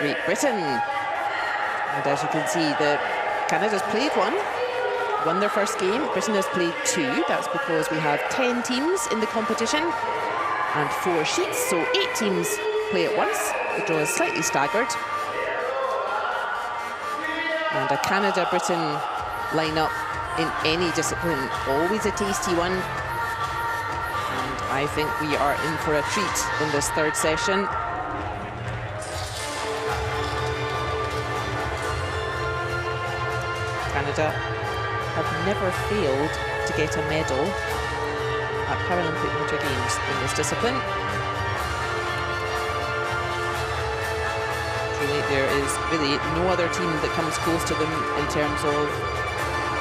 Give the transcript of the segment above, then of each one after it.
Great Britain. And as you can see, Canada's played won their first game. Britain has played 2. That's because we have 10 teams in the competition and 4 sheets, so 8 teams play at once. The draw is slightly staggered. And a Canada-Britain lineup in any discipline, always a tasty one. And I think we are in for a treat in this third session. Canada have never failed to get a medal at Paralympic Winter Games in this discipline. Truly, there is really no other team that comes close to them in terms of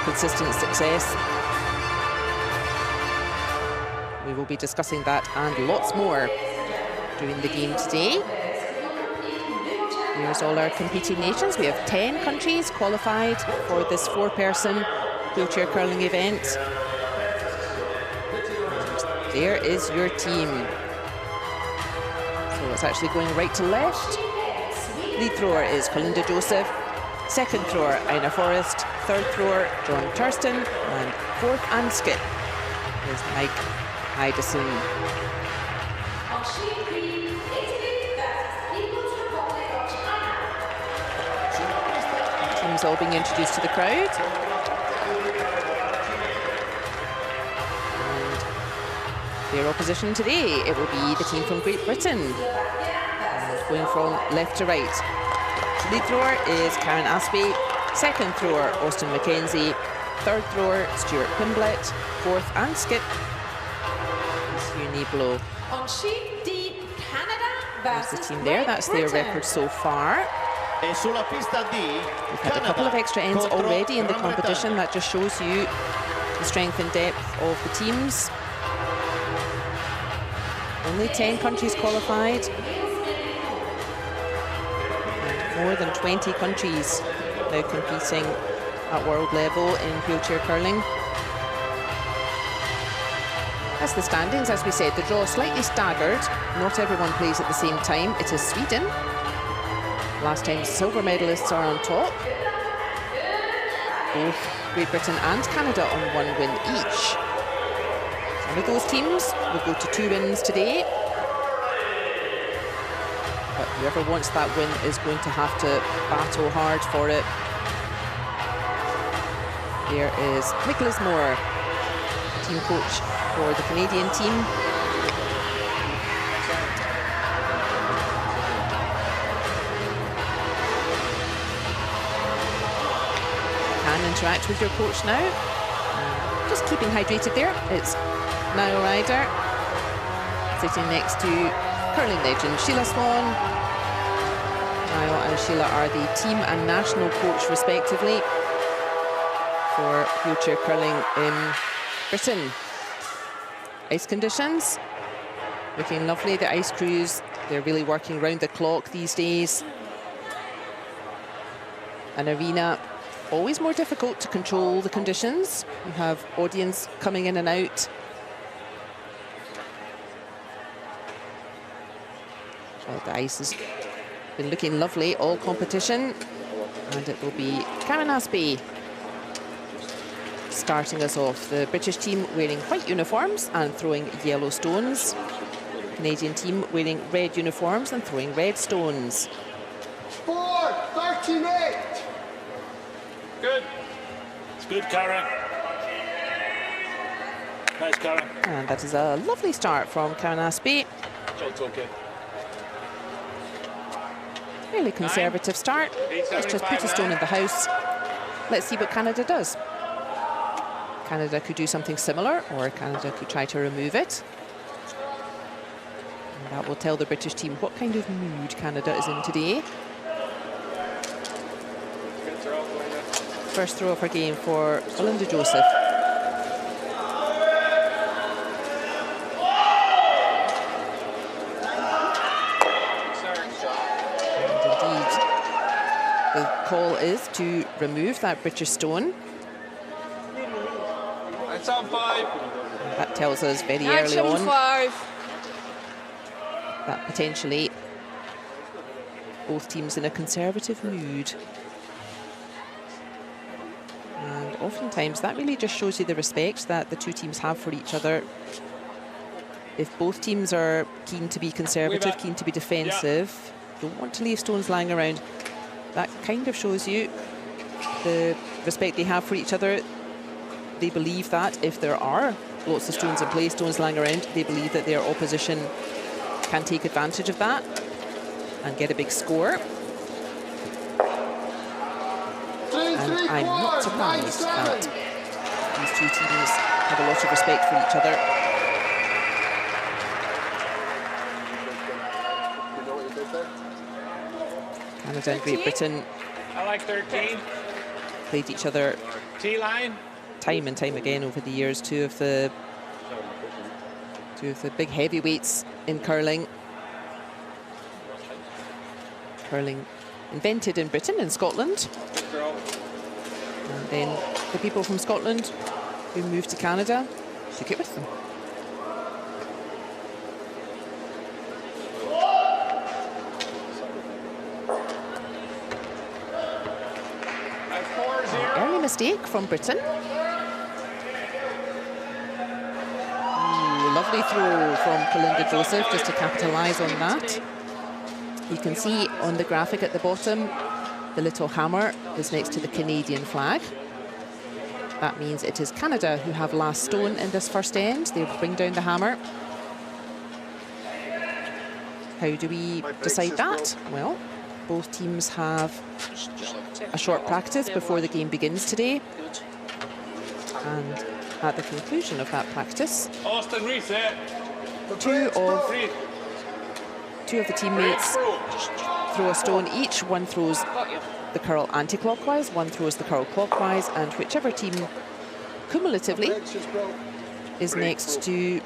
consistent success. We will be discussing that and lots more during the game today. Here's all our competing nations. We have 10 countries qualified for this 4-person wheelchair curling event. And there is your team. So it's actually going right to left. Lead thrower is Colinda Joseph. Second thrower, Ina Forrest. Third thrower, John Thurston. And fourth and skip is Mike Idison. Teams all being introduced to the crowd. And their opposition today, it will be the team from Great Britain. And going from left to right. Lead thrower is Karen Aspey. Second thrower, Austin McKenzie. Third thrower, Stuart Pimblett. Fourth and skip is Hugh Niblo. On sheet D, Canada versus the team there. That's their record so far. We've had a couple of extra ends already in the competition. That just shows you the strength and depth of the teams. Only 10 countries qualified. And more than 20 countries now competing at world level in wheelchair curling. That's the standings, as we said. The draw slightly staggered. Not everyone plays at the same time. It is Sweden. Last time silver medalists are on top. Both Great Britain and Canada on 1 win each. One of those teams will go to 2 wins today. But whoever wants that win is going to have to battle hard for it. There is Nicholas Moore, team coach for the Canadian team. Interact with your coach now. Just keeping hydrated there. It's Niall Ryder sitting next to curling legend Sheila Swan. Niall and Sheila are the team and national coach respectively for wheelchair curling in Britain. Ice conditions looking lovely. The ice crews, they're really working round the clock these days. An arena, always more difficult to control the conditions. You have audience coming in and out. Well, the ice has been looking lovely all competition. And it will be Karen Aspey starting us off. The British team wearing white uniforms and throwing yellow stones. Canadian team wearing red uniforms and throwing red stones. 4:38. Good. It's good, Karen. Nice, Karen. And that is a lovely start from Karen Aspey. It's okay. Fairly conservative start. Let's just put a stone in the house. Let's see what Canada does. Canada could do something similar, or Canada could try to remove it. And that will tell the British team what kind of mood Canada is in today. First throw of her game for Colinda Joseph. And indeed, the call is to remove that British stone. It's on 5. And that tells us very early on 5. that potentially both teams in a conservative mood. And oftentimes that really just shows you the respect that the two teams have for each other. If both teams are keen to be conservative, keen to be defensive, don't want to leave stones lying around, that kind of shows you the respect they have for each other. They believe that if there are lots of stones in play, stones lying around, they believe that their opposition can take advantage of that and get a big score. And I'm not surprised that these two teams have a lot of respect for each other. Canada and Great Britain I like 13. played each other T-line. time and time again over the years. Two of the big heavyweights in curling. Curling invented in Britain and Scotland. And then the people from Scotland who moved to Canada took it with them. Early mistake from Britain. Ooh, lovely throw from Kalinda Joseph just to capitalise on that. You can see on the graphic at the bottom, the little hammer is next to the Canadian flag. That means it is Canada who have last stone in this first end. They'll bring down the hammer. How do we decide that? Well, both teams have a short practice before the game begins today. And at the conclusion of that practice, Austin, reset. two of the teammates throw a stone each. One throws the curl anti-clockwise, one throws the curl clockwise, and whichever team cumulatively is next to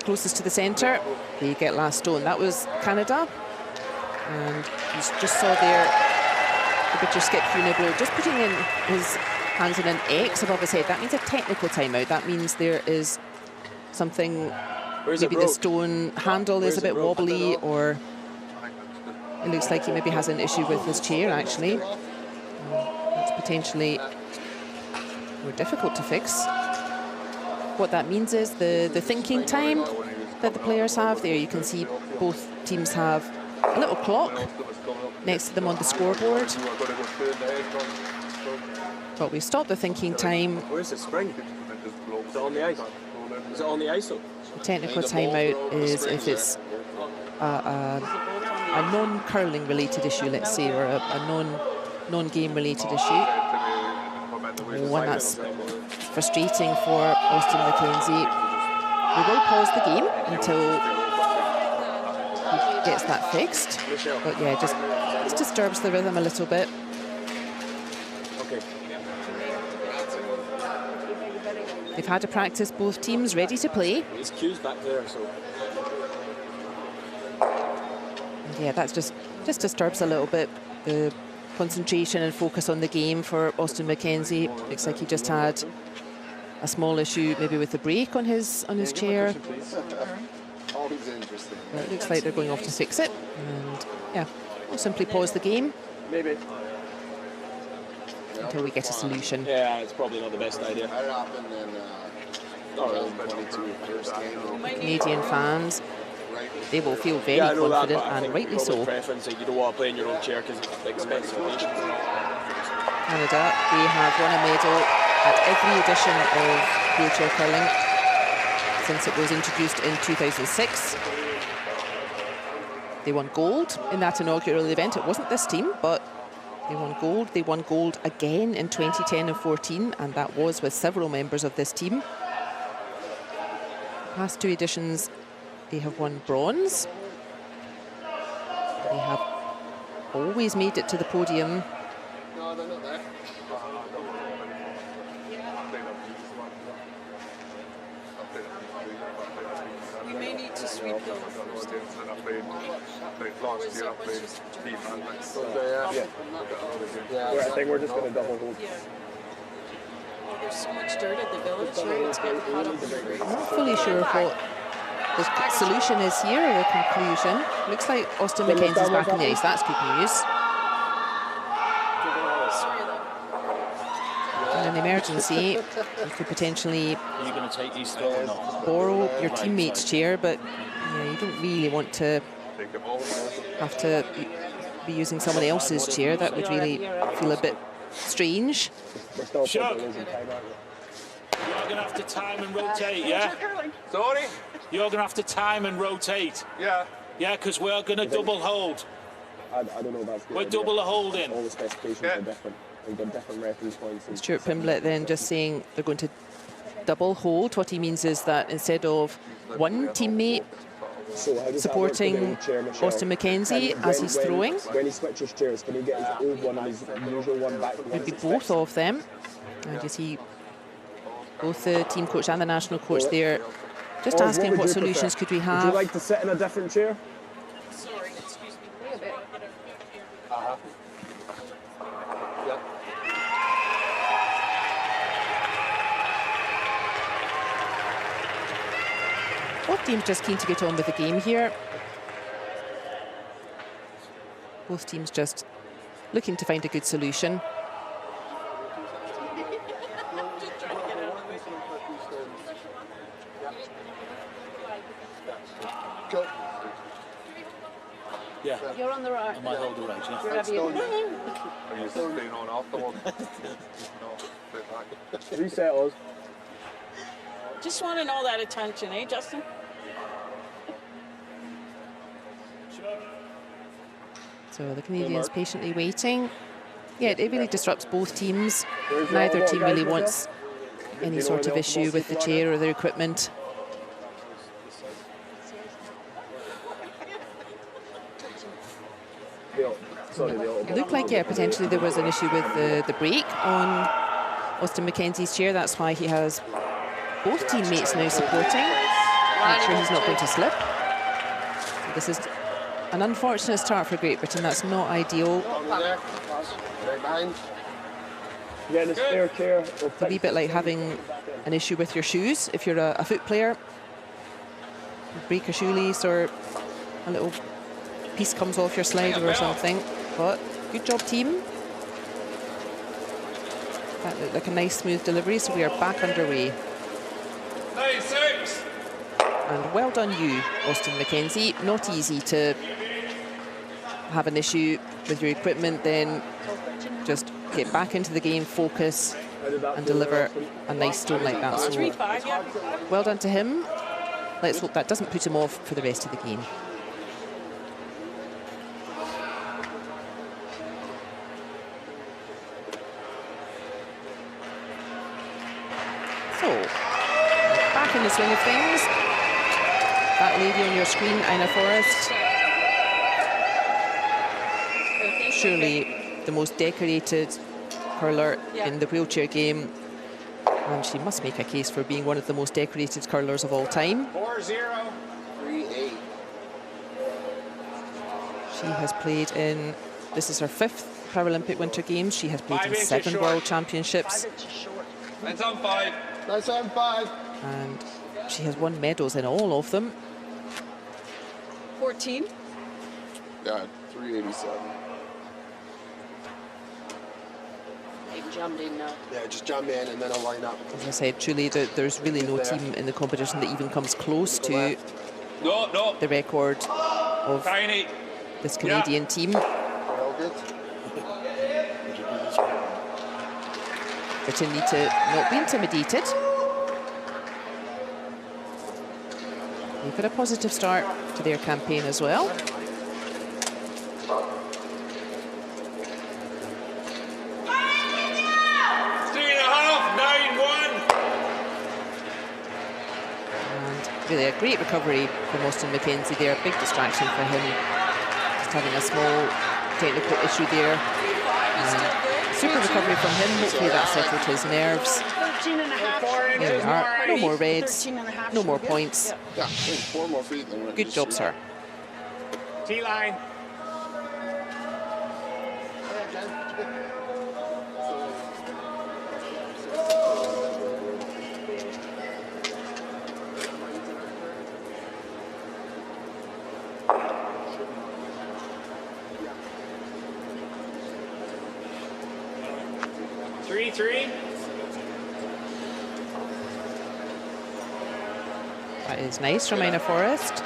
closest to the centre, they get last stone. That was Canada, and you just saw there the British skip through Niblo just putting in his hands in an X above his head. That means a technical timeout. That means there is something, maybe the stone handle is a bit wobbly, or it looks like he maybe has an issue with his chair, actually. That's potentially more difficult to fix. What that means is the thinking time that the players have there. You can see both teams have a little clock next to them on the scoreboard. But we stop the thinking time. Where's the spring? Is it on the ice? Is it on the ice? The technical timeout is if it's a non-curling related issue, let's say, or a non-game related issue. One that's frustrating for Austin McKenzie. We will pause the game until he gets that fixed. But yeah, just disturbs the rhythm a little bit. They've had a practice, both teams ready to play. His cue's back there, so. Yeah, that's just disturbs a little bit the concentration and focus on the game for Austin McKenzie. Looks like he just had a small issue, maybe with the brake on his chair. Always interesting. Well, it looks like they're going off to fix it, and yeah, we'll simply pause the game. Maybe. Until we get a solution. Yeah, it's probably not the best idea. That happened in 22 first game. Canadian fans, they will feel very confident, and rightly so. Preference that you don't want to play in your own chair because it's expensive. Canada, they have won a medal at every edition of wheelchair curling since it was introduced in 2006. They won gold in that inaugural event. It wasn't this team, but they won gold. They won gold again in 2010 and 14, and that was with several members of this team. Past two editions, they have won bronze. They have always made it to the podium. No, they're not there. We may need to sweep those. I think we're just going to double hold. Yeah. There's so much dirt at the village here, it's getting hot up in the breeze. I'm not fully sure what the solution is here, or the conclusion. Looks like Austin Mackenzie's back on the ice. That's good news. In an emergency, you could potentially borrow your teammate's chair, but you don't really want to have to be using someone else's chair. That would really feel a bit strange. Chuck, you're going to have to time and rotate, yeah? Sorry? You're going to have to time and rotate. Yeah. Yeah, because we're going to double hold. I don't know about We're double holding. All the specifications are different. We've got different reference points. Stuart Pimblett then just saying they're going to double hold. What he means is that instead of one teammate supporting Austin Mackenzie as he's throwing, When he switches chairs, can he get his old one and his usual one back? would be both of them. And you see both the team coach and the national coach there just asking what solutions could we have. Would you like to sit in a different chair? Sorry, excuse me. Both teams just keen to get on with the game here. Both teams just looking to find a good solution. Go. Yeah, You're on the right. I might hold the right, yeah. Wherever you Are you staying on afterwards? No, straight back. Reset us. Just wanting all that attention, eh, Justin? So the Canadians patiently waiting. Yeah, it really disrupts both teams. Neither team really wants any sort of issue with the chair or their equipment. It looked like, yeah, potentially there was an issue with the brake on Austin Mackenzie's chair. That's why he has both teammates now supporting. Make sure he's not going to slip. So this is an unfortunate start for Great Britain. That's not ideal. Right behind. Get a spare chair. It's a wee bit like having an issue with your shoes. If you're a foot player, you break a shoelace or a little piece comes off your slider or something. But good job, team. That looked like a nice smooth delivery, so we are back underway. 96. And well done you, Austin Mackenzie. Not easy to have an issue with your equipment, then just get back into the game, focus, and deliver a nice stone like that. So 3-5, yeah. well done to him. Let's hope that doesn't put him off for the rest of the game. So, back in the swing of things. That lady on your screen, Ina Forrest, surely the most decorated hurler in the wheelchair game, and she must make a case for being one of the most decorated hurlers of all time. 4-0. 3-8. She has played in, this is her 5th Paralympic Winter Games. She has played in 7 World Championships. That's on 5. That's on 5. And she has won medals in all of them. 14. Yeah, 387. They've jammed in now. Yeah, just jump in and then I'll line up. As I said, truly, there's really no team in the competition that even comes close to No. the record of Tiny. this Canadian team. All good. Britain need to not be intimidated. They've got a positive start to their campaign as well. Really a great recovery from Austin Mackenzie there. Big distraction for him. Just having a small technical issue there. Super recovery from him. Hopefully that settled his nerves. 13.5. There we are. No more reds. No more points. Yeah, 4 more feet. Than Good job, sir. T-line. 3-3. That is nice from Ina Forrest.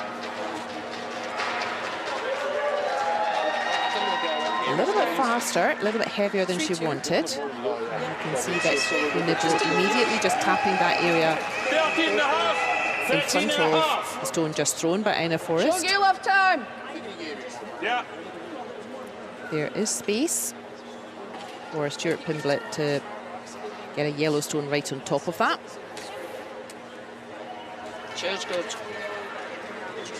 A little bit faster, a little bit heavier than she wanted. And you can see that Una just immediately just tapping that area 13 and a half. in 13 front and a of half. the stone just thrown by Ina Forrest. Don't give up time. Yeah. There is space for Stuart Pimblett to get a yellow stone right on top of that. Cheers, good.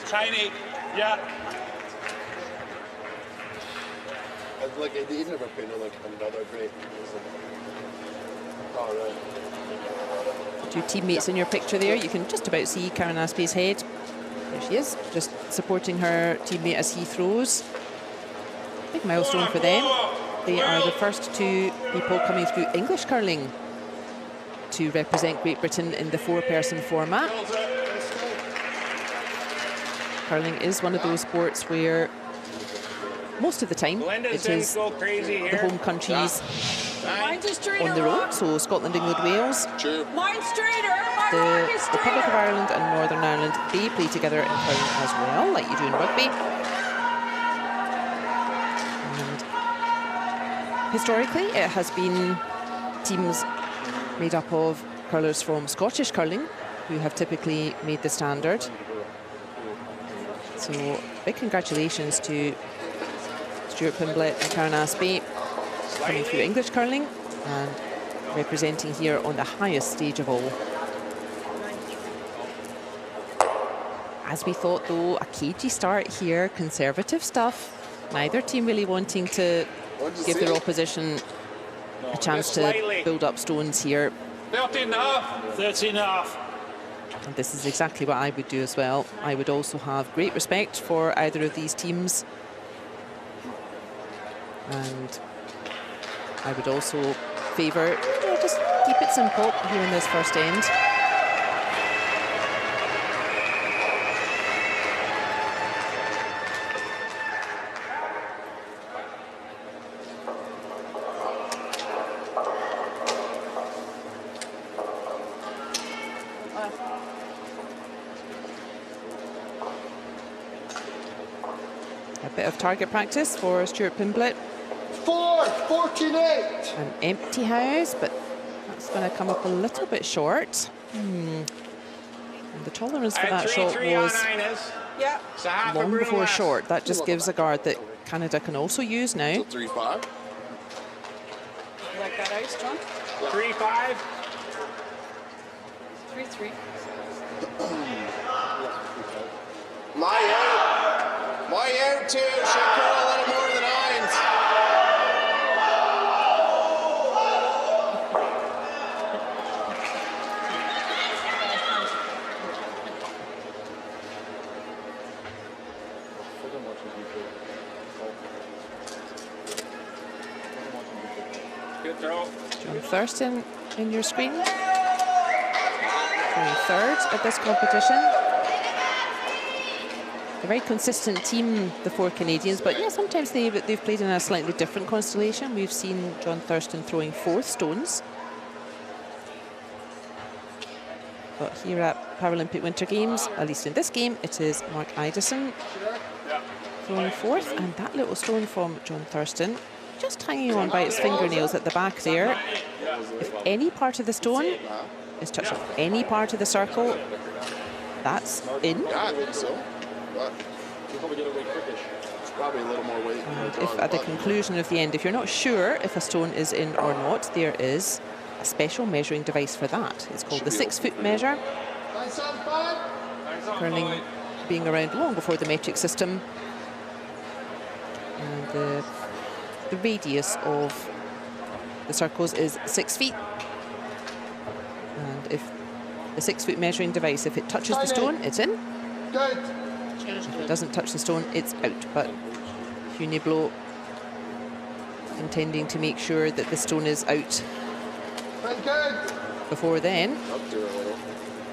Tiny. Yeah. Like, they never put on like another break. Oh, right. Two teammates in your picture there. You can just about see Karen Aspey's head. There she is, just supporting her teammate as he throws. Big milestone for them. They are the first two people coming through English curling to represent Great Britain in the four-person format. Curling is one of those sports where most of the time it is the home countries on their own. So Scotland, England, Wales, Mine straighter. My the mark is Republic of straighter. Ireland and Northern Ireland, they play together in curling as well, like you do in rugby. And historically, it has been teams made up of curlers from Scottish curling who have typically made the standard. So big congratulations to Stuart Pimblett and Karen Aspey coming through English curling and representing here on the highest stage of all. As we thought though, a cagey start here, conservative stuff. Neither team really wanting to give their opposition a chance to build up stones here. 13 and a half. 13 and a half. And this is exactly what I would do as well. I would also have great respect for either of these teams. And I would also favour, just keep it simple here in this first end. A bit of target practice for Stuart Pimblett. 4:48. An empty house, but that's going to come up a little bit short. And the tolerance for that shot was Yeah. long before short. That just gives a guard that Canada can also use now. 3-5. You like that ice, John? 3-5. 3-3. My out. My out too. Should curl a little more than irons. Good throw. John Thurston in your screen. Going third at this competition. A very consistent team, the four Canadians, but yeah, sometimes they've played in a slightly different constellation. We've seen John Thurston throwing fourth stones. But here at Paralympic Winter Games, at least in this game, it is Mark Idison throwing fourth, and that little stone from John Thurston just hanging on by its fingernails at the back there. If any part of the stone is touching any part of the circle, that's in. Yeah, I think so. But you'll probably get away quickish. Probably a little more weight. And if at the conclusion of the end, if you're not sure if a stone is in or not, there is a special measuring device for that. It's called the 6-foot measure. Curling being around long before the metric system. And the radius of the circles is 6 feet. And if the 6-foot measuring device, if it touches the stone, it's in. If it doesn't touch the stone, it's out. But Huneblow intending to make sure that the stone is out before then.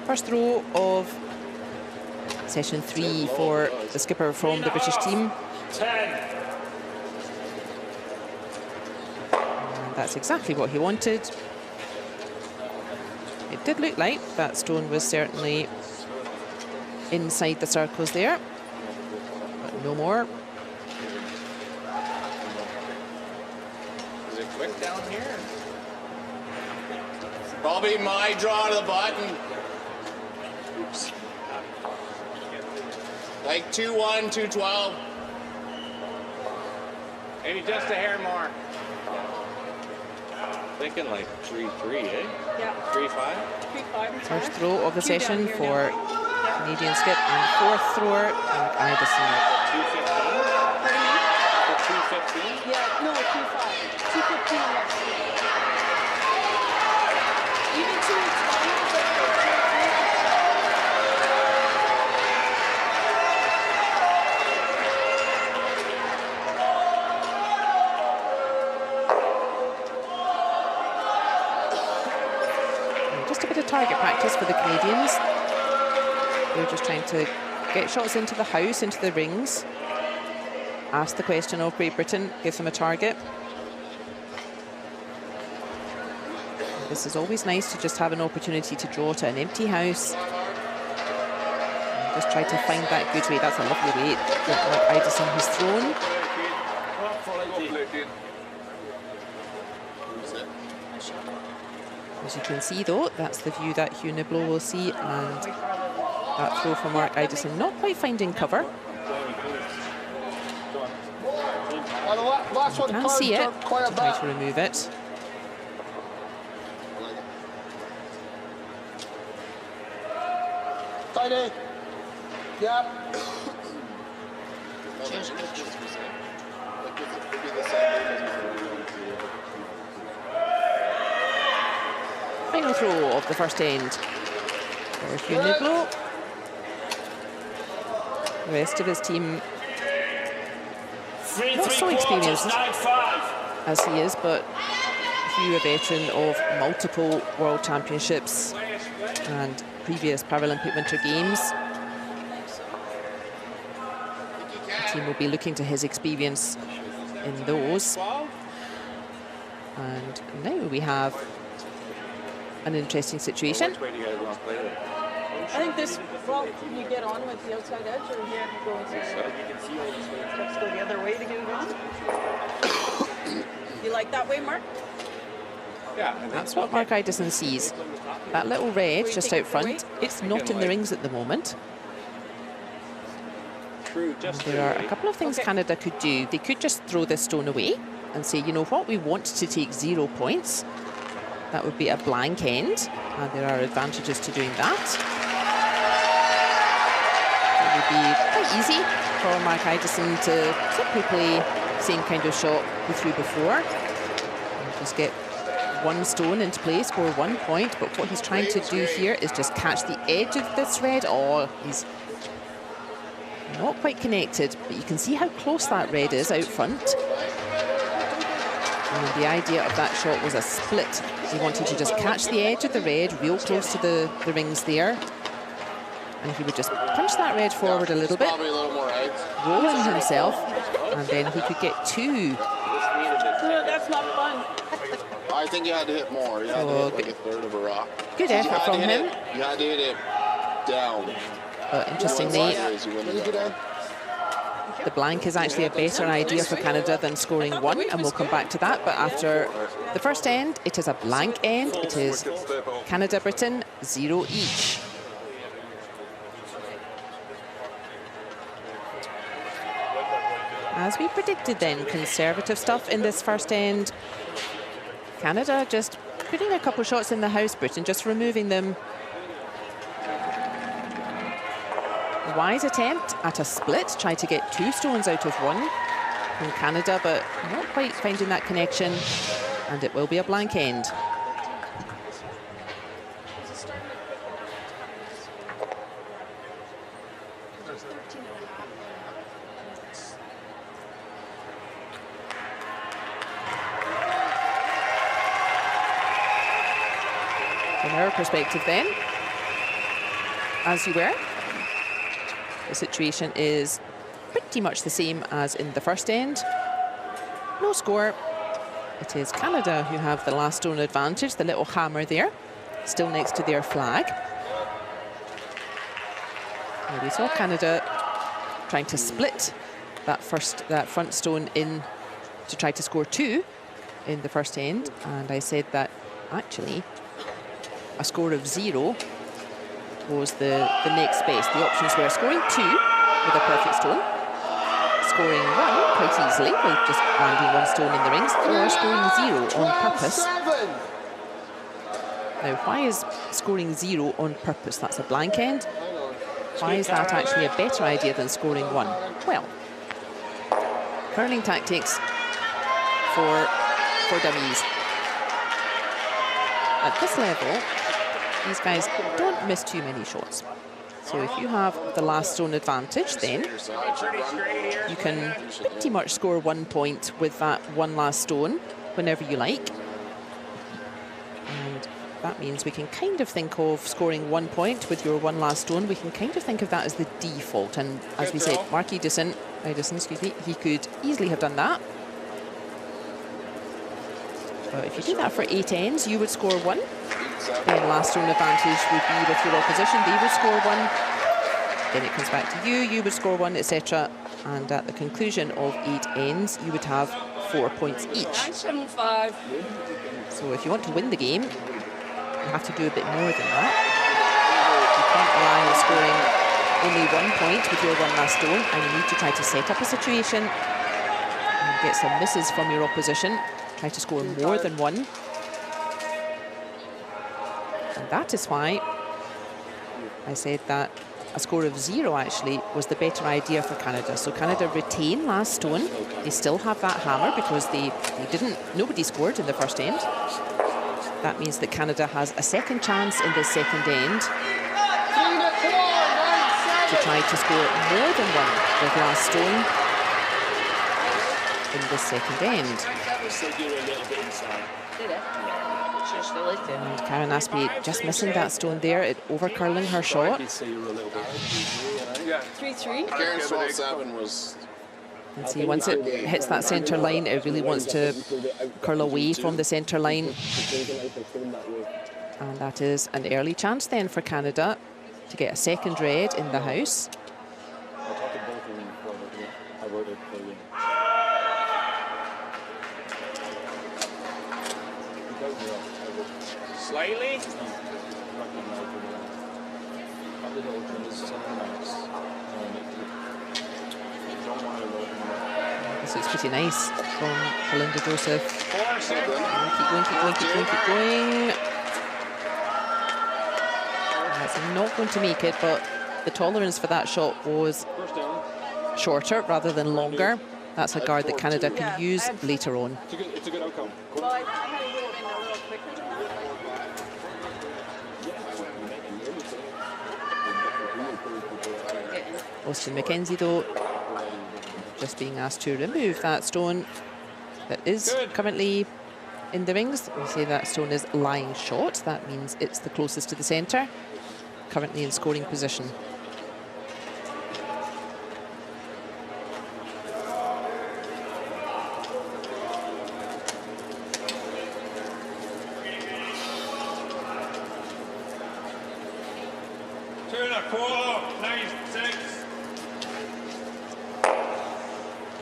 First throw of session 3 for the skipper from the British team. 10. And And that's exactly what he wanted. It did look like that stone was certainly inside the circles there, but no more. Is it quick down here? Probably my draw to the button. Oops. Like 2-1, 2-12. Maybe just a hair more. Thinking like 3-3, eh? Yeah. 3-5? 3-5. First throw of the Two down session here for now. Canadian skip, and fourth thrower, Mark Idison. 2-15? Yeah, no, 2-5. 2-15, yes. Even 2-5. Just a bit of target practice for the Canadians. They're just trying to get shots into the house, into the rings. Ask the question of Great Britain, give them a target. This is always nice to just have an opportunity to draw to an empty house. And just try to find that good weight. That's a lovely weight that Mark Idison has thrown. As you can see, though, that's the view that Hugh Niblo will see, and that throw from Mark Idison not quite finding cover. You can see it, to try to remove it. Tidy. Yep. Final throw of the first end for Hugh Niblo. The rest of his team, not so experienced as he is, but Hugh, a veteran of multiple World Championships and previous Paralympic Winter Games. The team will be looking to his experience in those. And now we have an interesting situation. I think this, well, can you get on with the outside edge, or here go inside? Let's go the other way to get it on. You like that way, Mark? Yeah. That's what Mark Idison sees. That little red just out front, it's not in the rings at the moment. And there are a couple of things Canada could do. They could just throw this stone away and say, you know what, we want to take 0 points. That would be a blank end, and there are advantages to doing that. It would be quite easy for Mark Idison to simply play the same kind of shot he threw before. And just get one stone into play, score 1 point. But what he's trying to do here is just catch the edge of this red. Oh, he's not quite connected, but you can see how close that red is out front. And the idea of that shot was a split. He wanted to just catch the edge of the red, real close to the rings there. And he would just punch that red forward a little bit, rolling himself, and then he could get 2. That's not fun. I think you had to hit more. You had to hit like a third of a rock. Good effort from him. You had to hit it down. But interestingly, the blank is actually a better idea for Canada than scoring 1, and we'll come back to that. But after the first end, it is a blank end. It is Canada-Britain, 0 each. As we predicted then, conservative stuff in this first end. Canada just putting a couple shots in the house, Britain just removing them. Wise attempt at a split, try to get 2 stones out of 1 from Canada, but not quite finding that connection, and it will be a blank end. From our perspective then, as you were, the situation is pretty much the same as in the first end. No score, It is Canada who have the last stone advantage, the little hammer there, still next to their flag. And we saw Canada trying to split that front stone in to try to score 2 in the first end, and I said that actually a score of 0 was the next best. The options were scoring 2 with a perfect stone, scoring 1 quite easily with just landing 1 stone in the rings, or scoring 0 on purpose. Now, why is scoring 0 on purpose? That's a blank end. Why is that actually a better idea than scoring 1? Well, curling tactics for dummies. At this level, these guys don't miss too many shots. So if you have the last stone advantage, then you can pretty much score 1 point with that 1 last stone whenever you like. And that means we can kind of think of scoring 1 point with your 1 last stone. We can kind of think of that as the default. And as we said, Mark Edison, he could easily have done that. But if you do that for 8 ends, you would score 1. Then last stone advantage would be with your opposition. They would score 1. Then it comes back to you. You would score 1, etc. And at the conclusion of 8 ends, you would have 4 points each. 975. So if you want to win the game, you have to do a bit more than that. You can't rely on scoring only 1 point with your 1 last stone, and you need to try to set up a situation and get some misses from your opposition. Try to score more than 1. And that is why I said that a score of 0 actually was the better idea for Canada. So Canada retain last stone. They still have that hammer because nobody scored in the first end. That means that Canada has a second chance in this second end to try to score more than 1 with last stone in this second end. And Karen Aspey just missing that stone there, over curling her shot. 3-3. Karen's 12-7 was... And see, once it hits that centre line, it really wants to curl away from the centre line. And that is an early chance then for Canada to get a second red in the house. Slightly. This looks pretty nice from Belinda Joseph. Keep going. That's not going to make it, but the tolerance for that shot was shorter rather than longer. That's a guard that Canada can use later on. It's a good outcome. Well, I had it been a little quicker than that. Austin McKenzie, though, just being asked to remove that stone that is currently in the rings. We say that stone is lying short. That means it's the closest to the centre, currently in scoring position.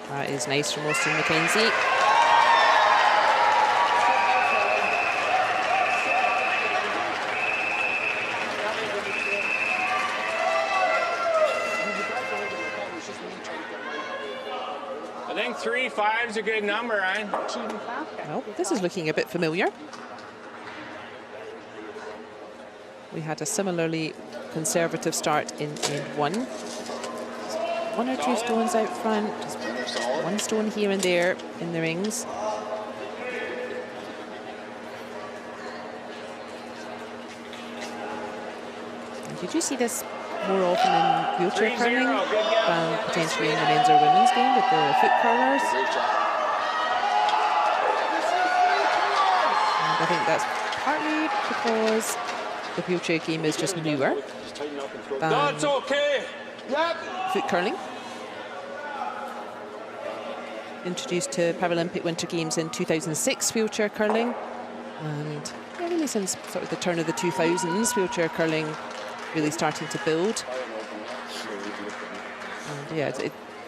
That is nice from Austin McKenzie. I think 3-5 is a good number, Ryan. Well, this is looking a bit familiar. We had a similarly conservative start in end 1. 1 or 2 stones out front, just 1 stone here and there in the rings. And did you see this more often in wheelchair curling than potentially in the men's or women's game with the foot curlers? And I think that's partly because the wheelchair game is just newer than foot curling. introduced to Paralympic Winter Games in 2006, wheelchair curling. And yeah, really since sort of the turn of the 2000s, wheelchair curling really starting to build. And yeah,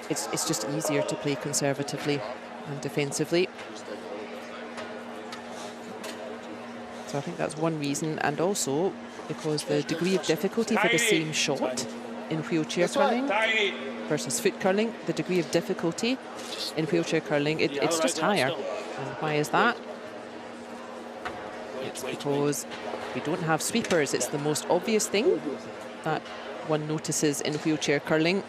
it's just easier to play conservatively and defensively. So I think that's one reason, and also because the degree of difficulty for the same shot in wheelchair curling versus foot curling, the degree of difficulty in wheelchair curling, it's just higher. And why is that? It's because we don't have sweepers. It's the most obvious thing that one notices in wheelchair curling.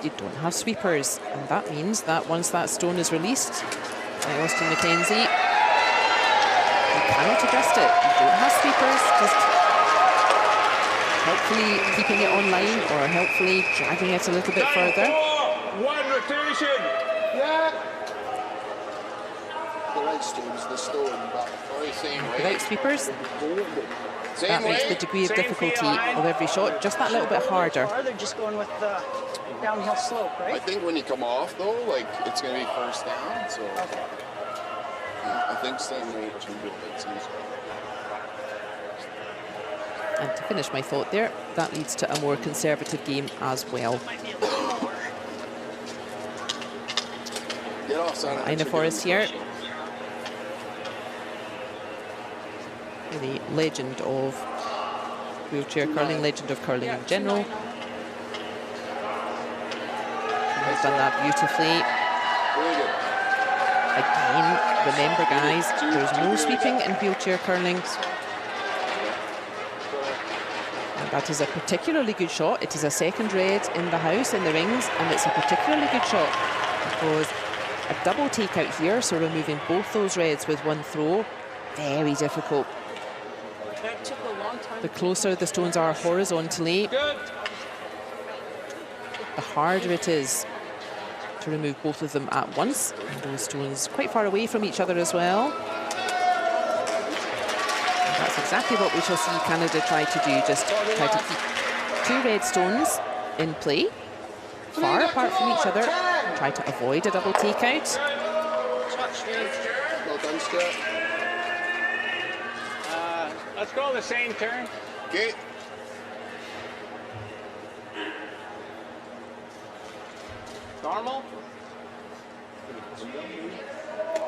You don't have sweepers, and that means that once that stone is released by Austin Mackenzie, you cannot adjust it. You don't have sweepers, just helpfully keeping it on line or helpfully dragging it a little bit further. One rotation. Yeah. The right stones, the stone, but very same way. Without sweepers, Same that makes way. the degree of Same difficulty feline. of every shot just that little bit harder. They're just going with the downhill slope, I right? think when you come off though, like it's gonna be first down, so Okay. I think same way too, but it seems. And to finish my thought there, that leads to a more conservative game as well. Get off, son. Ina Forrest here. The legend of wheelchair curling, legend of curling in general. She has done that beautifully. Very good. Again, remember guys, there's no sweeping in wheelchair curling. And that is a particularly good shot. It is a second red in the house, in the rings, and it's a particularly good shot because a double takeout here, so removing both those reds with one throw, very difficult. That took a long time. The closer the stones are horizontally, the harder it is to remove both of them at once. And those stones quite far away from each other as well. And that's exactly what we shall see Canada try to do, just try to keep two red stones in play, far apart from each other, try to avoid a double takeout. Well done, Stuart. Let's go the same turn. Okay. Normal.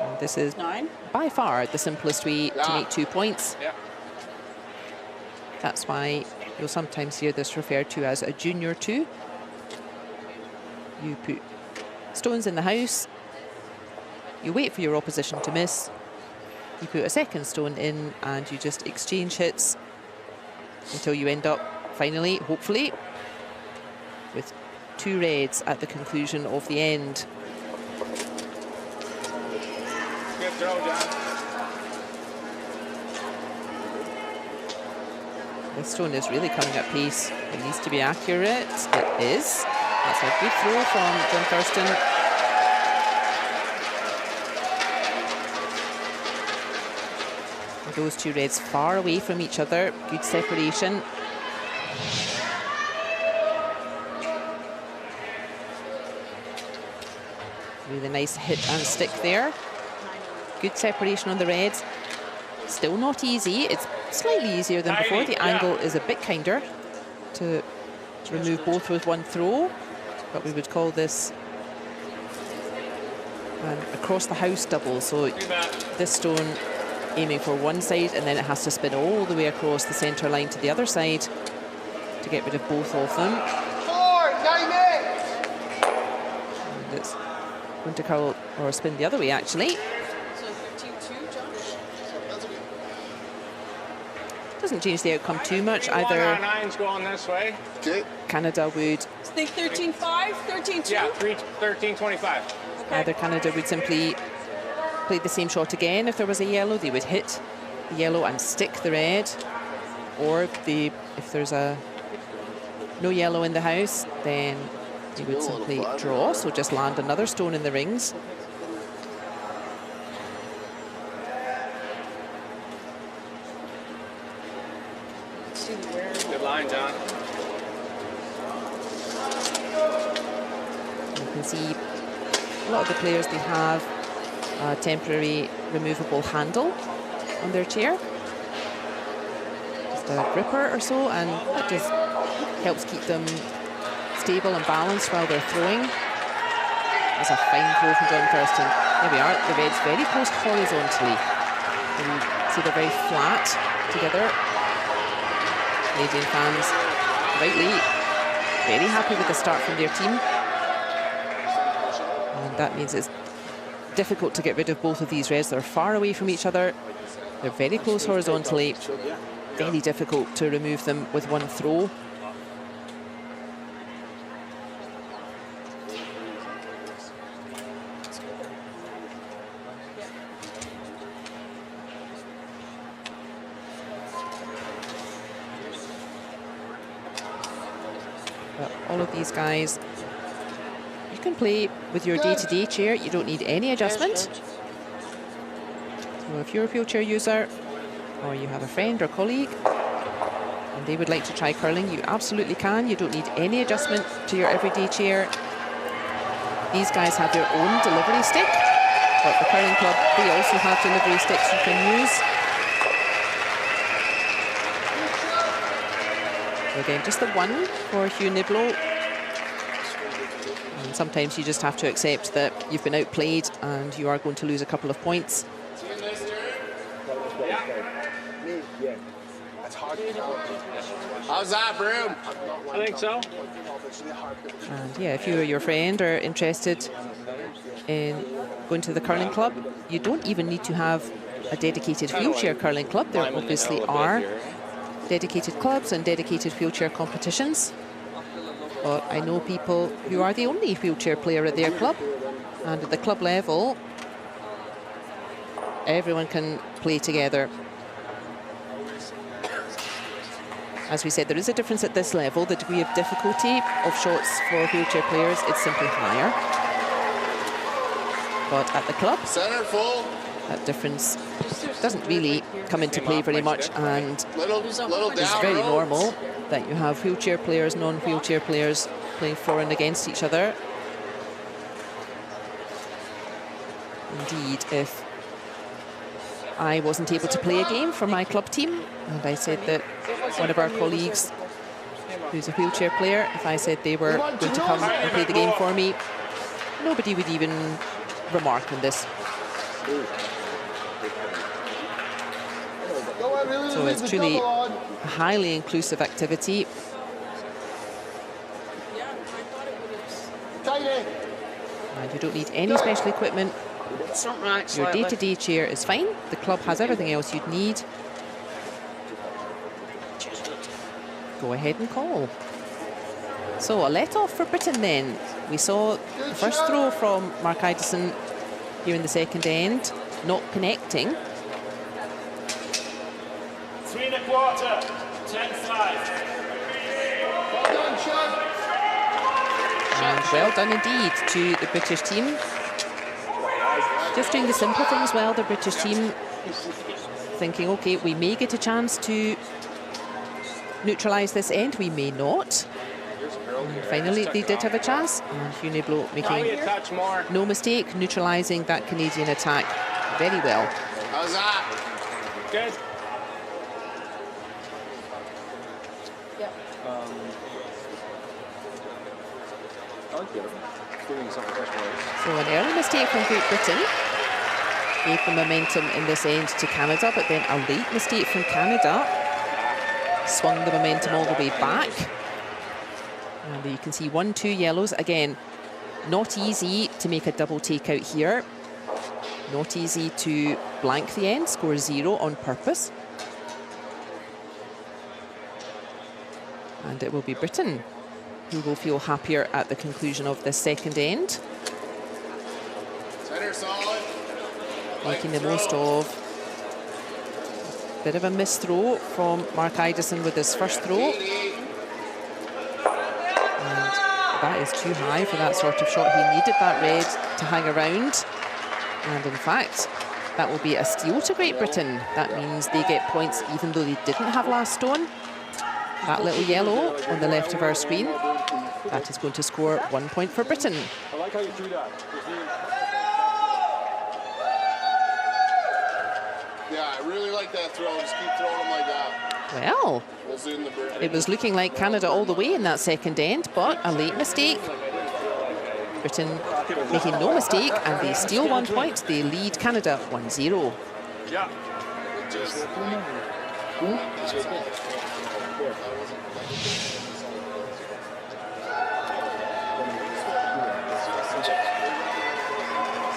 And this is 9. by far the simplest way to make 2 points. Yeah. That's why you'll sometimes hear this referred to as a junior 2. You put stones in the house, you wait for your opposition to miss, you put a second stone in, and you just exchange hits until you end up finally, hopefully, with 2 reds at the conclusion of the end. Good throw, John. This stone is really coming at pace. It needs to be accurate. It is. That's a good throw from John Thurston. Those 2 reds far away from each other. Good separation. Really nice hit and stick there. Good separation on the reds. Still not easy. It's slightly easier than before. The angle is a bit kinder to remove both with one throw, but we would call this an across the house double. So this stone aiming for one side, and then it has to spin all the way across the centre line to the other side to get rid of both of them. 4, 9 minutes. And it's going to curl or spin the other way, actually. So 13-2, Josh. Doesn't change the outcome too much. One Either on nine's going this way. Okay. Canada would I think 13-5, 13-2. Yeah, 13-25. Either Canada would simply play the same shot again. If there was a yellow, they would hit the yellow and stick the red. Or if there's no yellow in the house, then they would simply draw, so just land another stone in the rings. Good line, John. You can see A lot of the players, they have a temporary removable handle on their chair. Just a gripper or so, and that just helps keep them stable and balanced while they're throwing. That's a fine throw from John Thurston. There we are, the reds very close horizontally. You can see they're very flat together. Canadian fans, rightly, very happy with the start from their team. And that means it's difficult to get rid of both of these reds. They're far away from each other. They're very close horizontally. Very difficult to remove them with one throw. But all of these guys, you can play with your day-to-day chair. You don't need any adjustment. So if you're a wheelchair user, or you have a friend or colleague, and they would like to try curling, you absolutely can. You don't need any adjustment to your everyday chair. These guys have their own delivery stick, but the curling club, they also have delivery sticks you can use. So again, just the one for Hugh Niblo. And sometimes you just have to accept that you've been outplayed and you are going to lose a couple of points. How's that, Broom? I think so. And yeah, if you or your friend are interested in going to the curling club, you don't even need to have a dedicated wheelchair curling club. There obviously are dedicated clubs and dedicated wheelchair competitions. But I know people who are the only wheelchair player at their club. And at the club level, everyone can play together. As we said, there is a difference at this level. The degree of difficulty of shots for wheelchair players, it's simply higher. But at the club, Center full. that difference doesn't really come into play very much, and Little it's down very road. normal that you have wheelchair players, non-wheelchair players playing for and against each other. Indeed, if I wasn't able to play a game for my club team, and I said that one of our colleagues who's a wheelchair player, if I said they were going to come and play the game for me, nobody would even remark on this. So it's truly a highly inclusive activity. And you don't need any special equipment. Your day-to-day chair is fine. The club has everything else you'd need. Go ahead and call. So a let-off for Britain then. We saw the first throw from Mark Idison here in the second end, not connecting. 3 1/4, 10-5. And well done indeed to the British team. Just doing the simple things well, the British team thinking, okay, we may get a chance to neutralise this end, we may not. And finally, they did have a chance. And Hugh Niblo making no mistake, neutralising that Canadian attack very well. How's that? Good. So an early mistake from Great Britain gave the momentum in this end to Canada, but then a late mistake from Canada swung the momentum all the way back. And you can see 1-2 yellows. Again, not easy to make a double takeout here. Not easy to blank the end, score 0 on purpose. And it will be Britain who will feel happier at the conclusion of this second end. Center solid. Making the most of a bit of a missed throw from Mark Idison with his first throw. And that is too high for that sort of shot. He needed that red to hang around. And in fact, that will be a steal to Great Britain. That means they get points even though they didn't have last stone. That little yellow on the left of our screen That is going to score 1 point for Britain. I like how you do that. Yeah, I really like that throw. Just keep throwing them like that. Well, We'll zoom the bird. it was looking like Canada all the way in that second end, but a late mistake. Britain making no mistake, and they steal 1 point. They lead Canada 1-0. Yeah. Just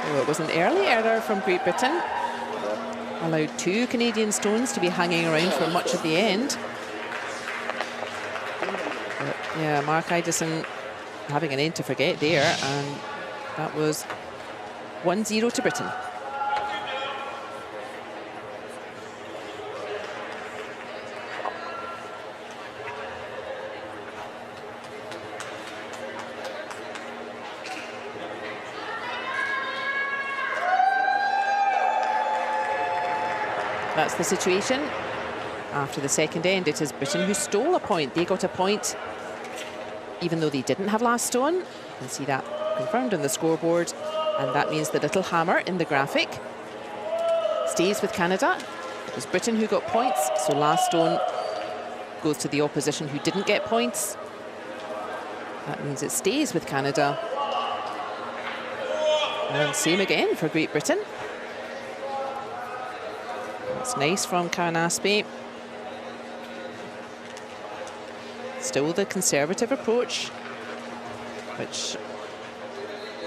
So it was an early error from Great Britain. Allowed 2 Canadian stones to be hanging around for much of the end. But yeah, Mark Idison having an end to forget there, and that was 1-0 to Britain. That's the situation. After the second end, it is Britain who stole a point. They got a point even though they didn't have last stone. You can see that confirmed on the scoreboard, and that means the little hammer in the graphic stays with Canada. It was Britain who got points, so last stone goes to the opposition who didn't get points. That means it stays with Canada. And same again for Great Britain. That's nice from Karanaspe. Still the conservative approach, which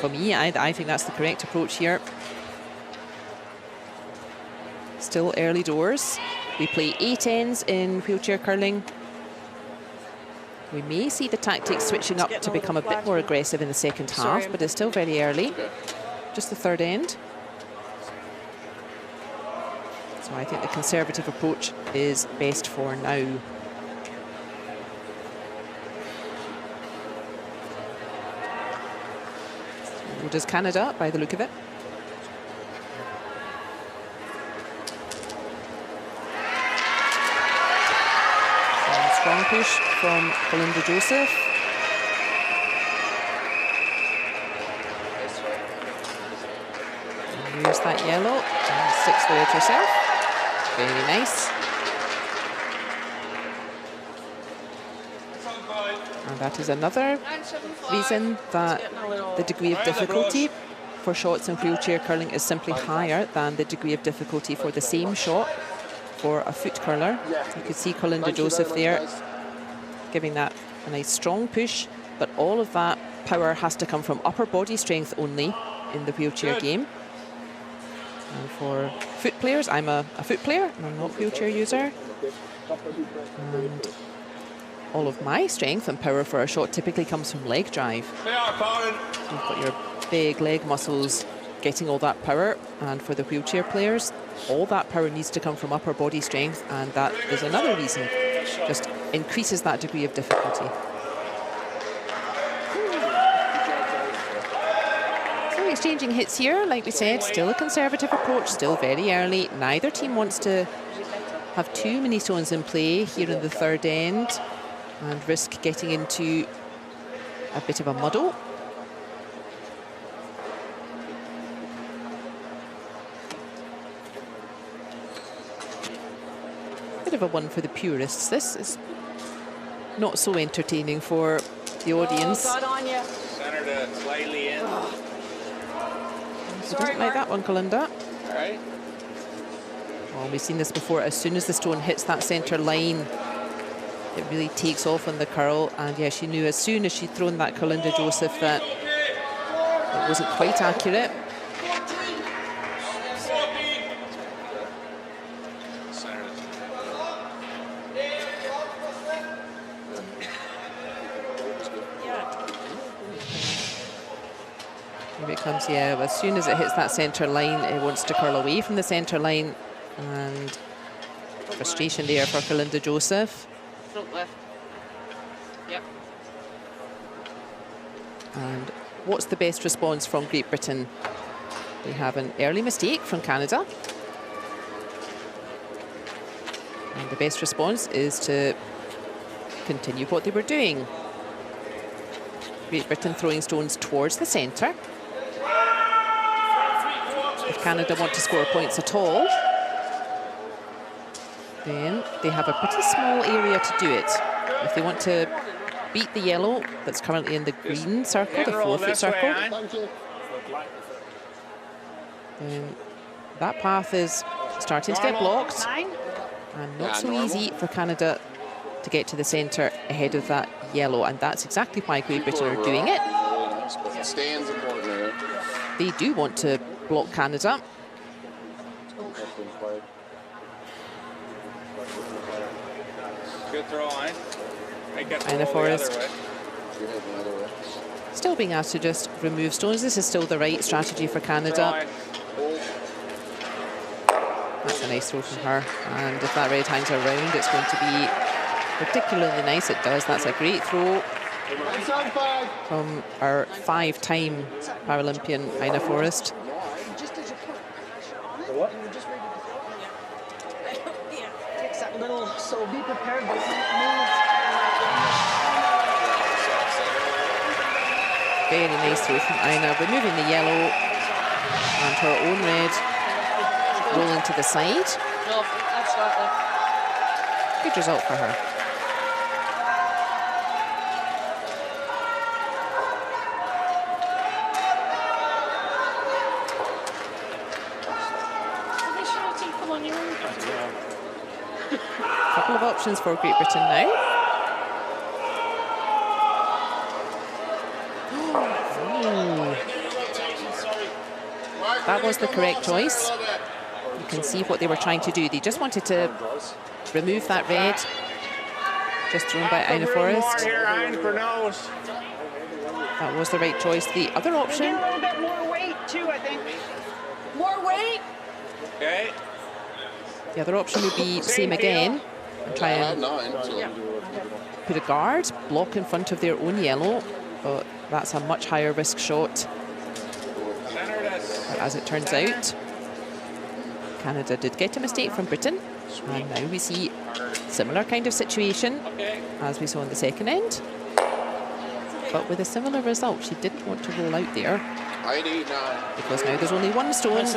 for me, I think that's the correct approach here. Still early doors. We play 8 ends in wheelchair curling. We may see the tactics switching up to become a bit more aggressive in the second half, but it's still very early. Just the third end. So I think the conservative approach is best for now. So does Canada, by the look of it. And strong push from Belinda Joseph. And use that yellow and sticks the edge herself. Very nice. And that is another reason that the degree of difficulty for shots in wheelchair curling is simply higher than the degree of difficulty for the same shot for a foot curler. You could see Belinda Joseph there giving that a nice strong push, but all of that power has to come from upper body strength only in the wheelchair game. And for foot players, I'm a foot player, and I'm not a wheelchair user. And all of my strength and power for a shot typically comes from leg drive. You've got your big leg muscles getting all that power, and for the wheelchair players, all that power needs to come from upper body strength, and that is another reason, just increases that degree of difficulty. So exchanging hits here, like we said, still a conservative approach, still very early. Neither team wants to have too many stones in play here in the third end and risk getting into a bit of a muddle. Bit of a one for the purists. This is not so entertaining for the audience. Oh, got on you. Centered it slightly in. You didn't like that one, Kalinda. All right. Well, we've seen this before. As soon as the stone hits that centre line, it really takes off on the curl. And yeah, she knew as soon as she'd thrown that Kalinda Joseph that it wasn't quite accurate. Here it comes, yeah, as soon as it hits that centre line, it wants to curl away from the centre line. And frustration there for Kalinda Joseph. Front left. Yep. And what's the best response from Great Britain? They have an early mistake from Canada. And the best response is to continue what they were doing. Great Britain throwing stones towards the centre. If Canada want to score points at all, then they have a pretty small area to do it. If they want to beat the yellow that's currently in the green circle, the 4-foot circle, then that path is starting to get blocked, and not so easy for Canada to get to the centre ahead of that yellow, and that's exactly why Great Britain are doing it. They do want to block Canada. Good throw line. And the Forest still being asked to just remove stones. This is still the right strategy for Canada. That's a nice throw from her. And if that red hangs around, it's going to be particularly nice. It does. That's a great throw from our 5-time Paralympian Ina Forrest. So be prepared to move. Very nice throw from Ina, removing the yellow and her own red rolling to the side. No, that's not Good result for her. Couple of options for Great Britain now. That was the correct choice. You can see what they were trying to do. They just wanted to remove that red, just thrown by Ina Forrest. That was the right choice. The other option. A little bit more weight too, I think. More weight. Okay. The other option would be same again. And try and put a guard, block in front of their own yellow, but that's a much higher risk shot. But as it turns out, Canada did get a mistake from Britain, and now we see similar kind of situation as we saw in the second end, but with a similar result. She didn't want to roll out there because now there's only one stone, and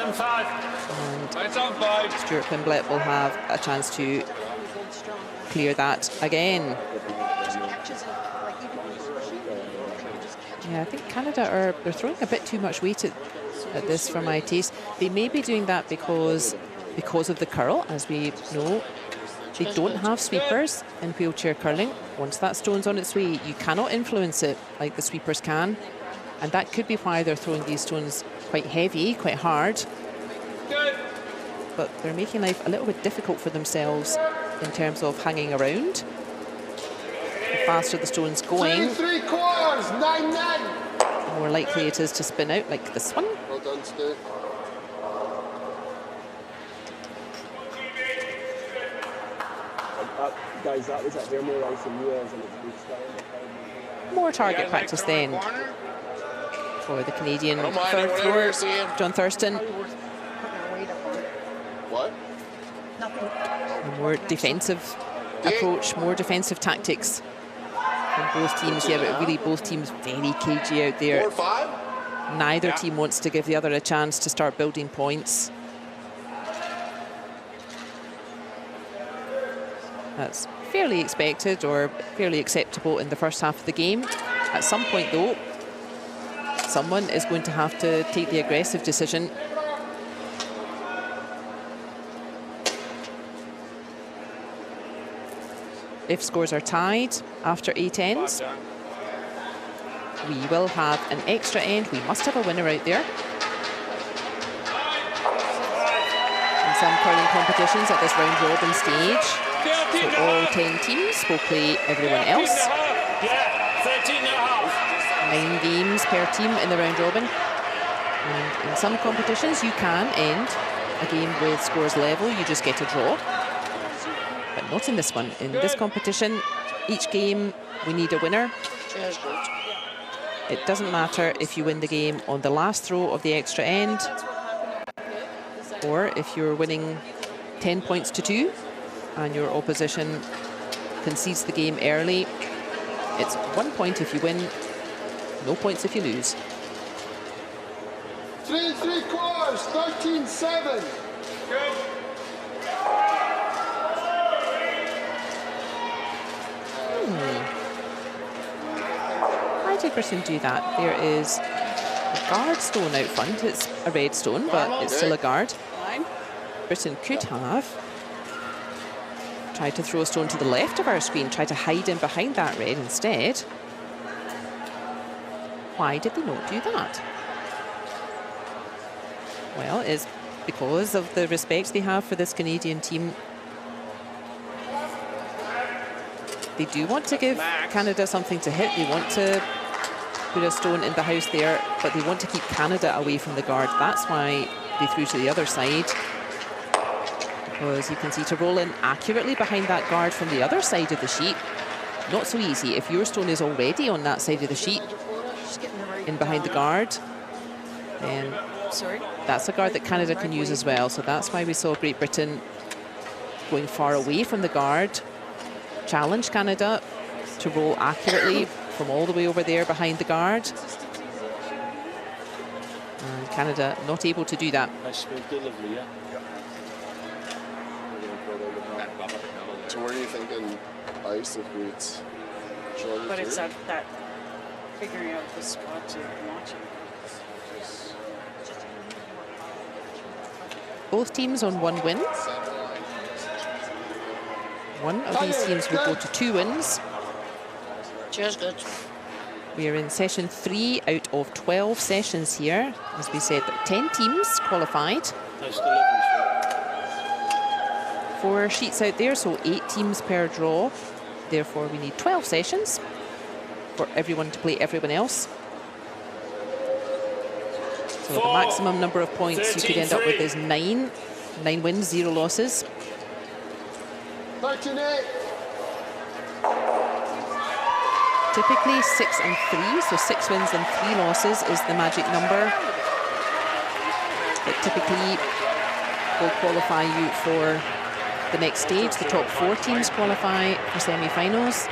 Stuart Pimblett will have a chance to clear that again. Yeah, I think Canada they're throwing a bit too much weight at this for my taste. They may be doing that because of the curl. As we know, they don't have sweepers in wheelchair curling. Once that stone's on its way, you cannot influence it like the sweepers can, and that could be why they're throwing these stones quite heavy, quite hard. But they're making life a little bit difficult for themselves in terms of hanging around. The faster the stone's going, 3 quarters, 9-9. the more likely it is to spin out like this one. Well done, Stu. Guys, that was at more ice than yours, and it's good style. More target practice then for the Canadian third thrower, John Thurston. What? A more defensive approach, more defensive tactics from both teams. Yeah, but really both teams very cagey out there. 4-5? Neither team wants to give the other a chance to start building points. That's fairly expected or fairly acceptable in the first half of the game. At some point, though, someone is going to have to take the aggressive decision. If scores are tied after 8 ends, we will have an extra end. We must have a winner out there. In some curling competitions at this round robin stage, so all 10 teams will play everyone else. 9 games per team in the round robin. And in some competitions, you can end a game with scores level. You just get a draw. But not in this one. In this competition, each game, we need a winner. It doesn't matter if you win the game on the last throw of the extra end, or if you're winning 10 points to 2 and your opposition concedes the game early. It's 1 point if you win, No points if you lose. 3 3/4, 13-7. Why did Britain do that? There is a guard stone out front. It's a red stone, but it's still a guard. Fine. Britain could have tried to throw a stone to the left of our screen, try to hide in behind that red instead. Why did they not do that? Well, it's because of the respect they have for this Canadian team. They do want to give Canada something to hit. They want to put a stone in the house there, but they want to keep Canada away from the guard. That's why they threw to the other side. Because you can see to roll in accurately behind that guard from the other side of the sheet, not so easy. If your stone is already on that side of the sheet, in behind the guard, then that's a guard that Canada can use as well. So that's why we saw Great Britain going far away from the guard, challenge Canada to roll accurately from all the way over there behind the guard. And Canada not able to do that. Nice smooth delivery, yeah. So where are you thinking ice if it's shorter? But it's too? that figuring out the spot to launch it. Both teams on 1 win. One of these teams will go to 2 wins. Cheers, good. We are in session 3 out of 12 sessions here. As we said, 10 teams qualified. Nice delivery. 4 sheets out there, so 8 teams per draw. Therefore, we need 12 sessions for everyone to play everyone else. So the maximum number of points you could end up with is 9. 9 wins, 0 losses. 13-8. Typically 6 and 3, so 6 wins and 3 losses is the magic number that typically will qualify you for the next stage. The top 4 teams qualify for semi-finals.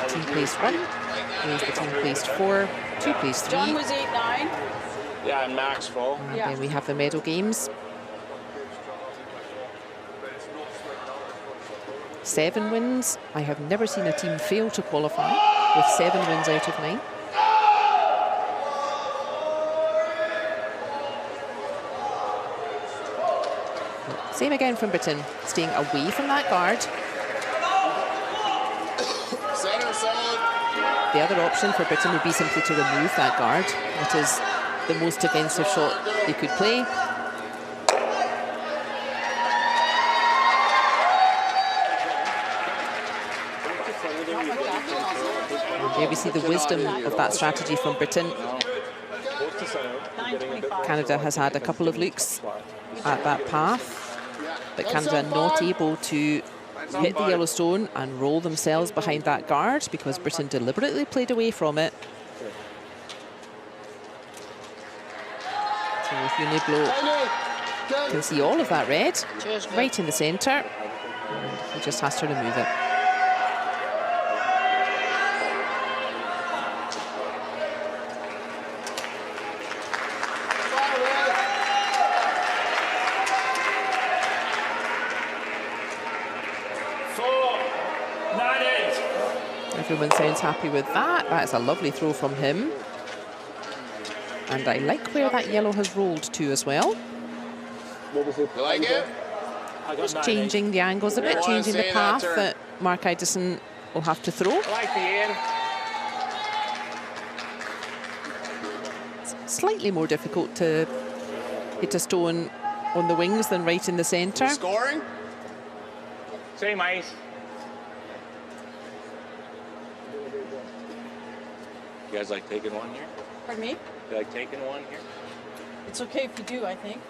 Team placed 1 is the team placed 4, 2 placed 3. John was 8-9. Yeah, and Max fall. And then we have the medal games. 7 wins. I have never seen a team fail to qualify with 7 wins out of 9. Same again from Britain, staying away from that guard. Center side. The other option for Britain would be simply to remove that guard. That is the most defensive shot they could play. And there we see the wisdom of that strategy from Britain. Canada has had a couple of looks at that path, but Canada not able to hit the yellow stone and roll themselves behind that guard because Britain deliberately played away from it. So Uniblo can see all of that red right in the centre, and he just has to remove it. Everyone sounds happy with that. That's a lovely throw from him. And I like where that yellow has rolled to as well. You like it? Just changing the angles a bit, changing the path that Mark Idison will have to throw. It's slightly more difficult to hit a stone on the wings than right in the centre. Scoring? Same ice. You guys like taking one here? Pardon me? You like taking one here? It's okay if you do, I think.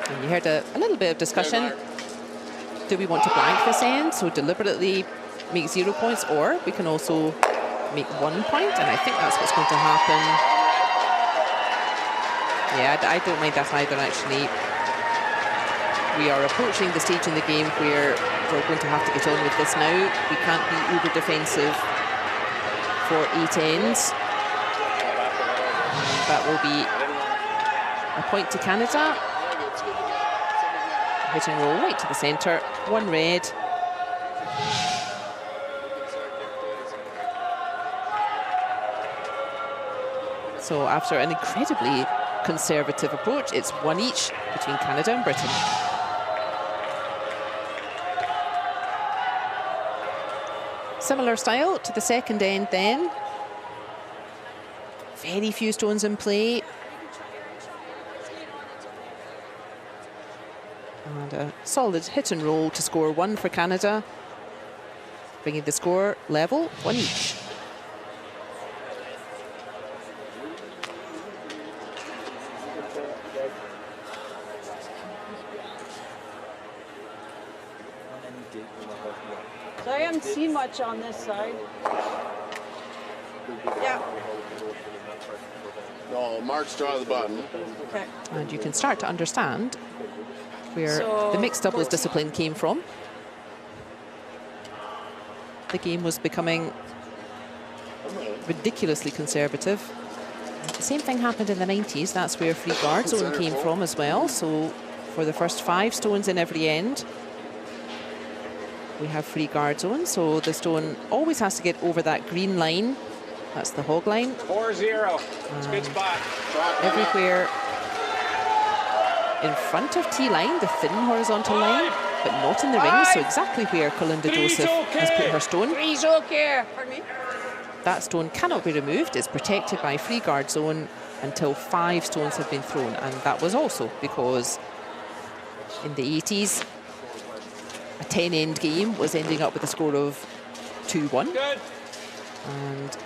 And you heard a little bit of discussion. Do we want to blank this end, so deliberately make 0 points, or we can also make 1 point, and I think that's what's going to happen. Yeah, I don't mind that either, actually. We are approaching the stage in the game where we're going to have to get on with this now. We can't be uber defensive for 8 ends. That will be a point to Canada. Hit and roll right to the centre. 1 red. So after an incredibly conservative approach, it's 1 each between Canada and Britain. Similar style to the second end then. Very few stones in play. And a solid hit and roll to score 1 for Canada, bringing the score level, 1 each. So I haven't seen much on this side. Yeah. No, Mark's draw the button. Okay. And you can start to understand where So, the mixed doubles discipline came from. The game was becoming ridiculously conservative. The same thing happened in the 90s. That's where free guard zone came from as well. So for the first 5 stones in every end, we have free guard zone. So the stone always has to get over that green line. That's the hog line. 4-0. It's a good spot. Everywhere in front of T-line, the thin horizontal line, but not in the ring. So exactly where Kalinda Joseph has put her stone. Three's okay. Pardon me? That stone cannot be removed. It's protected by free guard zone until 5 stones have been thrown. And that was also because in the 80s, a 10-end game was ending up with a score of 2-1. Good. And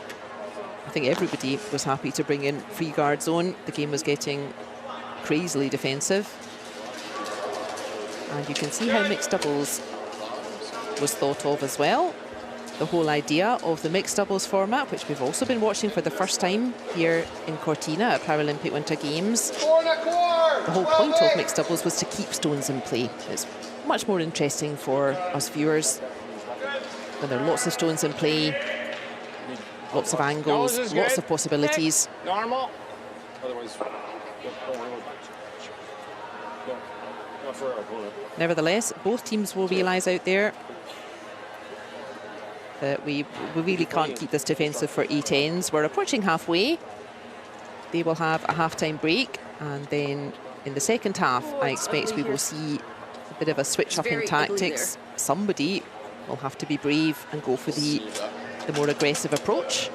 I think everybody was happy to bring in free guard zone. The game was getting crazily defensive. And you can see how mixed doubles was thought of as well. The whole idea of the mixed doubles format, which we've also been watching for the first time here in Cortina at Paralympic Winter Games. The whole point of mixed doubles was to keep stones in play. It's much more interesting for us viewers when there are lots of stones in play, lots of angles, lots of possibilities. Normal. Otherwise, not for our opponent. Nevertheless, both teams will realise out there that we really can't keep this defensive for 8 ends. We're approaching halfway. They will have a half-time break, and then in the second half, I expect we will see a bit of a switch up in tactics. Somebody will have to be brave and go for the more aggressive approach.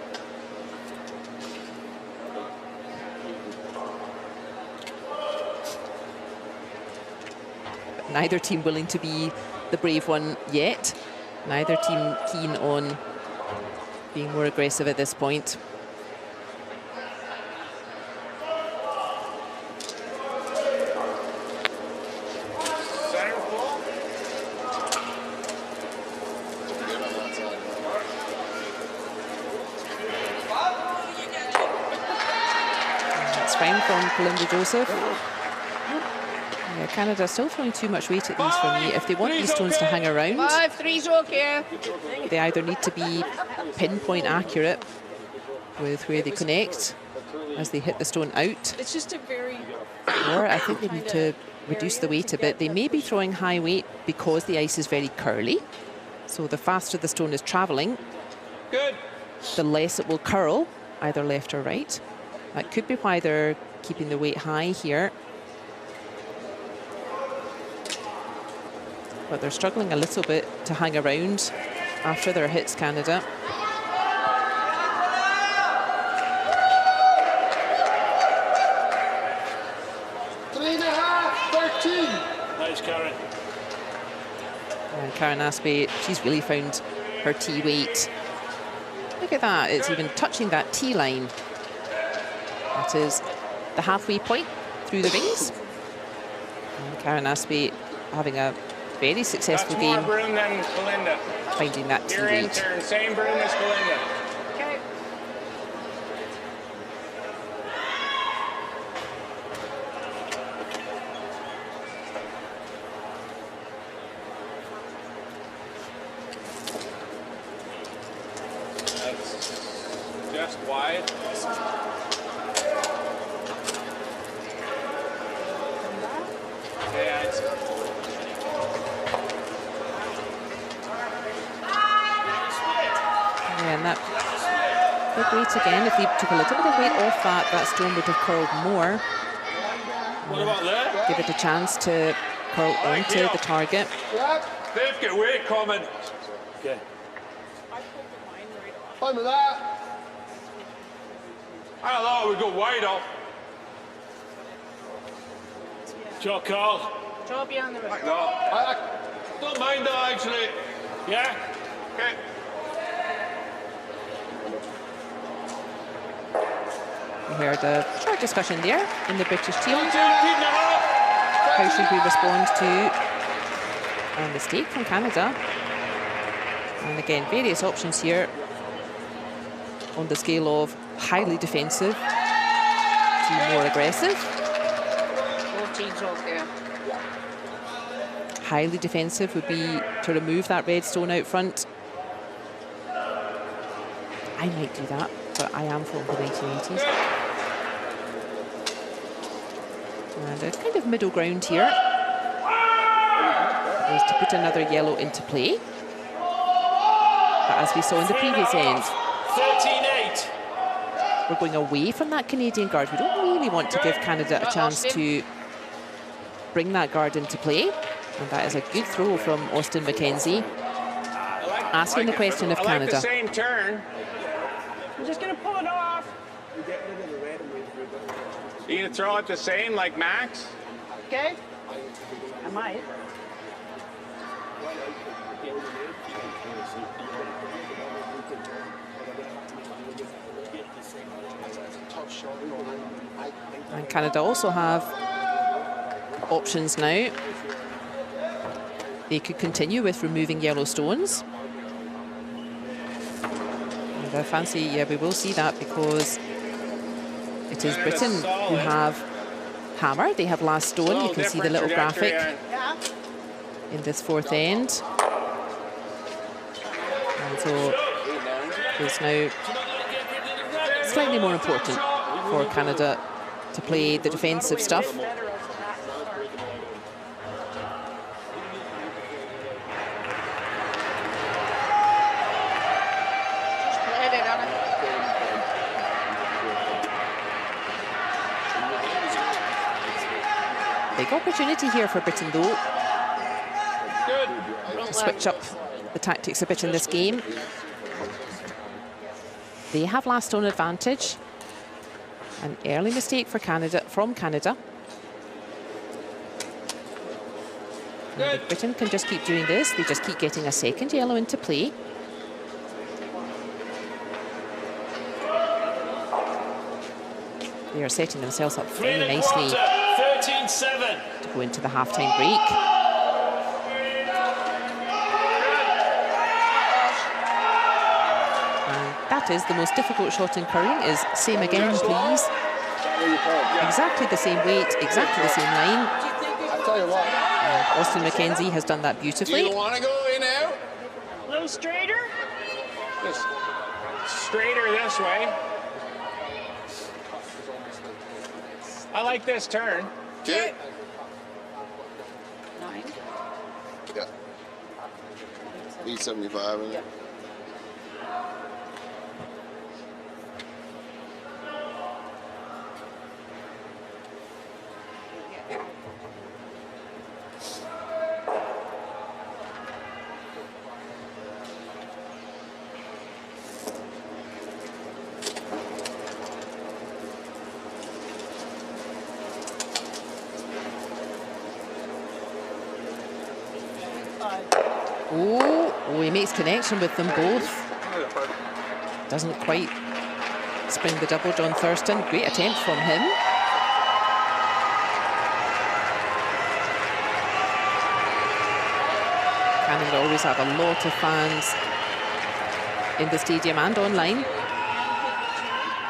But neither team willing to be the brave one yet. Neither team keen on being more aggressive at this point. Center full. That's fine from Kalinda Joseph. Yeah, Canada still throwing too much weight at these for me. If they want these stones to hang around, 5-3's okay. they either need to be pinpoint accurate with where they connect as they hit the stone out, It's just a very... or I think they need to reduce the weight a bit. They may be throwing high weight because the ice is very curly. So the faster the stone is traveling, Good. the less it will curl, either left or right. That could be why they're keeping the weight high here. But they're struggling a little bit to hang around after their hits, Canada. Nice, Karen. And Karen Aspey, she's really found her tee weight. Look at that, it's even touching that tee line. That is the halfway point through the rings. And Karen Aspey having a very successful That's more game, broom than Kalinda. finding that tee Your weight. intern, same broom as Kalinda. Okay. Just wide. Yeah, it's Yeah, and that big weight again. If he took a little bit of weight off that, that stone would have curled more. What about there? Give it a chance to curl onto the target. They've got weight coming. Okay. Fine with that. I thought we'd go wide up. Joe Carl. Draw beyond the rim. No, I don't mind that actually. Yeah? Okay. We heard a short discussion there in the British team. 13 and a half. How should we respond to a mistake from Canada? And again, various options here on the scale of highly defensive to more aggressive. Both teams okay. Highly defensive would be to remove that red stone out front. I might do that, but I am from the 1980s. And a kind of middle ground here is to put another yellow into play. But as we saw in the previous end, 13-8. we're going away from that Canadian guard. We don't really want to give Canada a chance to bring that guard into play. And that is a good throw from Austin McKenzie, asking the question of Canada. I like the same turn. I'm just going to pull it off. You gonna throw it the same like Max? Okay? I might. And Canada also have options now. They could continue with removing yellow stones. And I fancy, yeah, we will see that because it is Britain who have hammer. They have last stone. You can see the little graphic Yeah. in this fourth end. And so it's now slightly more important for Canada to play the defensive stuff. Big opportunity here for Britain, though, to switch up the tactics a bit in this game. They have last stone advantage. An early mistake for Canada, from Canada. And if Britain can just keep doing this, they just keep getting a second yellow into play. They are setting themselves up very nicely 13-7. to go into the halftime break. And that is the most difficult shot in curling, is same again, please. Exactly the same weight, exactly the same line. I'll tell you what. And Austin McKenzie has done that Do beautifully. you want to go in out? A little straighter. Just straighter this way. I like this turn. Okay. 9. Yeah. 875. Isn't it? Oh, he makes connection with them both. Doesn't quite spring the double, John Thurston. Great attempt from him. Canada always have a lot of fans in the stadium and online.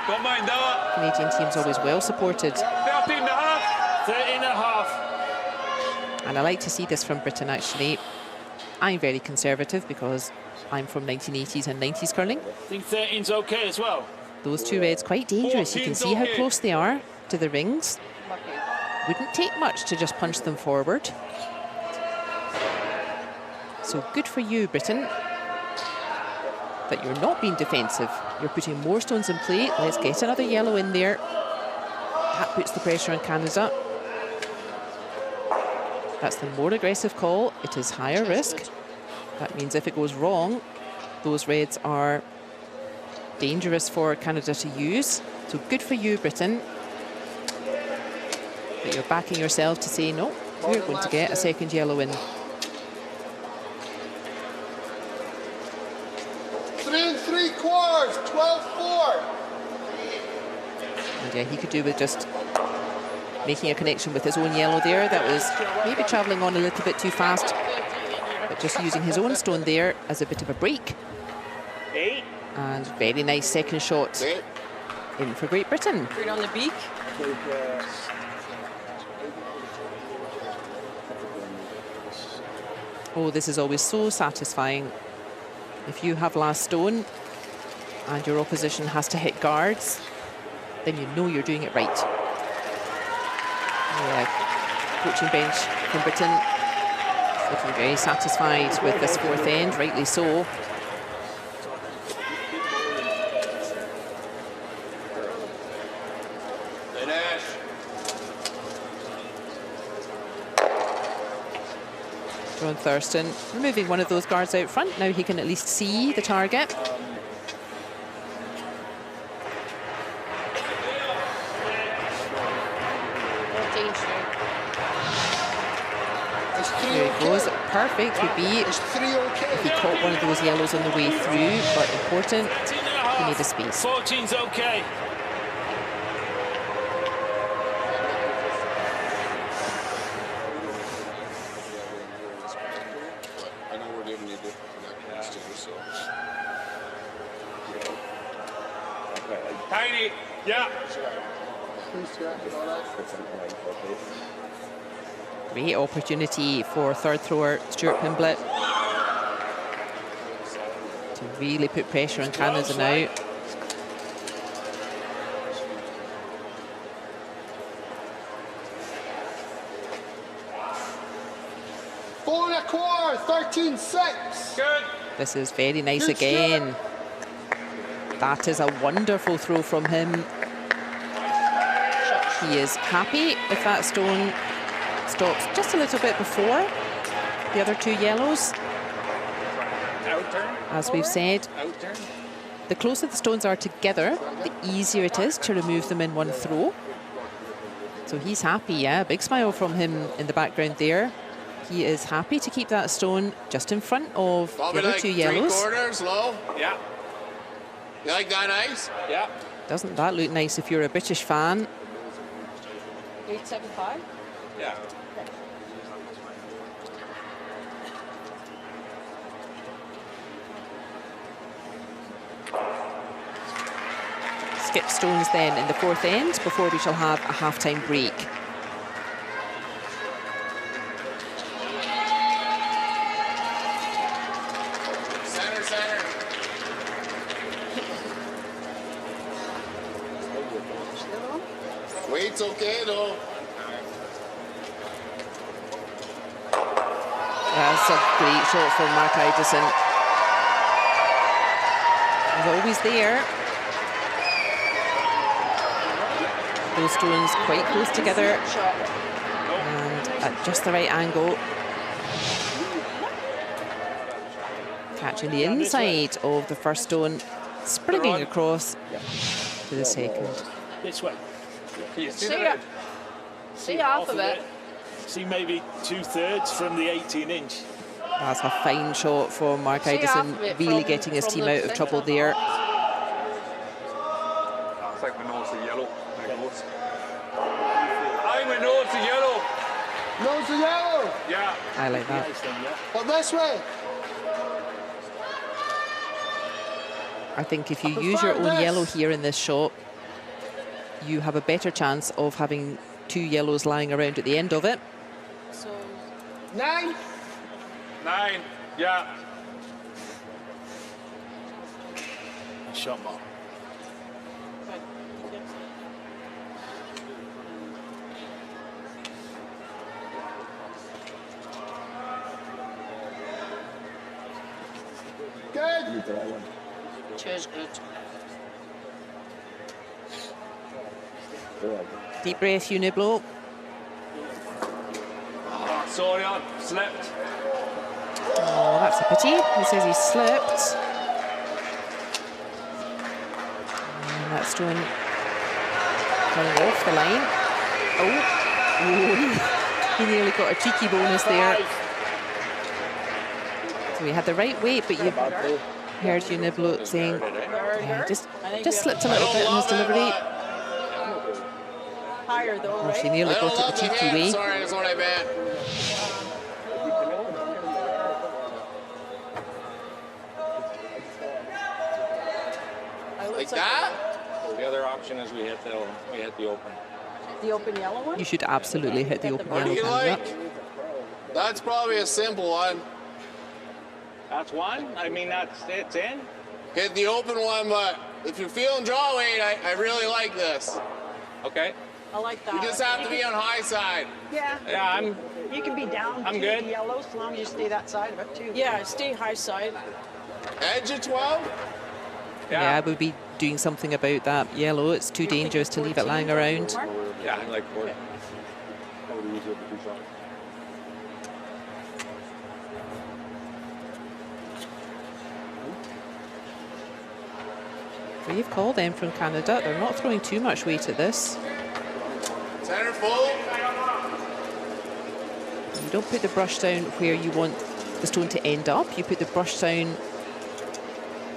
Don't mind that. Canadian team's always well supported. 13 and a half. 13 and a half. And I like to see this from Britain, actually. I'm very conservative because I'm from 1980s and 90s curling. I think 13's okay as well. Those two reds quite dangerous. You can see how close they are to the rings. Wouldn't take much to just punch them forward. So good for you, Britain, that you're not being defensive. You're putting more stones in play. Let's get another yellow in there. That puts the pressure on Canada. That's the more aggressive call. It is higher risk. That means if it goes wrong, those reds are dangerous for Canada to use. So good for you, Britain, that you're backing yourself to say, no, we're going to get a second yellow in. 3 3/4, 12-4. And yeah, he could do with just making a connection with his own yellow there. That was maybe travelling on a little bit too fast, but just using his own stone there as a bit of a break. And very nice second shot in for Great Britain. Right on the beak. Oh, this is always so satisfying. If you have last stone and your opposition has to hit guards, then you know you're doing it right. Yeah, coaching bench from Britain looking very satisfied with this fourth end, rightly so. John Thurston removing one of those guards out front. Now he can at least see the target. There he goes. Perfect would be if he caught one of those yellows on the way through, but important, he made a space. 14's okay. I know we're giving you different connections too, so. Tiny. Yeah. Great opportunity for third thrower Stuart Pimblett to really put pressure on Canada now. Four and a quarter, 13-6. Good. This is very nice again. That is a wonderful throw from him. He is happy if that stone stops just a little bit before the other two yellows. As we've said, the closer the stones are together, the easier it is to remove them in one throw. So he's happy, yeah. Big smile from him in the background there. He is happy to keep that stone just in front of the other two yellows. 3/4 low. Yeah. You like that ice? Yeah. Doesn't that look nice if you're a British fan? 875. Yeah. Skip stones then in the fourth end before we shall have a half-time break. Center. Weight's okay though. That's a great shot from Mark Idison. He's always there. Those stones quite close together and at just the right angle. Catching the inside of the first stone, springing across to the second. This way. Can you see See that? See half of it. See maybe 2/3 from the 18-inch. That's a fine shot for Mark See Idison, half of it really from- getting his from team the out of thing. trouble there. It's like my nose is yellow. I'm a nose is yellow. Nose of yellow. Yeah. I like that. Nice then, yeah. But this way. I think if you use your own yellow here in this shot, you have a better chance of having two yellows lying around at the end of it. So 9. 9. Yeah. Nice shot, Mark. Need to let one. Two's good. Deep breath, Uniblo. Oh, sorry, I slipped. Oh, that's a pity. He says he slipped. And that's stone coming off the line. Oh, he nearly got a cheeky bonus there. So he had the right weight, but you heard Uniblo saying, yeah, just slipped a little bit in his delivery. Higher though, Oh, right? she nearly got it the cheeky way. Sorry, that's what I meant. Like that? The other option is we hit the open. The open yellow one? You should absolutely hit the open What do yellow you camera. like? That's probably a simple one. That's one. I mean, it's in. Hit the open one, but if you're feeling draw weight, I really like this. Okay. I like that. You just have to be on high side. Yeah. Yeah, You can be down I'm to good. the yellow as long as you stay that side of it too. Yeah, stay high side. Edge of 12? Yeah, I would be doing something about that yellow. It's too dangerous to leave it lying around. Yeah, I like 4. Brave call then from Canada. They're not throwing too much weight at this. Center full. You don't put the brush down where you want the stone to end up. You put the brush down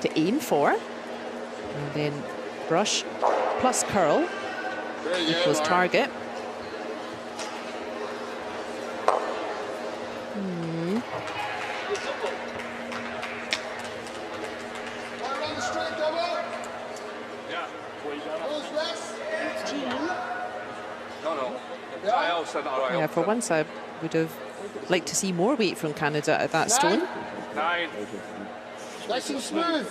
to aim for. And then brush plus curl equals target. Yeah, for once I would have liked to see more weight from Canada at that stone. 9. Nice and smooth.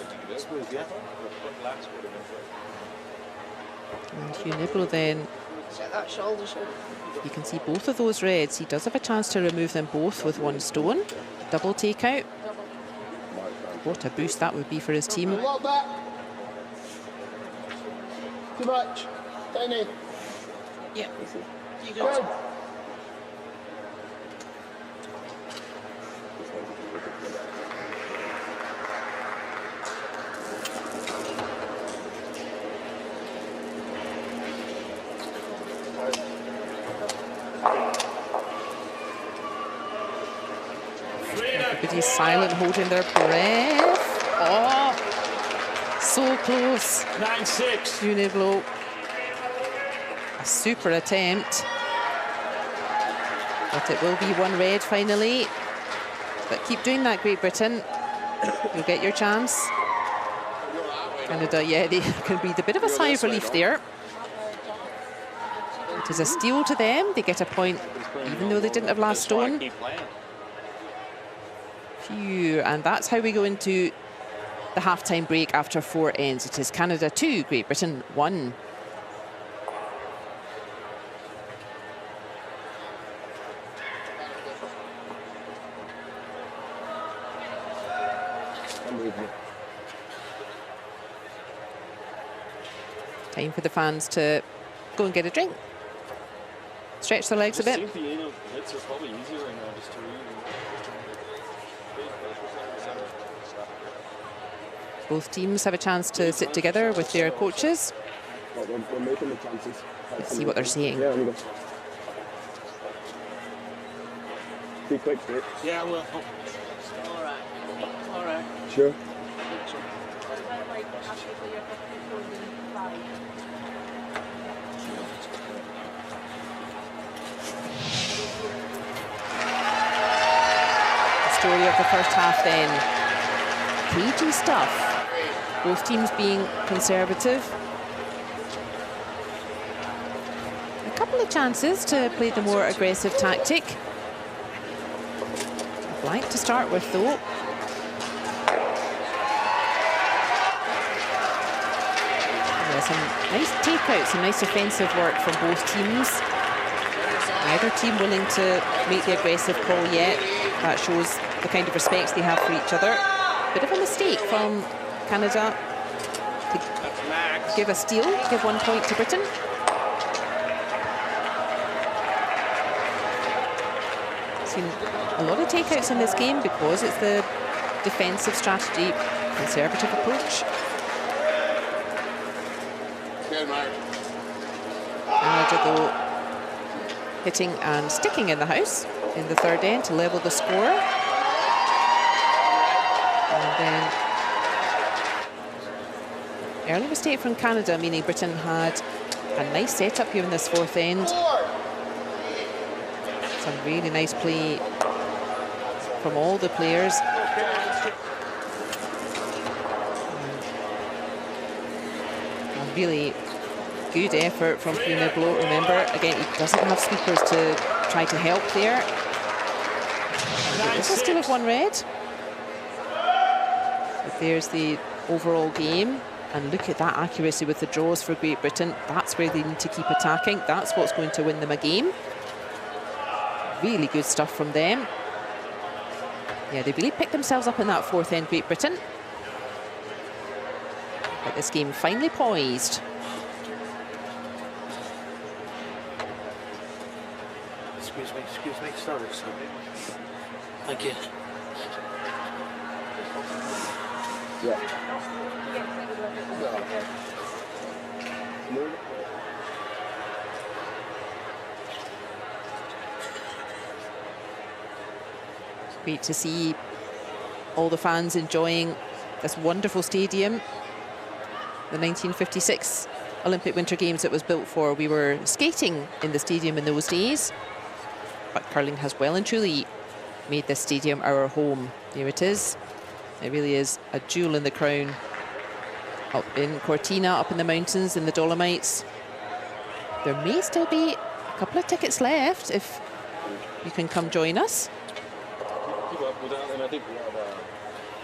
And Hugh Nibble then, Set that shoulder. you can see both of those reds. He does have a chance to remove them both with one stone. Double takeout. What a boost that would be for his team. A lot back. Too much. Tiny. Yeah. You go. Good. Everybody's silent, holding their breath. Oh, so close. 9-6. Uniblo. A super attempt. But it will be one red finally. But keep doing that, Great Britain. You'll get your chance. Canada, yeah, they can breathe a bit of a sigh of relief there. It is a steal to them. They get a point, even though they didn't have last stone. Phew, and that's how we go into the half-time break after 4 ends. It is Canada 2, Great Britain 1. Time for the fans to go and get a drink. Stretch their legs a bit. Both teams have a chance to sit together with their coaches. We're making the chances. Let's see what they're saying. Yeah, we go. Be quick, mate. Yeah, well. All right. All right. Sure. The story of the first half then. Cagey stuff. Both teams being conservative. A couple of chances to play the more aggressive tactic. A blank to start with though. Yeah, some nice takeouts, some nice offensive work from both teams. Neither team willing to make the aggressive call yet. That shows the kind of respect they have for each other. Bit of a mistake from Canada to give a steal, give 1 point to Britain. Seen a lot of takeouts in this game because it's the defensive strategy, conservative approach. Good, Mark. Canada, though, hitting and sticking in the house in the third end to level the score. And then early mistake from Canada, meaning Britain had a nice setup here in this fourth end. Some really nice play from all the players. And really good effort from Blow. Remember, again, he doesn't have sweepers to try to help there. This is still of 1 red. But there's the overall game. And look at that accuracy with the draws for Great Britain. That's where they need to keep attacking. That's what's going to win them a game. Really good stuff from them. Yeah, they really picked themselves up in that fourth end, Great Britain. But this game finally poised. Excuse me, sorry. Thank you. Yeah. Great to see all the fans enjoying this wonderful stadium. The 1956 Olympic Winter Games it was built for. We were skating in the stadium in those days, but curling has well and truly made this stadium our home. Here it is. It really is a jewel in the crown. Up in Cortina, up in the mountains, in the Dolomites. There may still be a couple of tickets left if you can come join us. Keep up with that, and I think we have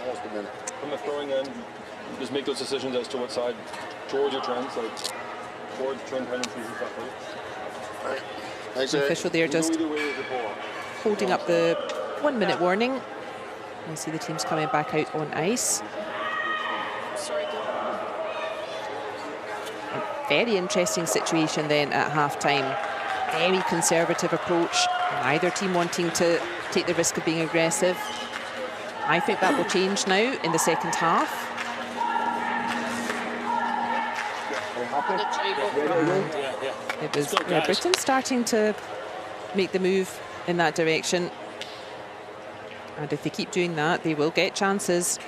almost a minute. From the throwing end, just make those decisions as to what side towards your trends, like towards trend tendencies and stuff like that. The official there just holding up the 1 minute warning. You see the teams coming back out on ice. A very interesting situation then at half-time. Very conservative approach. Neither team wanting to take the risk of being aggressive. I think that will change now in the second half. It was Britain starting to make the move in that direction. And if they keep doing that, they will get chances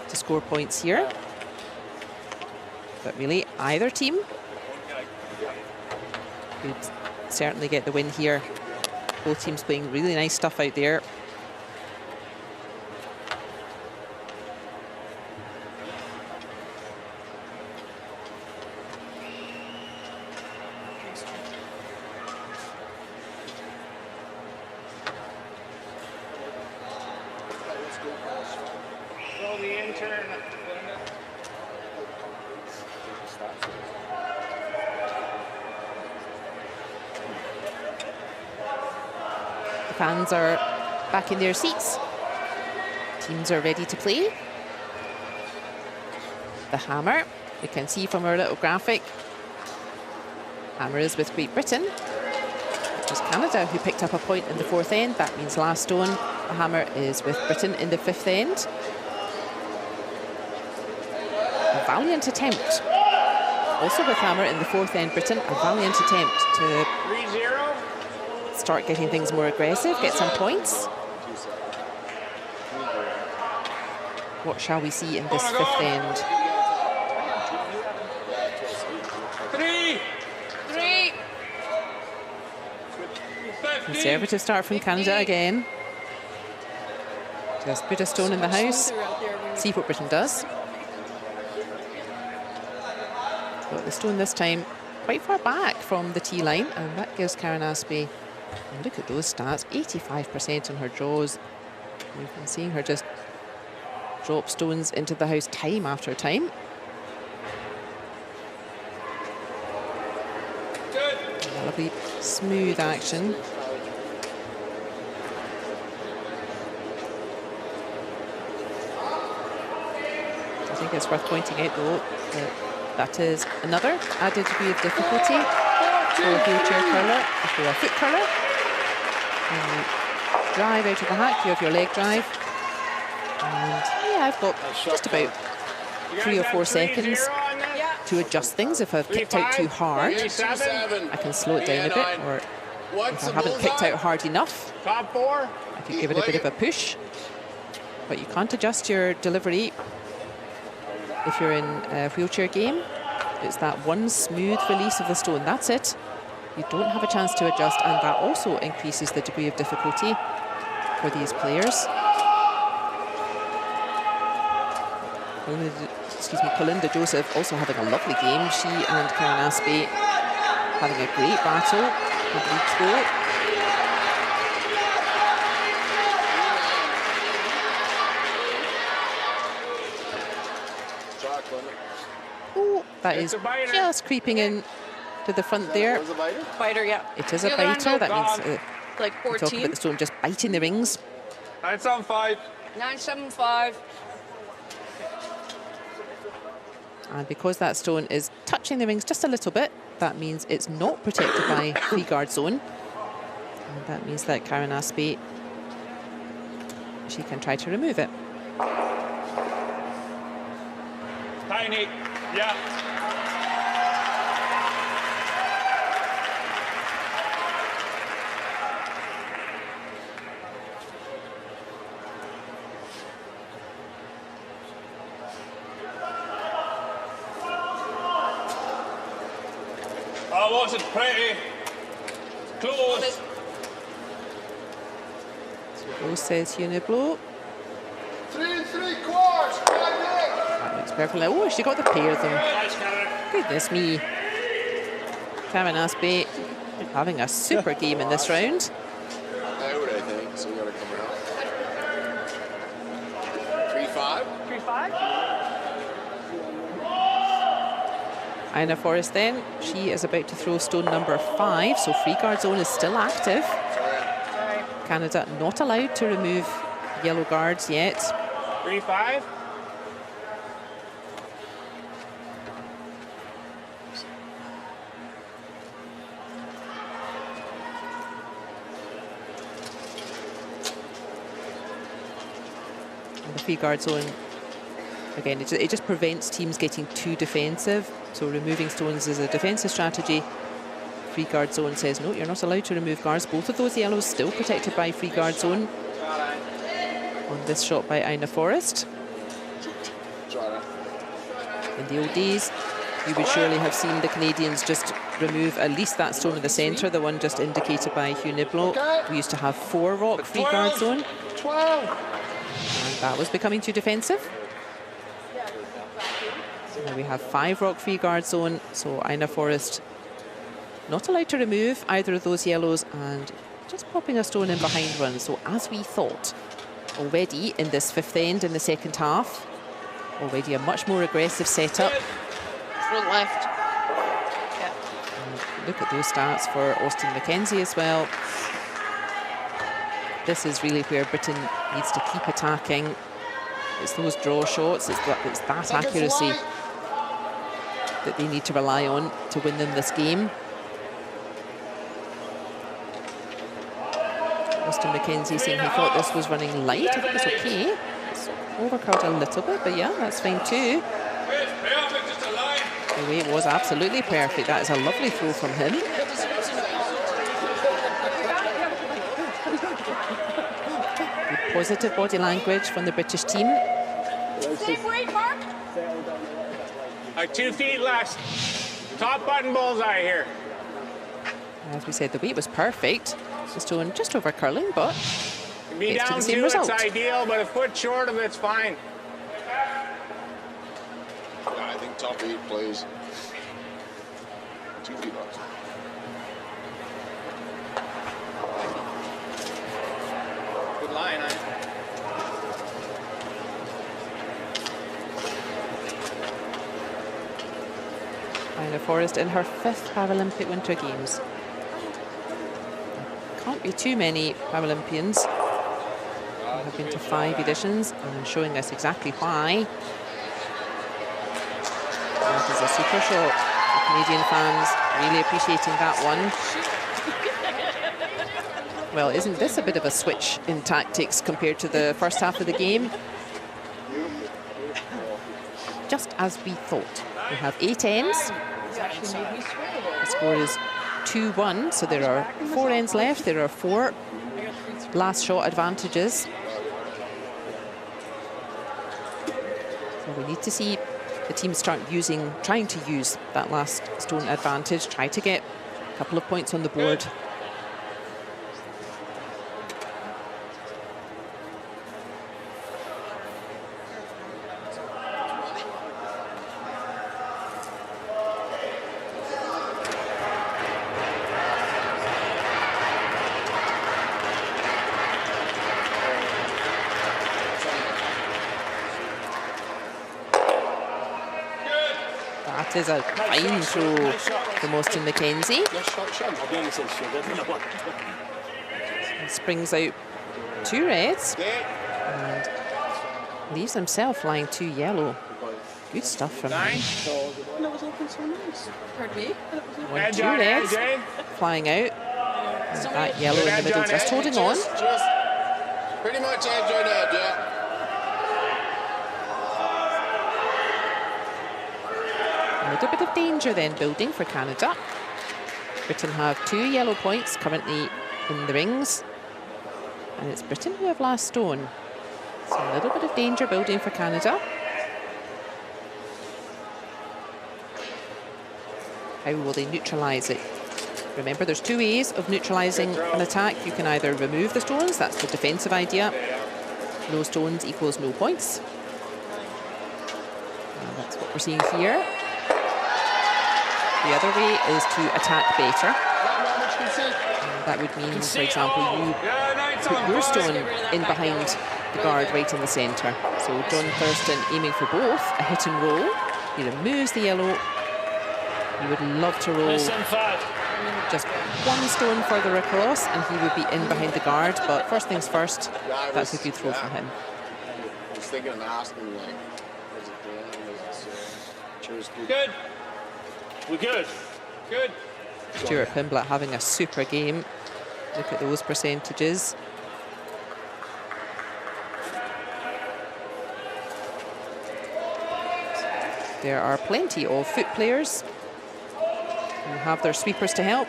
to score points here. But really, either team could certainly get the win here. Both teams playing really nice stuff out there. Fans are back in their seats. Teams are ready to play. The hammer, we can see from our little graphic. Hammer is with Great Britain. It was Canada who picked up a point in the fourth end. That means last stone. The hammer is with Britain in the fifth end. A valiant attempt. Also with hammer in the fourth end, Britain. A valiant attempt to 3-0. start getting things more aggressive, get some points. What shall we see in this fifth end? 3. Conservative start from Canada again. Just put a stone in the house. See what Britain does. Got the stone this time quite far back from the tee line, and that gives Karen Aspey, and look at those stats, 85% on her draws. We've been seeing her just drop stones into the house time after time. Lovely smooth action. think it's worth pointing out, though, that that is another added degree of difficulty for a wheelchair curler. If you're a foot curler, and you drive out of the hack, you have your leg drive. And yeah, I've got just about 3 or 4 seconds to adjust things. If I've kicked out too hard, I can slow it down a bit, or if I haven't kicked out hard enough, Top 4. I could give it a bit of a push. But you can't adjust your delivery if you're in a wheelchair game. It's that one smooth release of the stone, that's it. You don't have a chance to adjust, and that also increases the degree of difficulty for these players. Kalinda Joseph also having a lovely game. She and Karen Aspey having a great battle with lead throw. Oh, that is just creeping in to the front there. Biter, yeah. It is a biter. That means Like talk 14. about the stone just biting the rings. 975. 975. And because that stone is touching the rings just a little bit, that means it's not protected by free guard zone. And that means that Karen Aspey, she can try to remove it. Tiny. Yeah. Oh, wasn't pretty. Close. Close, says Uniblow. 3 3/4. That looks perfect. Oh, she got the pair of them. Nice, Karen. Goodness me. Karen Aspey having a super game in this round. Out, I think. So we got to come around. 3-5. 3-5. Ina Forrest then, she is about to throw stone number 5, so free guard zone is still active. Sorry. Canada not allowed to remove yellow guards yet. 3-5. And the free guard zone, again, it just prevents teams getting too defensive. So removing stones is a defensive strategy. Free guard zone says, no, you're not allowed to remove guards. Both of those yellows still protected by free guard zone. On this shot by Ina Forrest. In the old days, you would surely have seen the Canadians just remove at least that stone in the centre, the one just indicated by Hugh Niblo. We used to have 4 rock free guard zone. 12. And that was becoming too defensive. Now we have 5 rock free guard zone, so Ina Forrest not allowed to remove either of those yellows and just popping a stone in behind one. So as we thought, already in this 5th end in the second half, already a much more aggressive setup. Front left. Yeah. And look at those stats for Austin McKenzie as well. This is really where Britain needs to keep attacking. It's those draw shots, it's that accuracy that they need to rely on to win them this game. Austin McKenzie saying he thought this was running light. I think it's okay. It's overcurled a little bit, but yeah, that's fine too. The way it was absolutely perfect. That is a lovely throw from him. Good positive body language from the British team. Same weight, Mark. Like 2 feet less. Top button bullseye here. As we said, the weight was perfect. The stone just over curling, but Be gets to down the same 2, result. it's ideal, but a foot short of it's fine. Yeah, I think top 8 plays. 2 feet lost. Good line, huh? Ina Forrest in her 5th Paralympic Winter Games. Can't be too many Paralympians who have been to 5 editions, and showing us exactly why. That is a super shot. The Canadian fans really appreciating that one. Well, isn't this a bit of a switch in tactics compared to the first half of the game? Just as we thought. We have 8 ends. The score is 2-1, so there are 4 ends left. There are 4 last shot advantages. So we need to see the team start trying to use that last stone advantage, try to get a couple of points on the board. That is a fine throw from Austin McKenzie. He springs out 2 reds and leaves himself lying 2 yellow. Good stuff from him. That was looking so nice. Pardon me? 1, 2 reds flying out. And that yellow in the middle just holding on. Just pretty much edge on edge, yeah. A little bit of danger then building for Canada. Britain have 2 yellow points currently in the rings. And it's Britain who have last stone. So a little bit of danger building for Canada. How will they neutralise it? Remember, there's 2 ways of neutralising an attack. You can either remove the stones, that's the defensive idea. No stones equals no points. And that's what we're seeing here. The other way is to attack better. And that would mean, for example, you put your stone in behind the guard right in the centre. So John Thurston aiming for both, a hit and roll. He removes the yellow. He would love to roll just 1 stone further across and he would be in behind the guard. But first things first, that's a good throw from him. I was thinking of asking, like, was it Dan? Was it Good. We're good. Good. Stuart Pimblett having a super game. Look at those percentages. There are plenty of foot players who have their sweepers to help.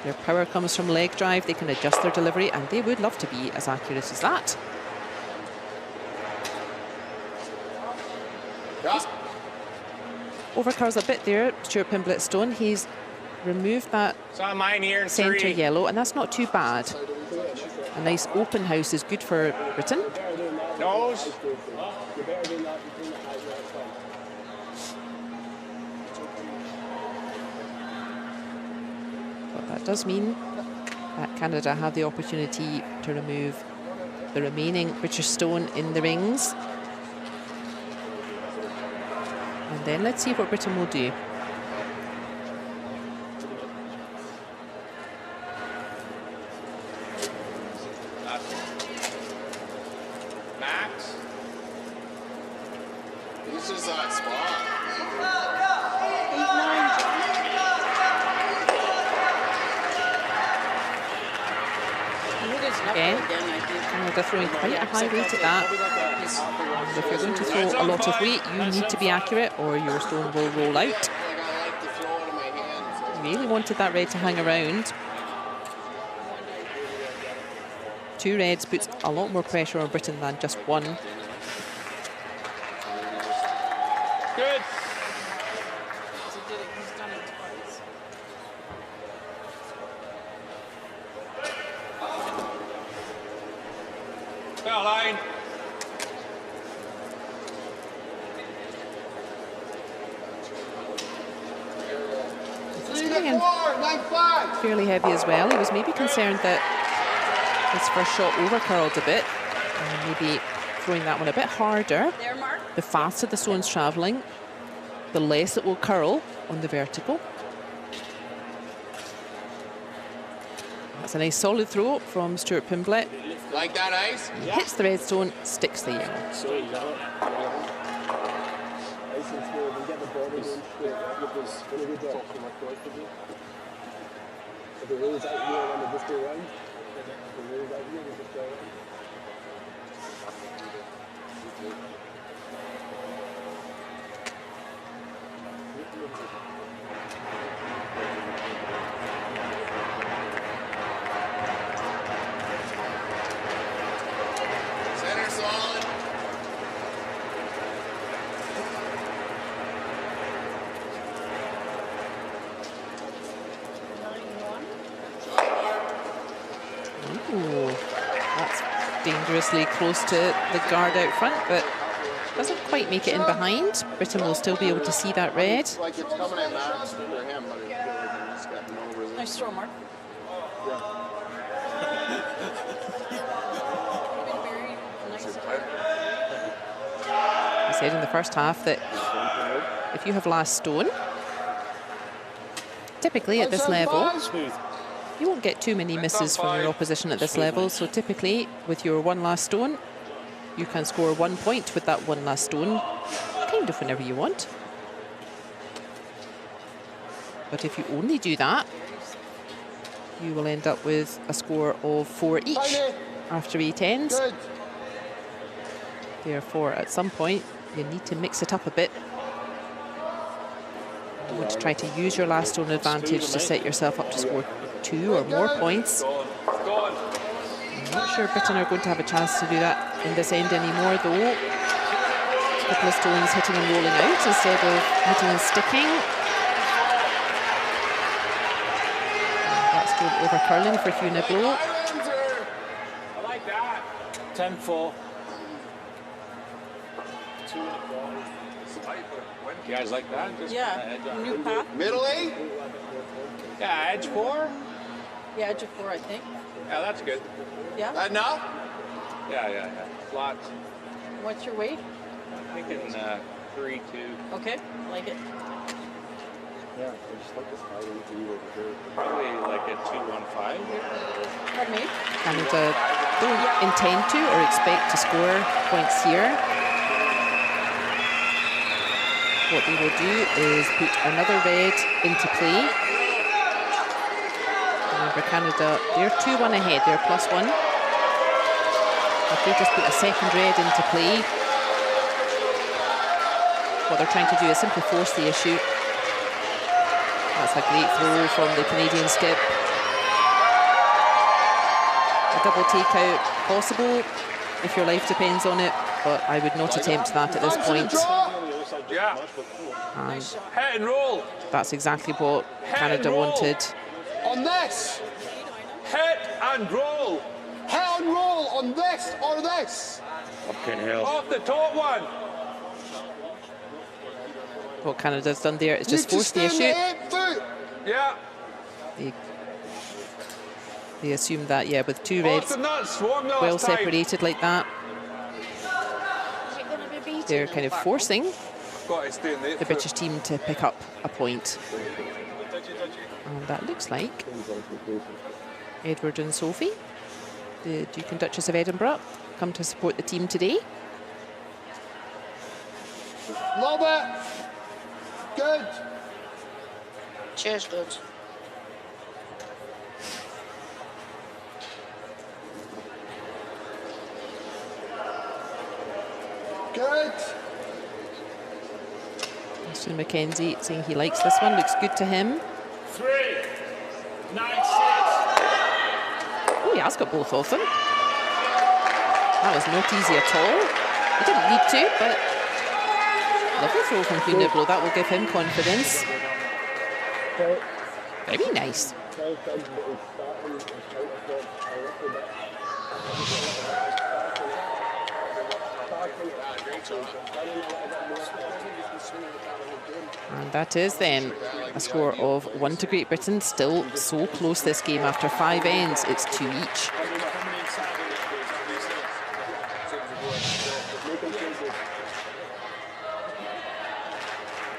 Their power comes from leg drive. They can adjust their delivery and they would love to be as accurate as that. Overcurls a bit there, Stuart Pimblett stone. He's removed that centre yellow, and that's not too bad. A nice open house is good for Britain. Nose. But that does mean that Canada have the opportunity to remove the remaining British stone in the rings. And then let's see what Britain will do. Max. This is that spot. Again, Canada throwing quite a high weight at that. And if you're going to throw a lot of weight, you need to be accurate or your stone will roll out. Really wanted that red to hang around. 2 reds puts a lot more pressure on Britain than just 1. Good. Foul line. Fairly heavy as well. He was maybe concerned that his first shot overcurled a bit. And maybe throwing that one a bit harder. The faster the stone's travelling, the less it will curl on the vertical. That's a nice solid throw from Stuart Pimblett. Like that, Ice? Hits the red stone, sticks the yellow. and smooth and get the body going straight. With this top collectively. If it rolls out here, then they just go round. If it rolls out here, they just go round. Center solid. Ooh, that's dangerously close to the guard out front, but doesn't quite make it in behind. Britain will still be able to see that red. Like it's coming in Max for him, but it's got no resistance. Nice throw, Mark. I said in the first half that if you have last stone, typically at this level, you won't get too many misses from your opposition at this level. So typically, with your one last stone, you can score 1 point with that one last stone, kind of whenever you want. But if you only do that, you will end up with a score of 4 each after 8 ends. Good. Therefore, at some point, you need to mix it up a bit. You want to try to use your last stone advantage to set yourself up to score 2 or more points. I'm not sure Britain are going to have a chance to do that in this end anymore, though. A couple of stones hitting and rolling out instead of hitting and sticking. And that stone over curling for Hugh Niblo. I like that. 10-4. You guys like that? Just Yeah, new path. Middle eight. Yeah, edge 4. Yeah, edge of 4, I think. Yeah, that's good. Yeah. Enough? Yeah. Lots. What's your weight? I'm thinking 3-2. Okay, like it. Yeah, I just like this high over here. Probably like a 2-1-5. Pardon me? Canada don't intend to or expect to score points here. What they will do is put another red into play. Remember, Canada, they're 2-1 ahead, they're +1. If they just put a second red into play, what they're trying to do is simply force the issue. That's a great throw from the Canadian skip. A double takeout possible if your life depends on it, but I would not attempt that at this point. Yeah. And Hit and roll. that's exactly what Canada wanted. On this. Hit and roll. Hit and roll on this or this. Off the top one. What Canada's done there is just You force the stay in issue. 8 foot. Yeah. They assume that, yeah, with 2 Off reds the nuts. Swung last well time. separated like that, they're kind of forcing Got to stay in the 8 the foot. British team to pick up a point. And that looks like Edward and Sophie, the Duke and Duchess of Edinburgh, come to support the team today. Love it. Good. Cheers, good. Good. Mr. Mackenzie saying he likes this one, looks good to him. 3, 9, 6. Oh, he has got both of them. That was not easy at all. He didn't need to, but lovely throw from Hugh Niblo. That will give him confidence. Very nice. And that is then a score of 1 to Great Britain. Still so close this game after 5 ends. It's 2 each.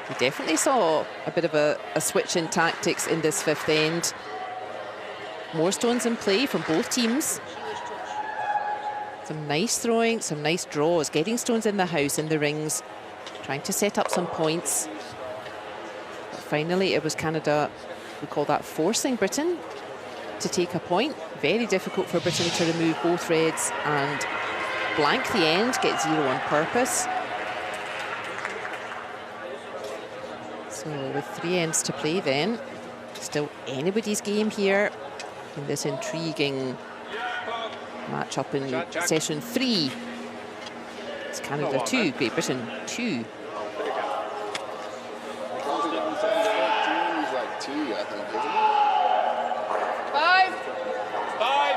We definitely saw a bit of a switch in tactics in this 5th end. More stones in play from both teams. Some nice throwing, some nice draws, getting stones in the house, in the rings, trying to set up some points. But finally, it was Canada, we call that forcing Britain to take a point. Very difficult for Britain to remove both reds and blank the end, get 0 on purpose. So with 3 ends to play then, still anybody's game here in this intriguing match-up in session 3. It's Canada 2, Great Britain 2. He's like 2, I think, isn't he? 5. 5.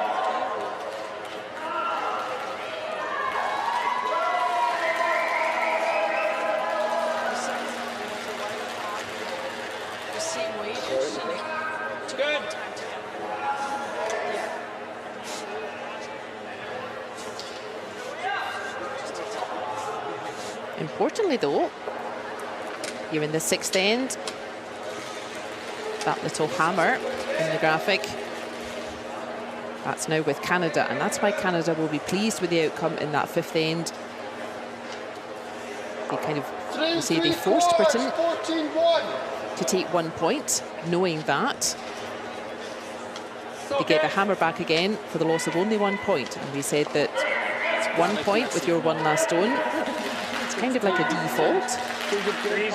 The same weight. Good. Importantly though, here in the 6th end, that little hammer in the graphic, that's now with Canada, and that's why Canada will be pleased with the outcome in that 5th end. They kind of, you say, they forced Britain to take 1 point, knowing that they get the hammer back again for the loss of only 1 point. And we said that it's 1 point with your 1 last stone. It's kind of like a default. 3-0,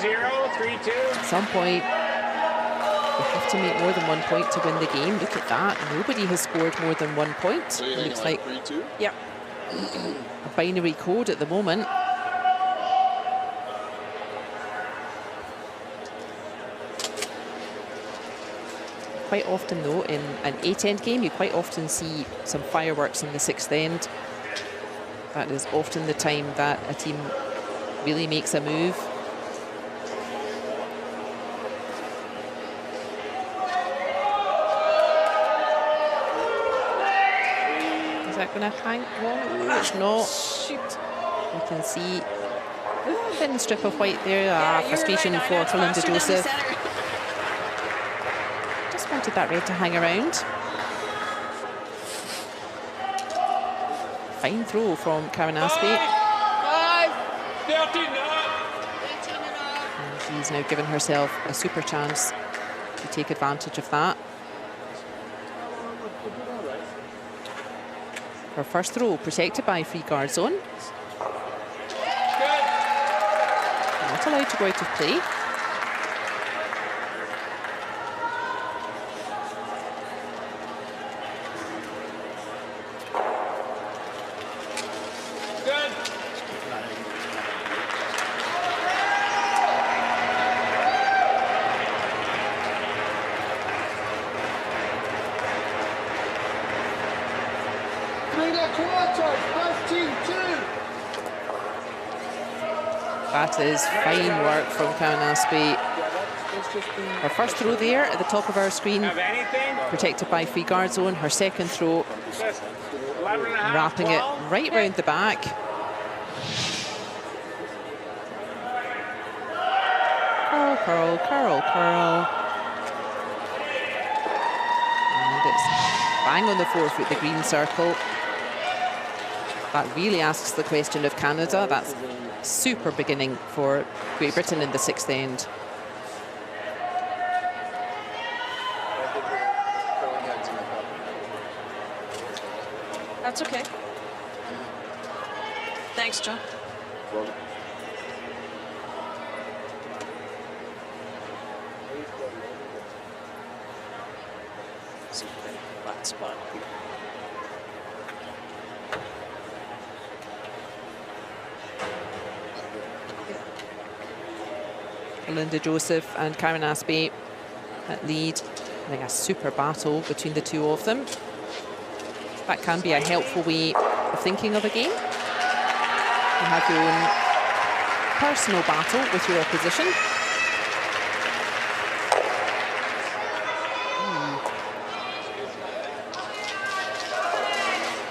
3-2. At some point, you have to make more than 1 point to win the game. Look at that. Nobody has scored more than 1 point. So It looks like 3-2? Yep. a binary code at the moment. Quite often, though, in an 8-end game, you quite often see some fireworks in the 6th end. That is often the time that a team really makes a move. Is that going to hang on? Ooh, it's not. Shoot. You can see a thin strip of white there. Frustration for Kalinda Joseph. Just wanted that red to hang around. Fine throw from Karen Aspey. 13 now. And she's now given herself a super chance to take advantage of that. Her first throw protected by free guard zone. Not allowed to go out of play. That is fine work from Karen Aspey. Her first throw there at the top of our screen, protected by free guard zone. Her second throw, wrapping it right round the back. Curl, curl, curl, curl. And it's bang on the 4-foot, the green circle. That really asks the question of Canada. That's super beginning for Great Britain in the 6th end. That's okay. Thanks, John. Flat spot. Kalinda Joseph and Karen Aspey at lead. I think a super battle between the two of them. That can be a helpful way of thinking of a game. You have your own personal battle with your opposition.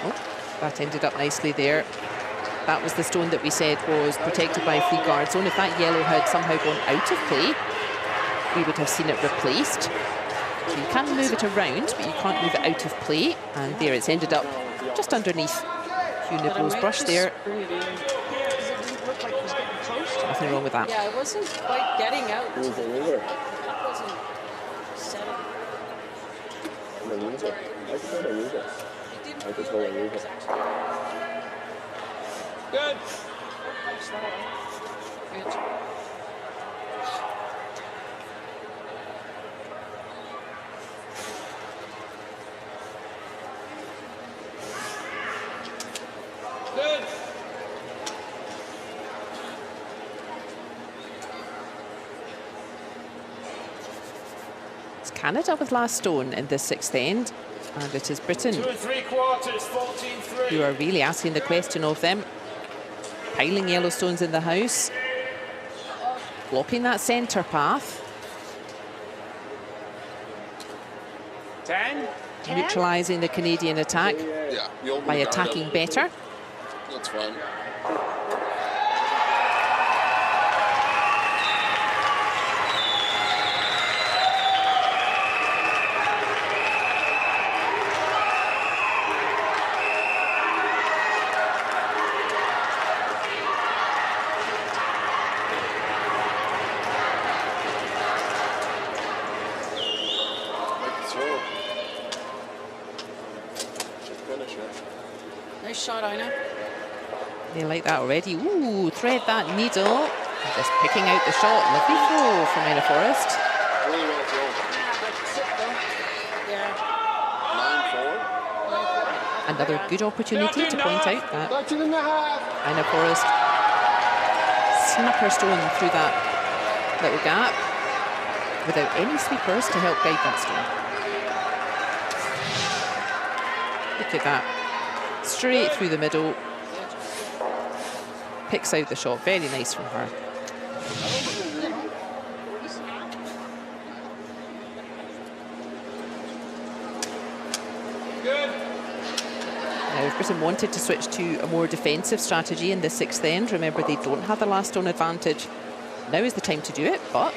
Oh, that ended up nicely there. That was the stone that we said was protected by free guard zone. If that yellow had somehow gone out of play, we would have seen it replaced. So you can move it around, but you can't move it out of play. And there, it's ended up just underneath Hugh Niblo's brush there. A nothing wrong with that. Yeah, I wasn't quite getting out. It was a river. That wasn't setting. A river. I could go to river. I could go to river. Good. Good. Good. It's Canada with last stone in the sixth end, and it is Britain 2 3/4, 14-3. who are really asking the question of them. Piling yellow stones in the house, blocking that centre path, 10. neutralising the Canadian attack Yeah, you'll by attacking better. That's fine. Nice shot, Ina. They like that already. Ooh, thread that needle. Just picking out the shot. Lovely throw from Ina Forrest. Really well thrown. Yeah. 9-4. Another good opportunity to point out that 13.5. Ina Forrest snuck her stone through that little gap without any sweepers to help guide that stone. Look at that. Straight through the middle. Picks out the shot. Very nice from her. Good. Now, if Britain wanted to switch to a more defensive strategy in the sixth end, remember they don't have the last stone advantage. Now is the time to do it, but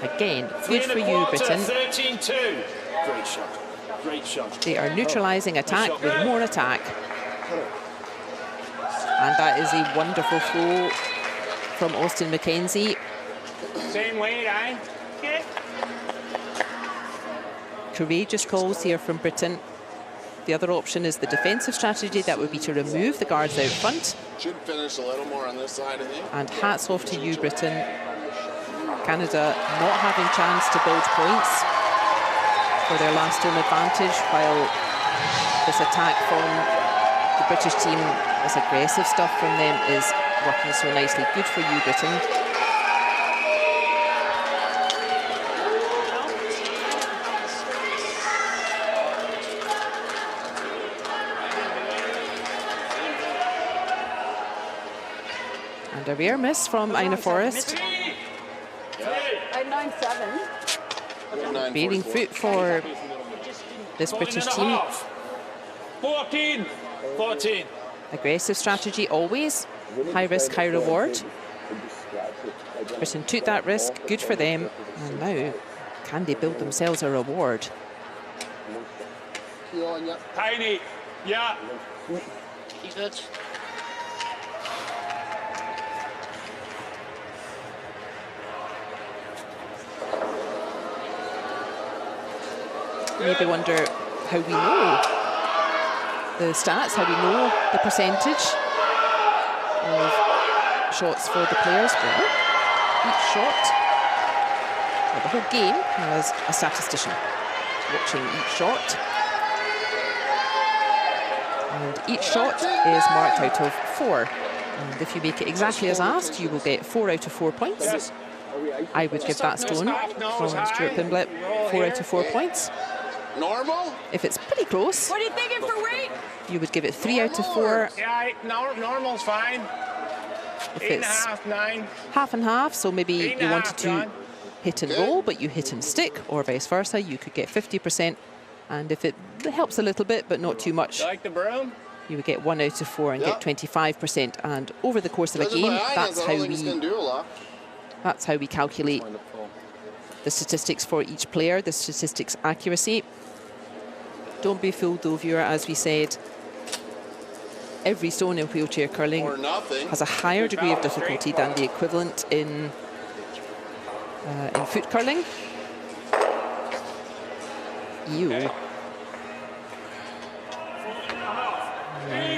again, good for you, Britain. 13-2. Great shot. Great shot. They are neutralising attack with more attack. And that is a wonderful throw from Austin McKenzie. Same weight, aye. Okay. Courageous calls here from Britain. The other option is the defensive strategy. That would be to remove the guards out front. Should finish a little more on this side, I think. And hats off to you, Britain. Canada not having chance to build points for their last stone advantage, while this attack from the British team, this aggressive stuff from them, is working so nicely. Good for you, Britain. And a rare miss from Ina Forrest. At 9-7. Bearing fruit for this British team. 14. Aggressive strategy always. High risk, high reward. Britain took that risk. Good for them. And now, can they build themselves a reward? Tiny. Yeah. He's good. Maybe wonder how we know the stats, how we know the percentage of shots for the players. Well, each shot, well, the whole game has a statistician watching each shot. And each shot is marked out of 4. And if you make it exactly as asked, you will get 4 out of 4 points. Yes. I would give that stone from Stuart Pimblett 4 out of 4 points. Normal? If it's pretty close, What are you thinking for weight? you would give it 3 out of 4. Yeah, normal's fine. If 8.5, 9. half and half, so maybe you 8.5, wanted to John. hit and roll, but you hit and stick, or vice versa, you could get 50%. And if it helps a little bit, but not too much, You like the broom? you would get 1 out of 4 and get 25%. And over the course of a Judging game, by eye that's hands, I how don't think it's going to do a lot. that's how we calculate the statistics for each player, the statistics accuracy. Don't be fooled though, viewer, as we said. every stone in wheelchair curling Or nothing. has a higher degree of difficulty than the equivalent in foot curling. Ew.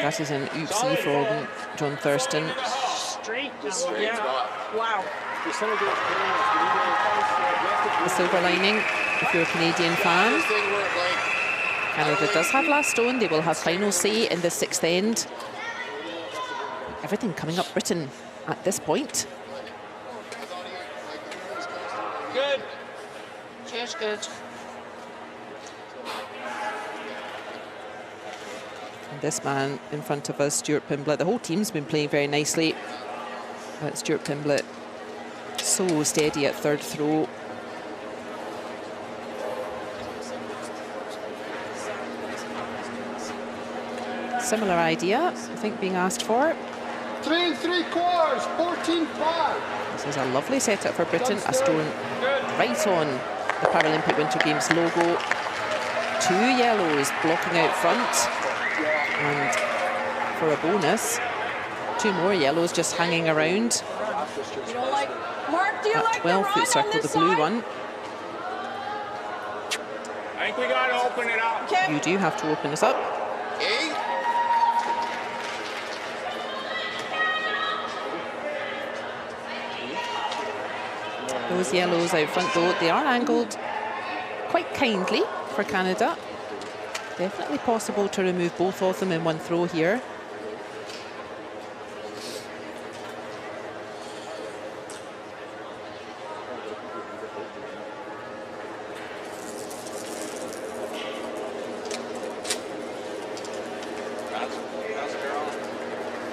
That is an oopsie from John Thurston. Straight. Straight Yeah. spot. Wow. The silver lining, if you're a Canadian fan. This thing where, like, Canada does have last stone. They will have final say in the 6th end. Everything coming up Britain at this point. Good. Cheers, good. And this man in front of us, Stuart Pimblett. The whole team's been playing very nicely. But Stuart Pimblett, so steady at third throw. Similar idea, I think, being asked for. 3 3/4, 14-5. This is a lovely setup for Britain. A stone right on the Paralympic Winter Games logo. 2 yellows blocking out front. And for a bonus, 2 more yellows just hanging around. You don't like Mark? Do you That like the 12-foot run on circle, this the blue side? one. I think we got to open it up. Kim? You do have to open this up. eh? Those yellows out front, though, they are angled quite kindly for Canada. Definitely possible to remove both of them in one throw here.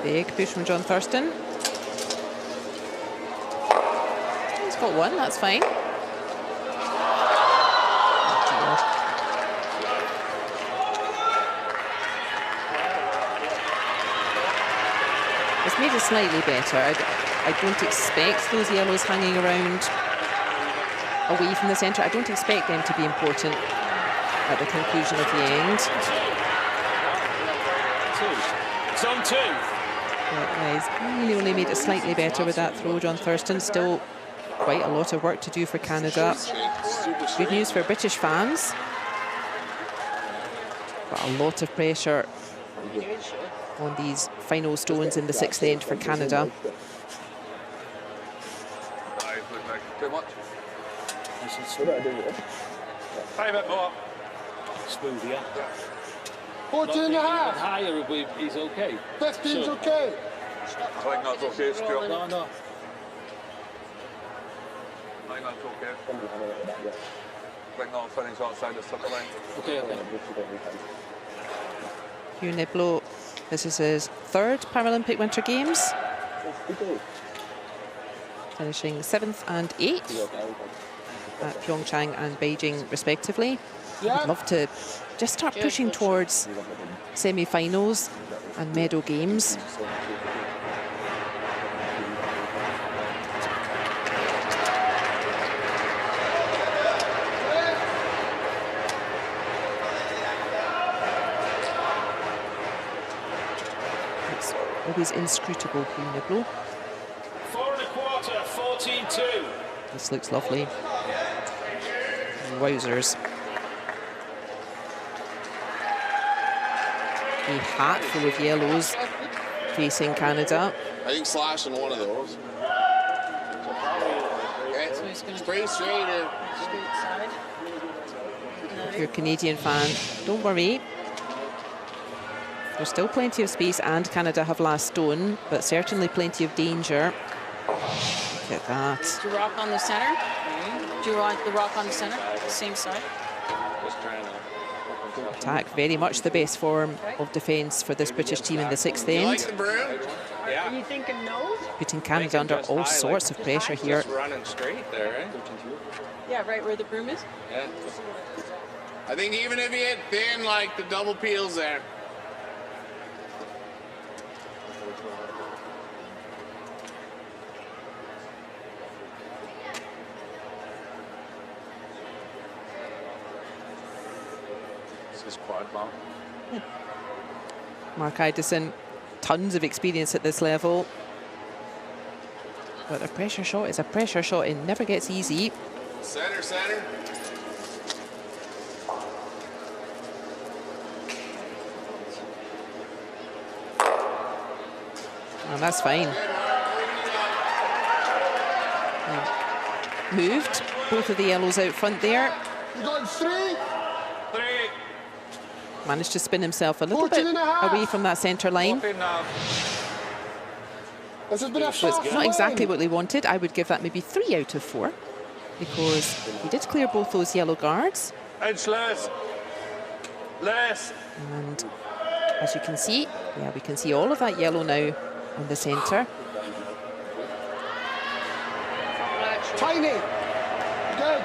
Big push from John Thurston. He's got one, that's fine. It's made it slightly better. I don't expect those yellows hanging around away from the centre. I don't expect them to be important at the conclusion of the end. It's on 2. But he's really only made it slightly better with that throw, John Thurston. Still quite a lot of work to do for Canada. Good news for British fans. But a lot of pressure on these final stones in the 6th end for Canada. Too much. Try a bit more. Smooth, yeah. 14.5. Higher, he's okay. 15's okay. I think that's okay, Stuart. No. I think that's okay. I think that'll finish outside the center line. Okay. Hugh Niblo, this is his 3rd Paralympic Winter Games. Finishing 7th and 8th at Pyeongchang and Beijing respectively. I'd love to just start pushing towards semi-finals and medal games. It's always inscrutable, Hugh Niblo. 4 1/4, 14-2. This looks lovely. Wowzers. A hat full of yellows facing Canada. I think slashing one of those. Okay. So he's gonna Straight in. straight side. If you're a Canadian fan, don't worry. There's still plenty of space and Canada have last stone, but certainly plenty of danger. Look at that. Do you rock on the center? Do you want the rock on the center? The same side? Just trying to. Attack, very much the best form of defence for this British team in the 6th You like end. the broom? Are you thinking no? Putting Canada under all sorts of pressure here. Just running straight there, right? Yeah, right where the broom is. Yeah. I think even if you hit thin, like the double peels there. This is quad, man. Mark Idison tons of experience at this level. But a pressure shot is a pressure shot. It never gets easy. Center, center. And that's fine. Moved both of the yellows out front there. You got 3? 3. Managed to spin himself a little 14 bit and a half. away from that centre line. Open now. This has been a So it's fast not exactly line. what they wanted. I would give that maybe 3 out of 4 because he did clear both those yellow guards. Edge less. Less. And as you can see, yeah, we can see all of that yellow now on the centre. Tiny. Good.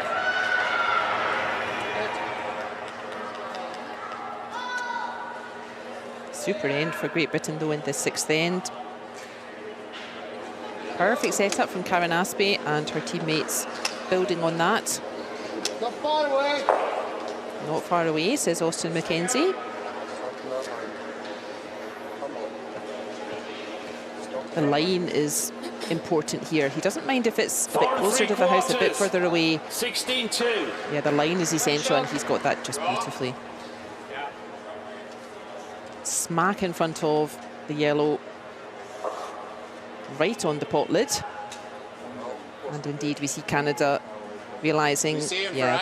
Super end for Great Britain though in the 6th end. Perfect setup from Karen Aspey and her teammates building on that. Not far away. Not far away, says Austin McKenzie. The line is important here. He doesn't mind if it's a bit closer to the house, a bit further away. 16-2. Yeah, the line is essential and he's got that just beautifully. Smack in front of the yellow, right on the pot lid. And indeed we see Canada realising, yeah,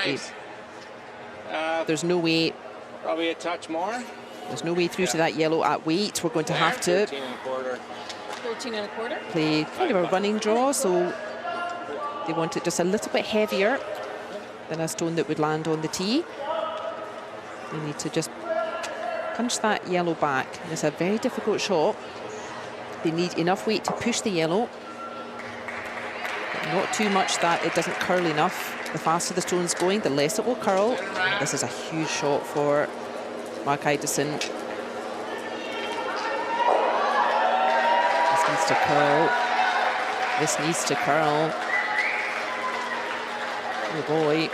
there's no way, Probably a touch more. there's no way through to that yellow at weight. We're going to have to 13 and a quarter. 13 and a quarter. play kind of a running draw, so they want it just a little bit heavier than a stone that would land on the tee. They need to just punch that yellow back. It's a very difficult shot. They need enough weight to push the yellow, but not too much that it doesn't curl enough. The faster the stone's going, the less it will curl. This is a huge shot for Mark Idison. This needs to curl. This needs to curl. Oh boy.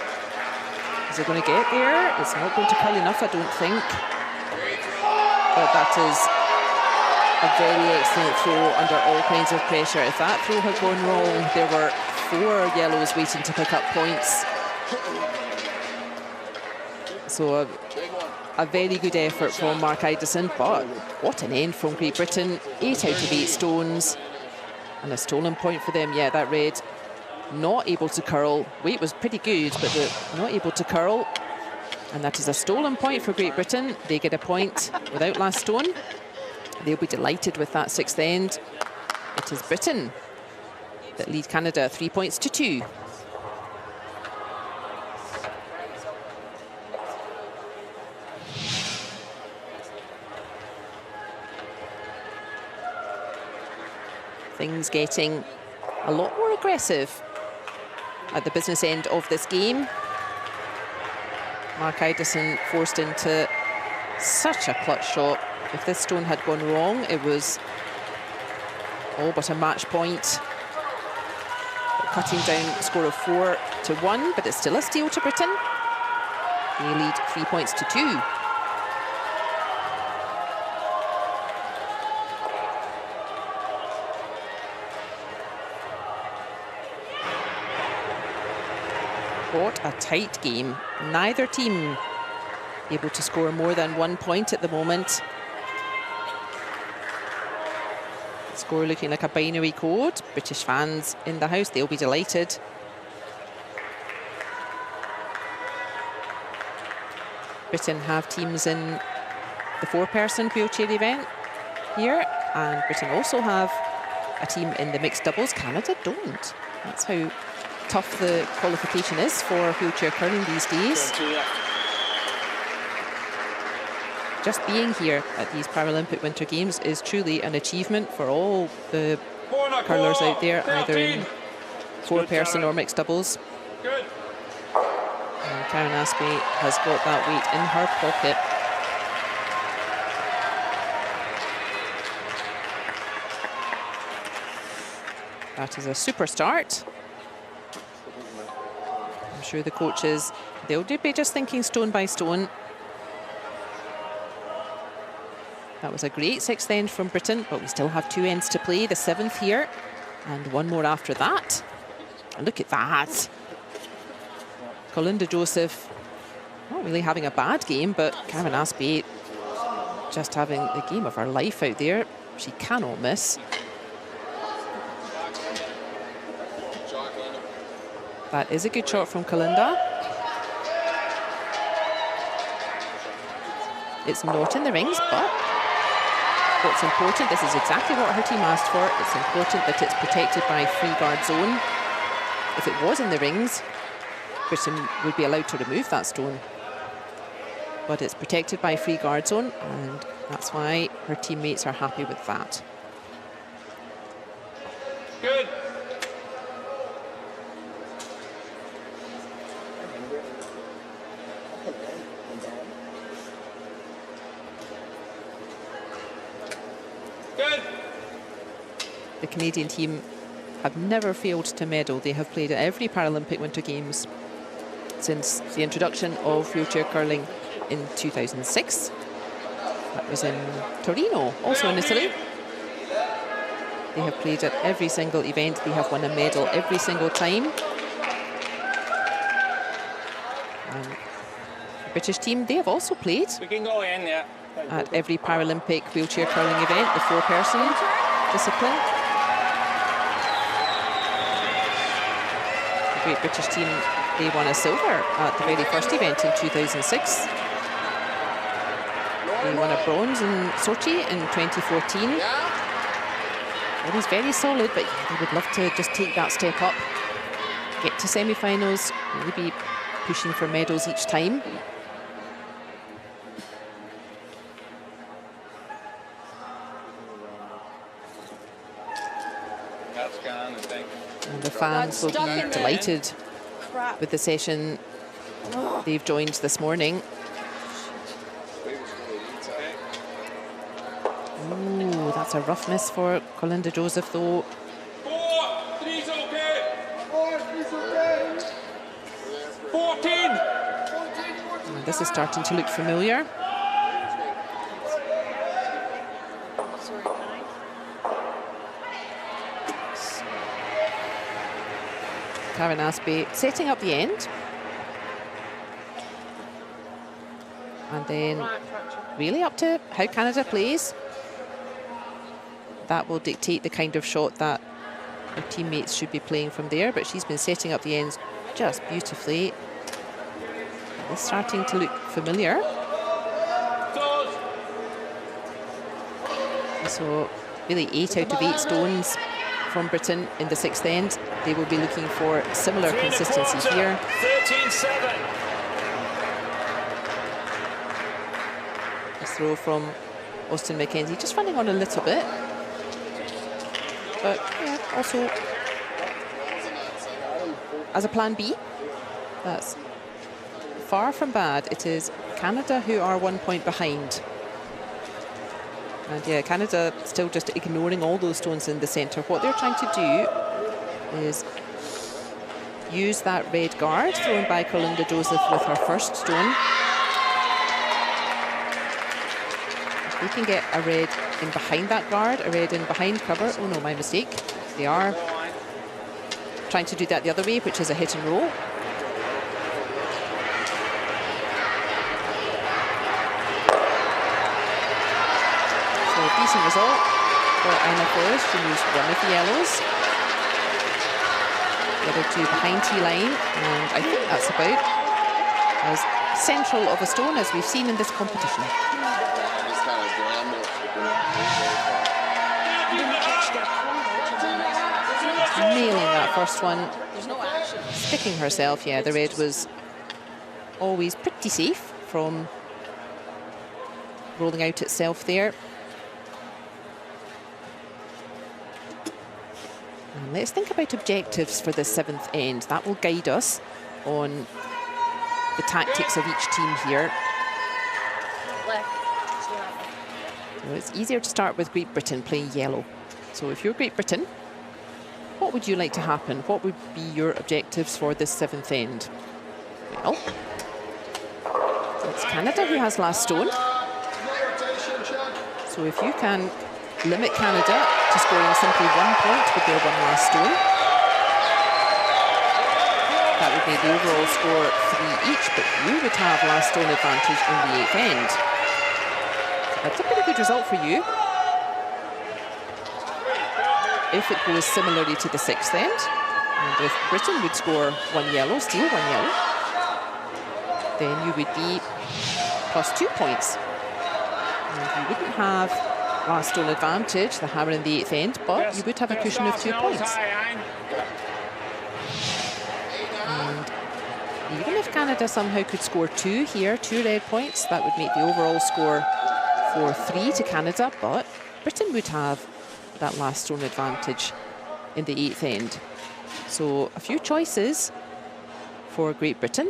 Is it going to get there? It's not going to curl enough, I don't think. But that is a very excellent throw under all kinds of pressure. If that throw had gone wrong, there were 4 yellows waiting to pick up points. So a very good effort from Mark Idison, but what an end from Great Britain. 8 out of 8 stones. And a stolen point for them. Yeah, that red. Not able to curl. Weight was pretty good, but not able to curl. And that is a stolen point for Great Britain. They get a point without last stone. They'll be delighted with that 6th end. It is Britain that lead Canada 3 points to 2. Things getting a lot more aggressive at the business end of this game. Mark Idison forced into such a clutch shot. If this stone had gone wrong, it was all but a match point. Cutting down a score of 4 to 1, but it's still a steal to Britain. They lead 3 points to 2. What a tight game. Neither team able to score more than 1 point at the moment. Score looking like a binary code. British fans in the house, they'll be delighted. Britain have teams in the 4-person wheelchair event here, and Britain also have a team in the mixed doubles. Canada don't. That's how tough the qualification is for wheelchair curling these days. Just being here at these Paralympic Winter Games is truly an achievement for all the curlers out there, either in 4-person or mixed doubles. Good. And Karen Aspey has got that weight in her pocket. That is a super start. I'm sure the coaches, they'll be just thinking stone by stone. That was a great sixth end from Britain, but we still have 2 ends to play, the 7th here, and 1 more after that. And look at that. Colinda Joseph, not really having a bad game, but Karen Aspey just having the game of her life out there. She cannot miss. That is a good shot from Colinda. It's not in the rings, but what's important, this is exactly what her team asked for. It's important that it's protected by free guard zone. If it was in the rings, Britain would be allowed to remove that stone. But it's protected by free guard zone, and that's why her teammates are happy with that. Good. Good. The Canadian team have never failed to medal. They have played at every Paralympic Winter Games since the introduction of wheelchair curling in 2006. That was in Torino, also in Italy. They have played at every single event. They have won a medal every single time. And the British team, they have also played We can go in, yeah. at every Paralympic wheelchair curling event, the 4-person discipline. The Great British team, they won a silver at the very first event in 2006. They won a bronze in Sochi in 2014. It is very solid, but they would love to just take that step up, get to semi-finals, maybe pushing for medals each time. That's gone, I think. And the fans will be delighted with the session they've joined this morning. Ooh, that's a rough miss for Colinda Joseph, though. 4, 3's okay. 4's okay. 14. And this is starting to look familiar. Karen Aspey setting up the end. And then really up to how Canada plays. That will dictate the kind of shot that her teammates should be playing from there, but she's been setting up the ends just beautifully. It's starting to look familiar. So really 8 out of 8 stones from Britain in the 6th end. They will be looking for similar consistency here. 13-7. A throw from Austin McKenzie, just running on a little bit. But yeah, also as a plan B, that's far from bad. It is Canada who are 1 point behind. And yeah, Canada still just ignoring all those stones in the centre. What they're trying to do is use that red guard thrown by Colinda Joseph with her first stone. If they can get a red in behind that guard, a red in behind cover. Oh no, my mistake. They are trying to do that the other way, which is a hit and roll. Decent result for Anna Forrest. She moves 1 of the yellows. The other 2 behind T-line, and I think that's about as central of a stone as we've seen in this competition. Nailing that first one. Sticking herself, yeah, the red was always pretty safe from rolling out itself there. And let's think about objectives for the 7th end. That will guide us on the tactics of each team here. So it's easier to start with Great Britain playing yellow. So if you're Great Britain, what would you like to happen? What would be your objectives for this 7th end? Well, it's Canada who has last stone. So if you can limit Canada to scoring simply 1 point with their one last stone, that would make the overall score 3 each, but you would have last stone advantage in the 8th end. So that's a pretty good result for you. If it goes similarly to the 6th end, and if Britain would score 1 yellow, steal 1 yellow, then you would be plus 2 points. And you wouldn't have last stone advantage, the hammer in the 8th end, but you would have a cushion of 2 points. And even if Canada somehow could score 2 here, 2 red points, that would make the overall score 4-3 to Canada, but Britain would have that last stone advantage in the 8th end. So a few choices for Great Britain.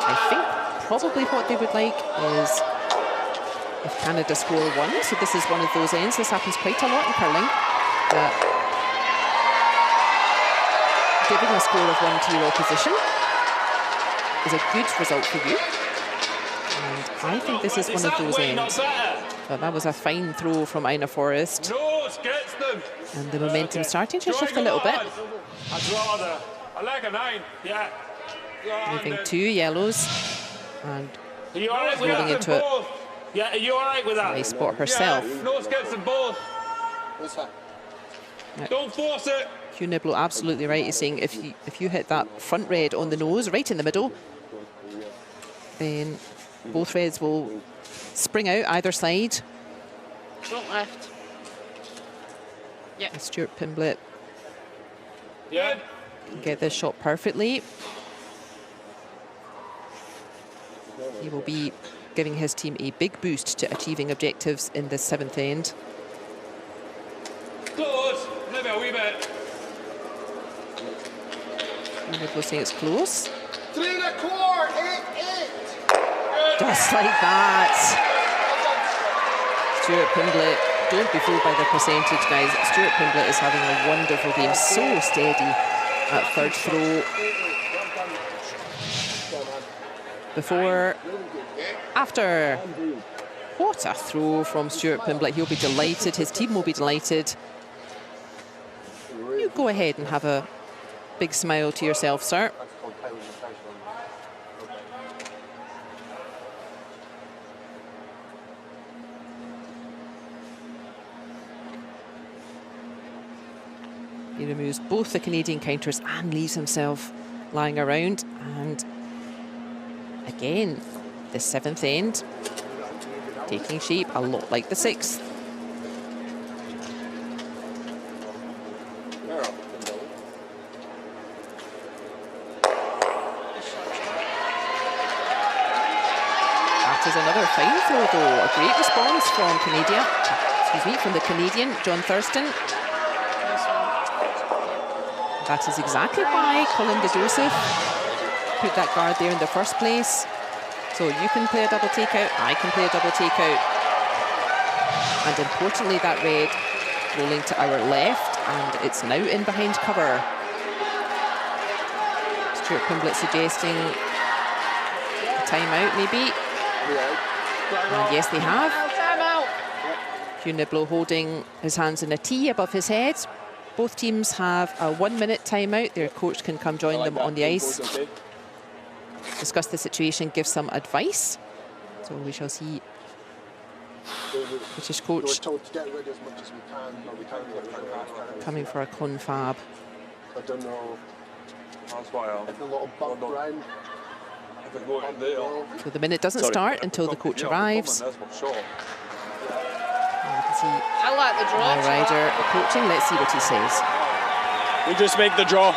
I think probably what they would like is if Canada score 1. So this is one of those ends. This happens quite a lot in curling. Giving a score of 1 to your opposition is a good result for you. And I think this is one of those ends. But that was a fine throw from Ina Forrest. And the momentum starting to shift a little bit. I like a 9. Yeah. Leaving 2 yellows and rolling into it. Yeah, are you all right with that? Nice spot herself. Yeah, no skips them both. Don't force it. Hugh Niblo absolutely right. He's saying if you hit that front red on the nose, right in the middle, then both reds will spring out either side. Front left. Yeah. And Stuart Pimblett Yeah. can get this shot perfectly. He will be giving his team a big boost to achieving objectives in the 7th end. Close. Maybe a wee bit. Niblo saying it's close. 3 1/4, 8-8. Just like that. Stuart Pimblett, don't be fooled by the percentage, guys. Stuart Pimblett is having a wonderful game, so steady at 3rd throw. Before, after. What a throw from Stuart Pimblett. He'll be delighted, his team will be delighted. You go ahead and have a big smile to yourself, sir. He removes both the Canadian counters and leaves himself lying around. And again, the 7th end taking shape a lot like the 6th. That is another fine throw though. A great response from from the Canadian, John Thurston. That is exactly why Colin de Joseph put that guard there in the first place. So you can play a double takeout, I can play a double takeout. And importantly, that red rolling to our left, and it's now in behind cover. Stuart Pimblett suggesting a timeout, maybe. And yes, they have. Hugh Niblo holding his hands in a T above his head. Both teams have a 1-minute timeout. Their coach can come join them on the ice, discuss the situation, give some advice. So we shall see British coach coming for a confab. I don't know. That's why A little bump around. So the minute doesn't start until the coach arrives. You can see I like the draw. my rider approaching. Let's see what he says. We just make the draw.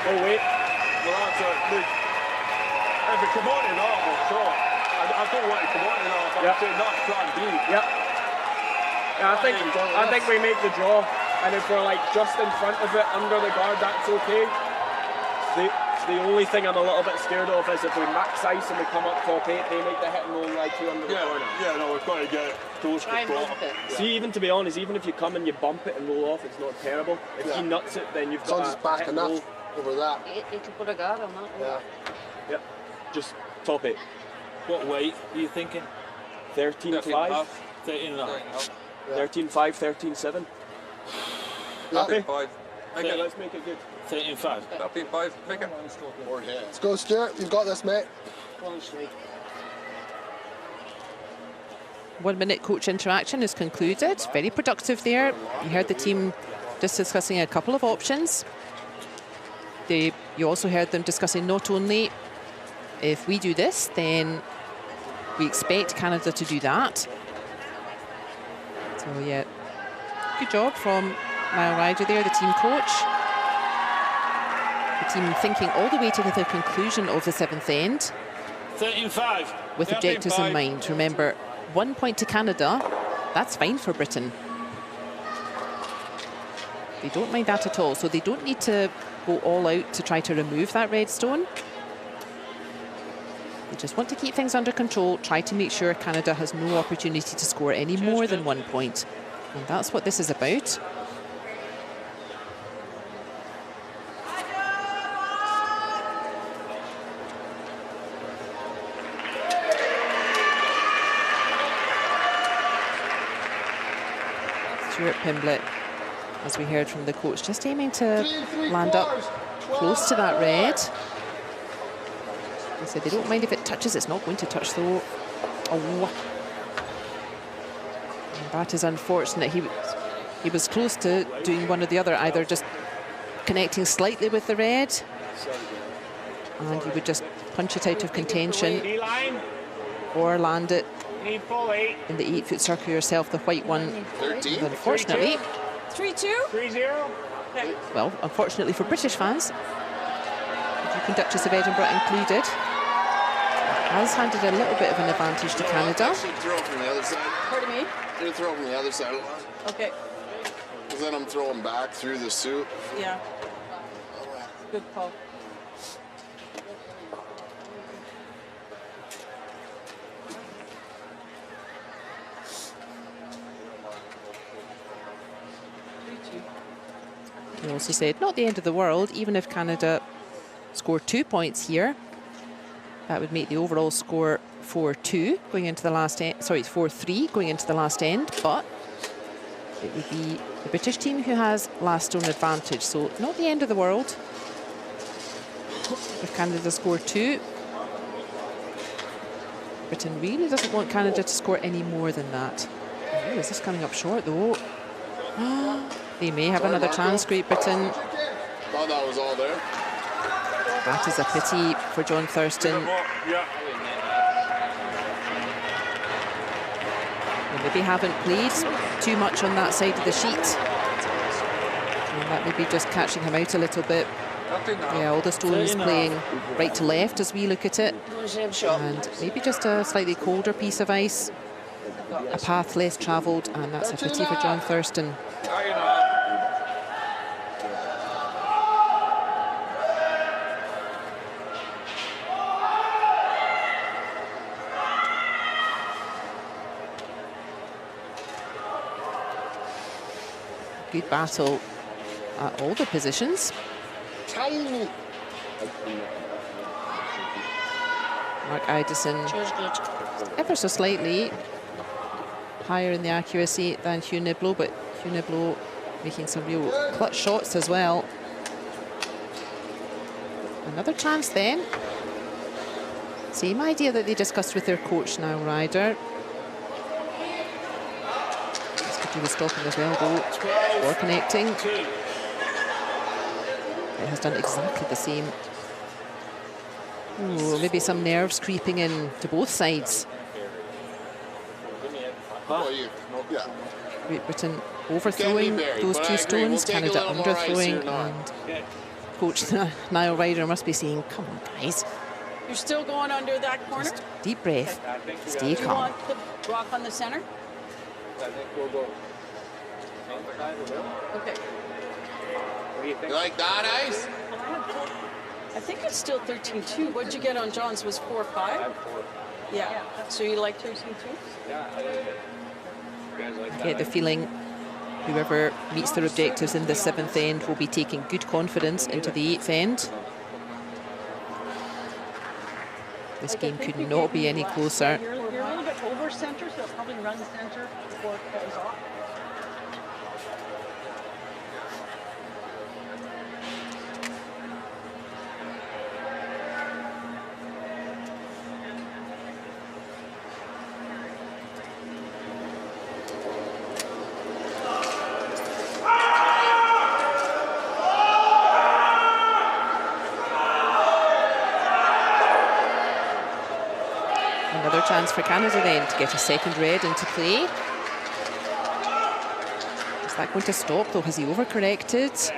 Oh, wait. Well, that's look, if it come on and off, well, sure. I don't want it to come on and off. I'm saying that's plan B. Yep. Yeah, I think we make the draw, and if we're like just in front of it under the guard, that's okay. The only thing I'm a little bit scared of is if we max ice and we come up top 8, they make the hit and only like 2 under the corner. Yeah, no, we've got to get close to Try and bump it. See, even to be honest, even if you come and you bump it and roll off, it's not terrible. If he nuts it, then you've As long got as it's back hit and enough roll. over that. You can put a guard on that one. Yeah. Yep. just top 8. What weight are you thinking? 13.5. 13 and a half. 13.5, 13.7. Happy? 5. Okay, let's make it good. 13.5. 13.5. Pick it. Let's go, Stuart. You've got this, mate. 1 minute coach interaction is concluded. Very productive there. You heard the team just discussing a couple of options. You also heard them discussing not only if we do this, then we expect Canada to do that. So yeah, good job from Niall Ryder there, the team coach. The team thinking all the way to the conclusion of the 7th end. 13.5. With objectives in mind. Remember, 1 point to Canada, that's fine for Britain. They don't mind that at all, so they don't need to go all out to try to remove that red stone. They just want to keep things under control, try to make sure Canada has no opportunity to score any more than 1 point. And that's what this is about. Stuart Pimblett, as we heard from the coach, just aiming to land up close to that red. They said they don't mind if it touches, it's not going to touch though. Oh. And that is unfortunate. He was close to doing one or the other, either just connecting slightly with the red, and you would just punch it out of contention, or land it in the 8-foot circle yourself, the white one. 13. Unfortunately, 3-2. 3-0. well, unfortunately for British fans, the Duchess of Edinburgh included, has handed a little bit of an advantage to Canada. I should throw from the other side. Pardon me? You throw from the other side of the line. Okay. Because then I'm throwing back through the suit. Yeah. Good call. He also said, not the end of the world, even if Canada scored 2 points here. That would make the overall score 4-2 going into the last end. Sorry, 4-3 going into the last end, but it would be the British team who has last stone advantage. So not the end of the world if Canada scored 2. Britain really doesn't want Canada to score any more than that. Oh, is this coming up short though? They may have another chance, Great Britain. Thought that was all there. That is a pity for John Thurston. They maybe haven't played too much on that side of the sheet. And that may be just catching him out a little bit. Yeah, all the stones playing right to left as we look at it. And maybe just a slightly colder piece of ice. A path less travelled, and that's a pity for John Thurston. Good battle at all the positions. Tiny. Mark Idison ever so slightly higher in the accuracy than Hugh Niblo, but Hugh Niblo making some real clutch shots as well. Another chance then. Same idea that they discussed with their coach now, Ryder. He was stopping as well, though, or connecting. It has done exactly the same. Ooh, maybe some nerves creeping in to both sides. Great Britain overthrowing those two stones, Canada underthrowing, and coach Niall Ryder must be saying, come on, guys. You're still going under that corner? Just deep breath, stay Do you calm. want the rock on the center? Okay. You like that, Ice? I think it's still 13-2. What'd you get on John's? Was 4-5? Yeah. So you like 13-2? I get the feeling whoever meets their objectives in the 7th end will be taking good confidence into the 8th end. This Like, I game think could you not gave be me any last closer. night. You're a little bit over center, so it's probably run center before it goes off. Another chance for Canada then to get a second red into play. Is that going to stop though? Has he overcorrected?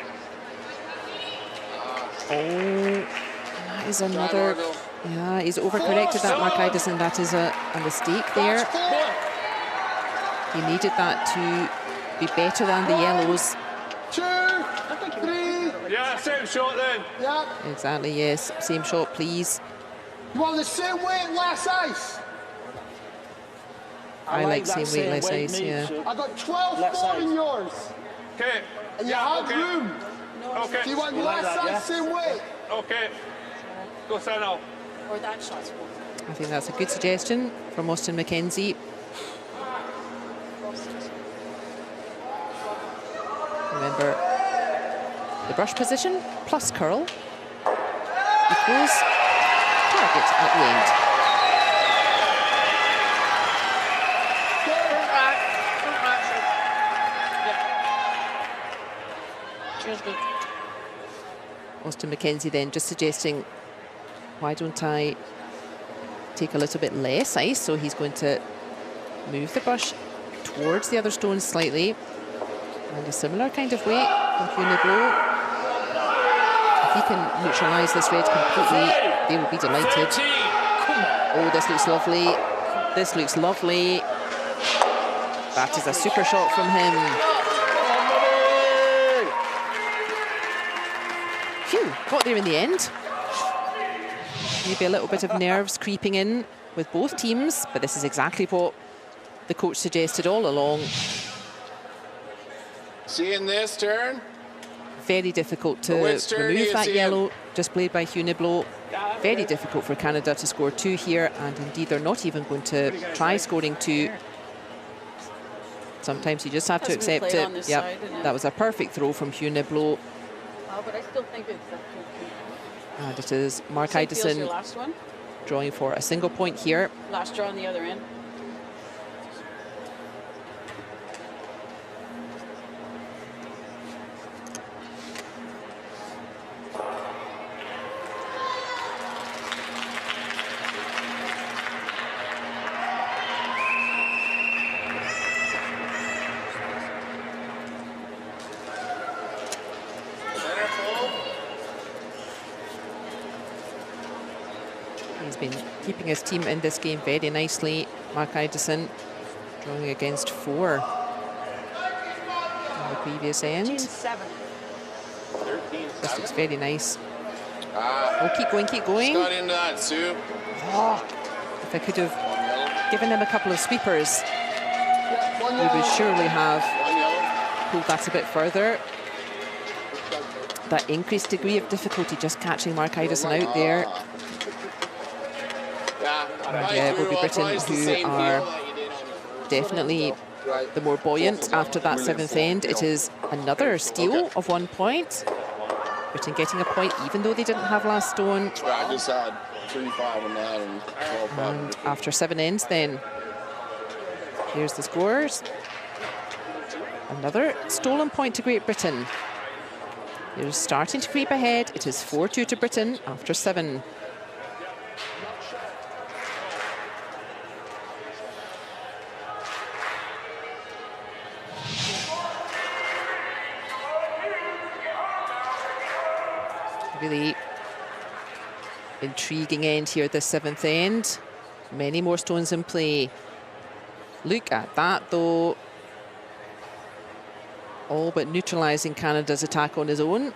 Oh, that is another. Yeah, he's overcorrected that, Mark Idison. That is a mistake there. He needed that to be better than the yellows. 2, 3. Yeah, same shot then. Yeah. Exactly, yes. Same shot, please. You want the same weight, less ice? I like that same weight, less weight, ice, me yeah. too. I got 12 Less more ice. in yours. Okay. And you Yeah, had okay. room. Okay. Do you want You like less that, ice, yeah? same weight? Okay. Go center. Or that shot's full. I think that's a good suggestion from Austin McKenzie. Remember, the brush position plus curl equals target at the end. Cheers, good. Austin McKenzie then just suggesting, why don't I take a little bit less ice? So he's going to move the brush towards the other stones slightly. And a similar kind of weight from Funeblo. If he can neutralise this red completely, they will be delighted. Oh, this looks lovely. This looks lovely. That is a super shot from him. Phew, got there in the end. Maybe a little bit of nerves creeping in with both teams, but this is exactly what the coach suggested all along. Seeing this turn? Very difficult to Which turn do remove you that see yellow displayed by Funeblo. Very difficult for Canada to score 2 here, and indeed they're not even going to try scoring 2. Sometimes you just have to Hasn't been accept played it. on this Yep, side, isn't it? that was a perfect throw from Funeblo, But I still think it's and it is Mark St. Peel's your Idison last one. drawing for a single point here. Last draw on the other end. He's been keeping his team in this game very nicely. Mark Idison drawing against 4 on the previous end. 13-7. This looks very nice. Ah, Oh, keep going, keep going. got into that, Sue. If I could have given him a couple of sweepers, One we yellow. would surely have One yellow. pulled that a bit further. That increased degree of difficulty just catching Mark Idison out there. Yeah, Yeah, it will be Britain who are definitely the more buoyant after that 7th end. It is another steal of 1 point. Britain getting a point even though they didn't have last stone. I just had 35 on that and 12 And after 7 ends then, here's the scores. Another stolen point to Great Britain. They're starting to creep ahead. It is 4-2 to Britain after 7. Really intriguing end here, the 7th end. Many more stones in play. Look at that, though. All but neutralising Canada's attack on his own.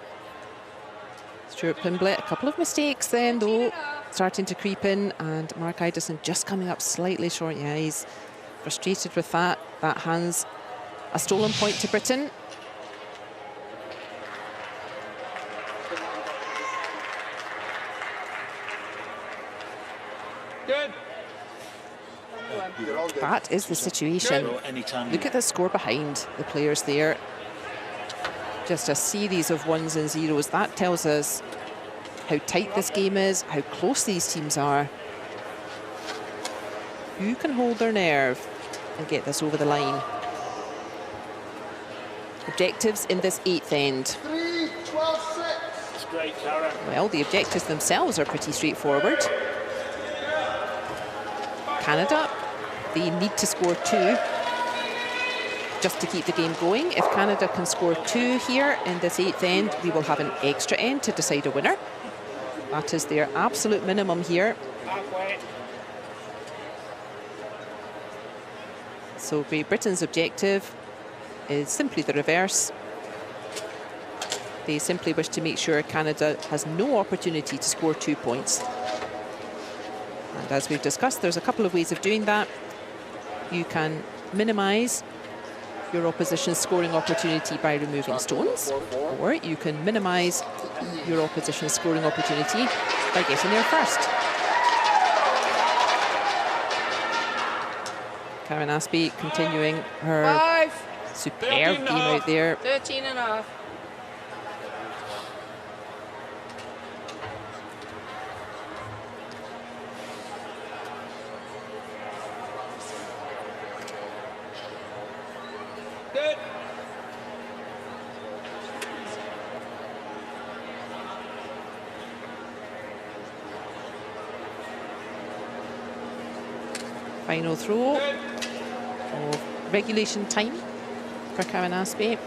Stuart Pimblett, a couple of mistakes then, though, starting to creep in, and Mark Idison just coming up slightly short. Yeah, he's frustrated with that. That hands a stolen point to Britain. Good. That is the situation. Anytime. Look at the score behind the players there. Just a series of ones and zeros. That tells us how tight this game is, how close these teams are. Who can hold their nerve and get this over the line? Objectives in this 8th end. 3, 12, 6. It's great, Karen. Well, the objectives themselves are pretty straightforward. Canada, they need to score 2 just to keep the game going. If Canada can score 2 here in this 8th end, we will have an extra end to decide a winner. That is their absolute minimum here. Halfway. So Great Britain's objective is simply the reverse. They simply wish to make sure Canada has no opportunity to score 2 points. And as we've discussed, there's a couple of ways of doing that. You can minimize your opposition's scoring opportunity by removing stones, or you can minimize your opposition's scoring opportunity by getting there first. Karen Aspey continuing her 5. superb game out there. 13 and a half. Good. Final throw of regulation time for Karen Aspey.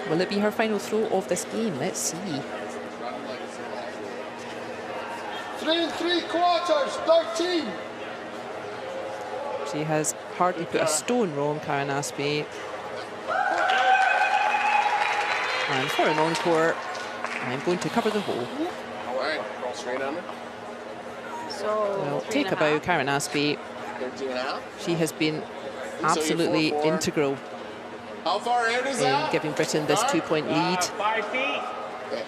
Will it be her final throw of this game? Let's see. 3 3/4, 13. She has hardly put a stone wrong, Karen Aspey. And for an encore, I'm going to cover the hole. All right, straight under. So, Well, 3 take and a bow, half. Karen Aspey. 13 and a half. She has been you're absolutely 4-4. integral How far out is in that? giving Britain this 2-point lead. 5 feet. Okay.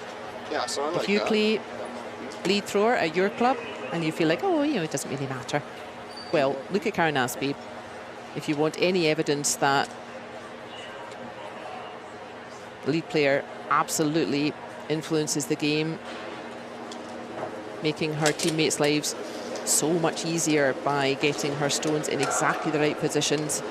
Yeah, so I like If you that. play lead thrower at your club and you feel like, oh, you know, it doesn't really matter. Well, look at Karen Aspey. If you want any evidence that the lead player absolutely influences the game, making her teammates' lives so much easier by getting her stones in exactly the right positions.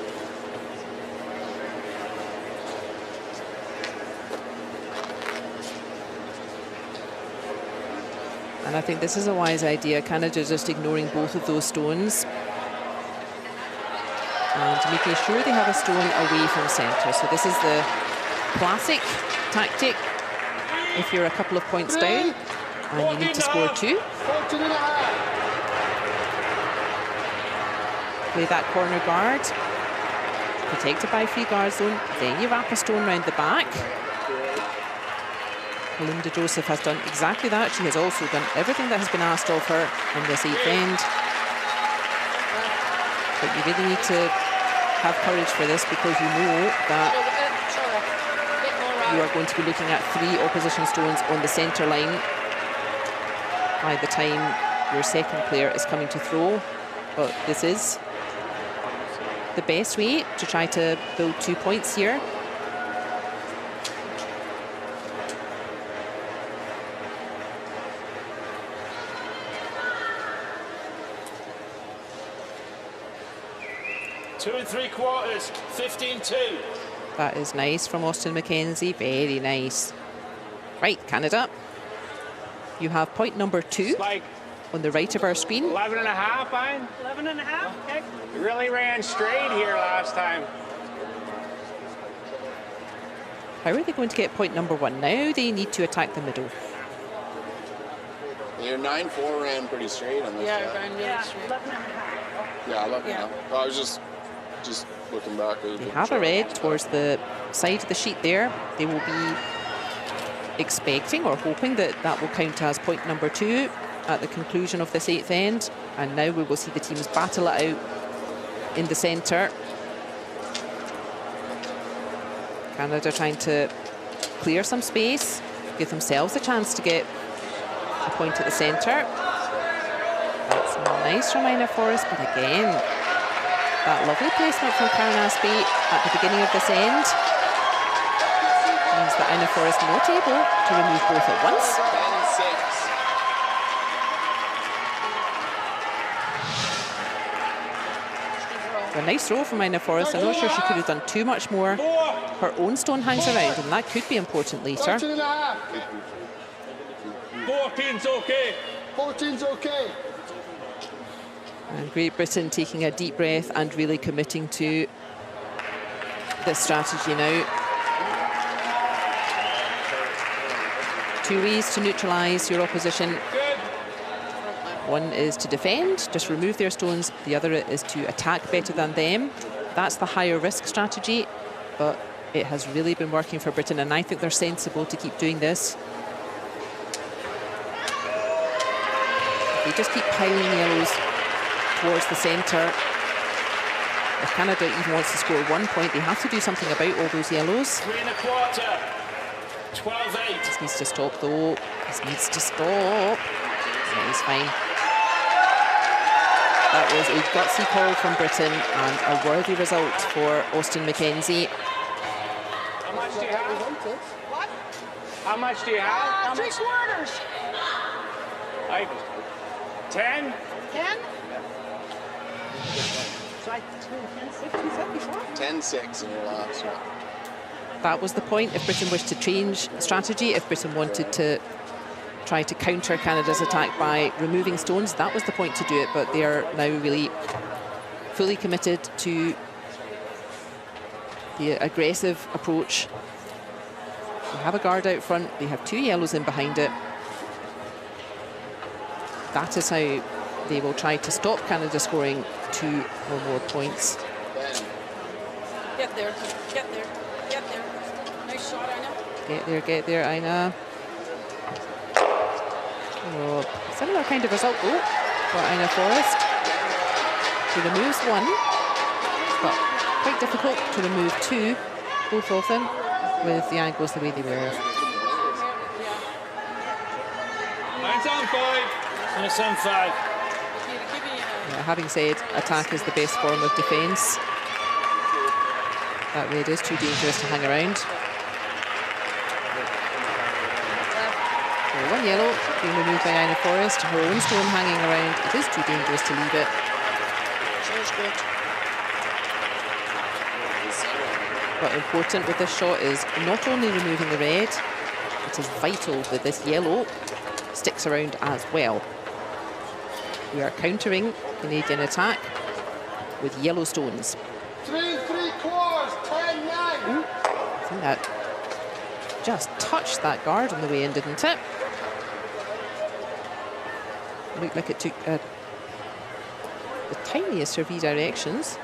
And I think this is a wise idea. Canada just ignoring both of those stones and making sure they have a stone away from centre. So this is the classic tactic if you're a couple of points down and you need to score 2. 14 and a half. Play that corner guard, protected by 3 guard zone, then you wrap a stone round the back. Linda Joseph has done exactly that. She has also done everything that has been asked of her in this 8th end. But you really need to have courage for this because you know that you are going to be looking at 3 opposition stones on the centre line by the time your second player is coming to throw. But this is the best way to try to build 2 points here. Two and 3/4, 15-2. That is nice from Austin McKenzie. Very nice. Right, Canada. You have point number 2 It's like on the right of our screen. 11 and a half, Ian. 11 and a half. Okay. You really ran straight here last time. How are they going to get point number 1? Now they need to attack the middle. Your 9-4 ran pretty straight on this. Yeah, ran really Yeah, straight. 11 and a half. Yeah, I love Yeah. it. I was just looking back. They have a red towards the side of the sheet there. They will be expecting or hoping that that will count as point number 2 at the conclusion of this 8th end. And now we will see the teams battle it out in the centre. Canada trying to clear some space, give themselves a chance to get a point at the centre. That's nice from Ina Forrest, but again, that lovely placement from Karen Aspey at the beginning of this end means that Ina Forrest not able to remove both at once. 10-6. A nice throw from Ina Forrest. I'm not sure she could have done too much more. Her own stone hangs around, and that could be important later. 14's okay. 14's okay. And Great Britain taking a deep breath and really committing to this strategy now. 2 ways to neutralise your opposition. Good. One is to defend, just remove their stones. The other is to attack better than them. That's the higher risk strategy, but it has really been working for Britain, and I think they're sensible to keep doing this. They just keep piling yellows towards the centre. If Canada even wants to score 1 point, they have to do something about all those yellows. 3 1/4. 12-8. This needs to stop though. This needs to stop. Yeah, he's fine. That was a gutsy call from Britain and a worthy result for Austin McKenzie. How much do you have? What? How much do you have? 3 quarters. Like 10? 10? So I told 10-6, you said before? 10-6 in your last one. That was the point. If Britain wished to change strategy, if Britain wanted to try to counter Canada's attack by removing stones, that was the point to do it, but they are now really fully committed to the aggressive approach. They have a guard out front, they have 2 yellows in behind it. That is how they will try to stop Canada scoring 2 or more points. Get there, get there, get there. Nice shot, Ina. Get there, Ina. Oh, similar kind of result though for Ina Forrest. She removes 1, but quite difficult to remove 2, both of them, with the angles the way they were. 9-5. 9-5. Yeah, having said attack is the best form of defence, that way it is too dangerous to hang around. So 1 yellow being removed by Ina Forrest. Her own stone hanging around. It is too dangerous to leave it. But important with this shot is not only removing the red, it is vital that this yellow sticks around as well. We are countering Canadian attack with yellow stones. 3 3/4, 10-9. I think that just touched that guard on the way in, didn't it? Looked like it took the tiniest of redirections.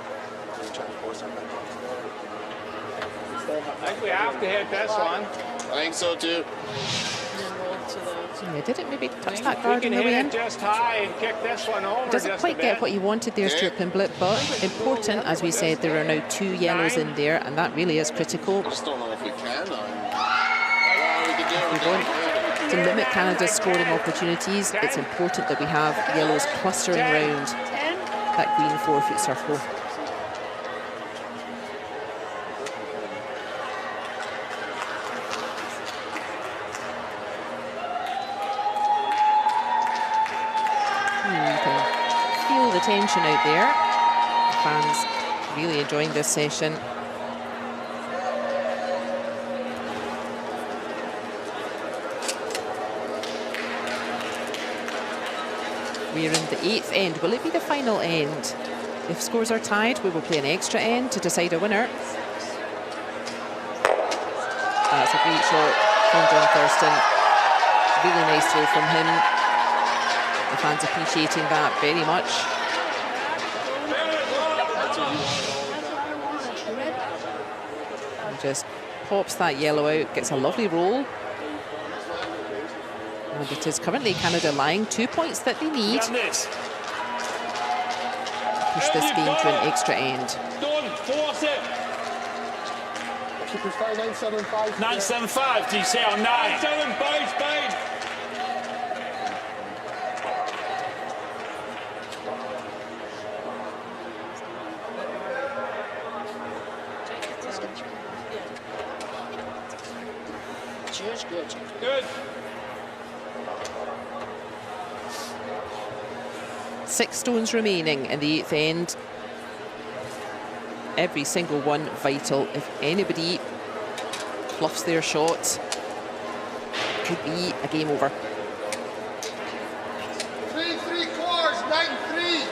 I think we have to hit this one. I think so too. Yeah, did it maybe touch that We guard can on the way hit in? it just high and kick this one over Doesn't just quite a get bit. what you wanted there, Stuart Pimblett, but important, as we said, there are now 2 yellows in there, and that really is critical. Just don't know if we can. We could do We want to limit Canada's scoring opportunities. It's important that we have yellows clustering around that green 4-foot circle. You can feel the tension out there. The fans really enjoying this session. We're in the 8th end. Will it be the final end? If scores are tied, we will play an extra end to decide a winner. That's a great shot from John Thurston. Really nice throw from him. The fans appreciating that very much. And just pops that yellow out, gets a lovely roll. And it is currently Canada lying 2 points that they need to push this game to an extra end. Don't force it. She prefer 9-7-5. 9-7-5, do you say, or 9? 9-7-5, fine. she is good. Good. 6 stones remaining in the 8th end. Every single one vital. If anybody bluffs their shot, could be a game over. 3 3/4, 9-3.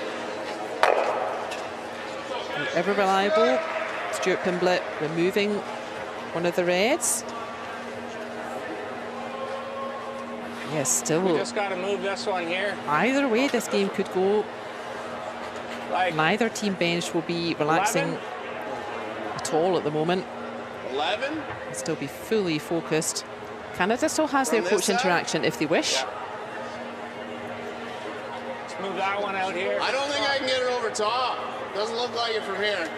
Ever reliable, Stuart Pimblett removing one of the reds. Yes, We still. just got to move this one here. Either way, this game could go. Like, Neither team bench will be relaxing 11? at all at the moment. 11. They'll still be fully focused. Canada still has their From coach this side? interaction if they wish. Yeah. Let's move that one out here. I don't think I can get it over top. Doesn't look like it from here.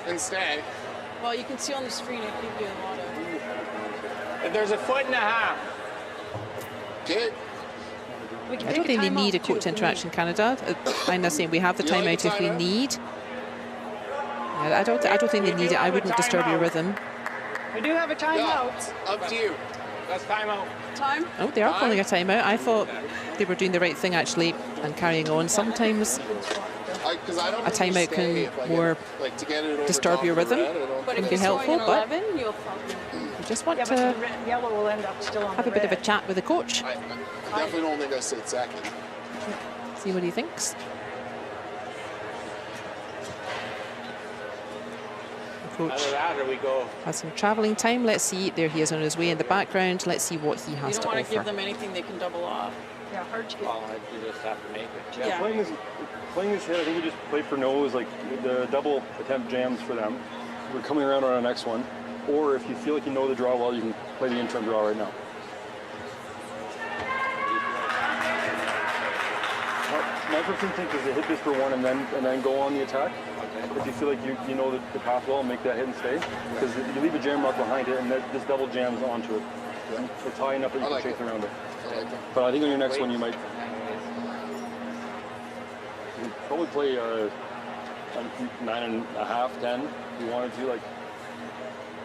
And stay. Well, you can see on the screen it gives you a lot of. If there's a 1.5 foot. Okay. We can I take don't think they timeout need a too coach if we interaction, Canada. I'm not saying we have the You like timeout a if we timeout? need. Yeah, I don't think they need it. I wouldn't disturb your rhythm. We do have a timeout. Yeah, up to you. Let's time out. Time? Oh, they are calling a timeout. I thought they were doing the right thing actually and carrying on. Sometimes Because I don't A really timeout stay can if I get, more like, to get it over disturb top your of the rhythm. red, I don't- But Can if be you're throwing helpful, an but 11, you'll probably. you just want Yeah, but to the yellow will end up still on have the a bit of a red. chat with the coach, I definitely don't think I stayed second. see what he thinks. The coach Either that or we go. has some travelling time. Let's see. There he is on his way in the background. Let's see what he You has don't to want to offer. give them anything they can double off. Yeah, hard to get. Well, you just have to make it. Yeah. Playing this hit, I think we just play for nose, like the double attempt jams for them. We're coming around on our next one. Or if you feel like you know the draw well, you can play the interim draw right now. My first instinct is to hit this for one and then go on the attack. If you feel like you know the path well, make that hit and stay. Because you leave a jam mark behind it, and this double jams onto it. Yeah. It's high enough that you I can like chase it. around it. I like it. But I think on your next one, you might probably play a 9.5, 10. If you wanted to, like,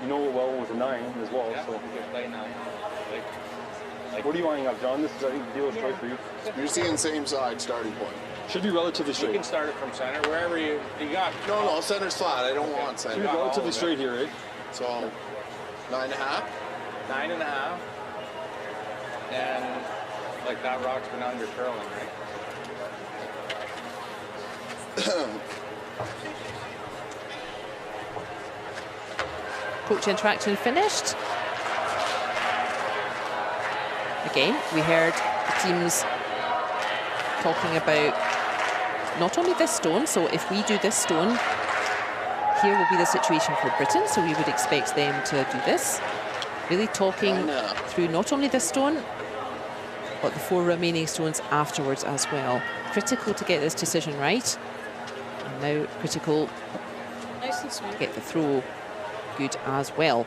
you know it well with a 9 as well. Yeah, So, we can play 9. Like, what are you eyeing up, John? This is, I think, the deal is straight for you. You're seeing same side starting point. Should be relatively you straight. can start it from center, wherever you got. No, center's flat. I don't want Should be center. relatively straight here, eh? So 9.5. 9.5. And like that rock's been under curling, right? Coach interaction finished. Again, we heard the teams talking about not only this stone, so if we do this stone, here will be the situation for Britain, so we would expect them to do this. Really talking through not only this stone, but the 4 remaining stones afterwards as well. Critical to get this decision right. And now critical Nice and smooth. to get the throw good as well.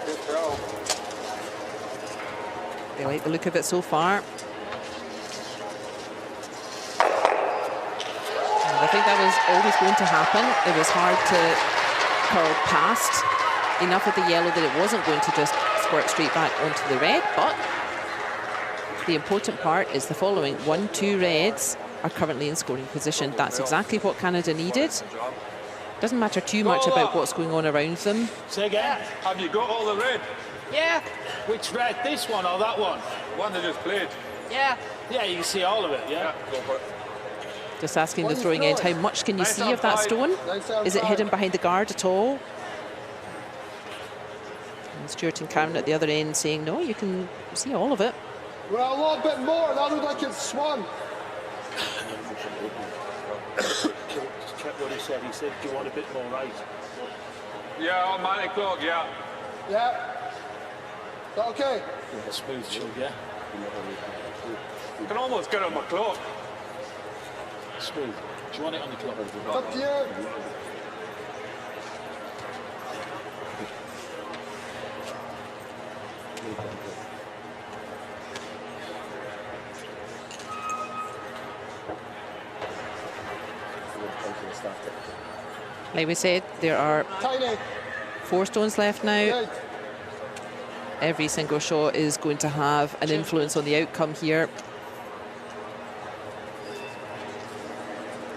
Good throw. They like the look of it so far. And I think that was always going to happen. It was hard to curl past enough of the yellow that it wasn't going to just squirt straight back onto the red. But the important part is the following. 1, 2 reds are currently in scoring position. That's exactly what Canada needed. Doesn't matter too much about what's going on around them. Say again? Have you got all the red? Yeah, Which red? This one or that one? One that just played. yeah. Yeah, you can see all of it, yeah? Go for it. Just asking the throwing end, how much can you Nice see on of that 5. stone? Nice on Is it 5. hidden behind the guard at all? And Stuart and Karen at the other end saying, no, you can see all of it. Well, a little bit more. That looked like it's swung. Check what he said. He said, do you want a bit more right? Yeah, on my clock, yeah. Yeah. Okay. Yeah, smooth chug, yeah? I can almost get on my clock. Smooth. Do you want it on the clock? It's up to you. Like we said, there are Tiny. 4 stones left now. Good. Every single shot is going to have an influence on the outcome here.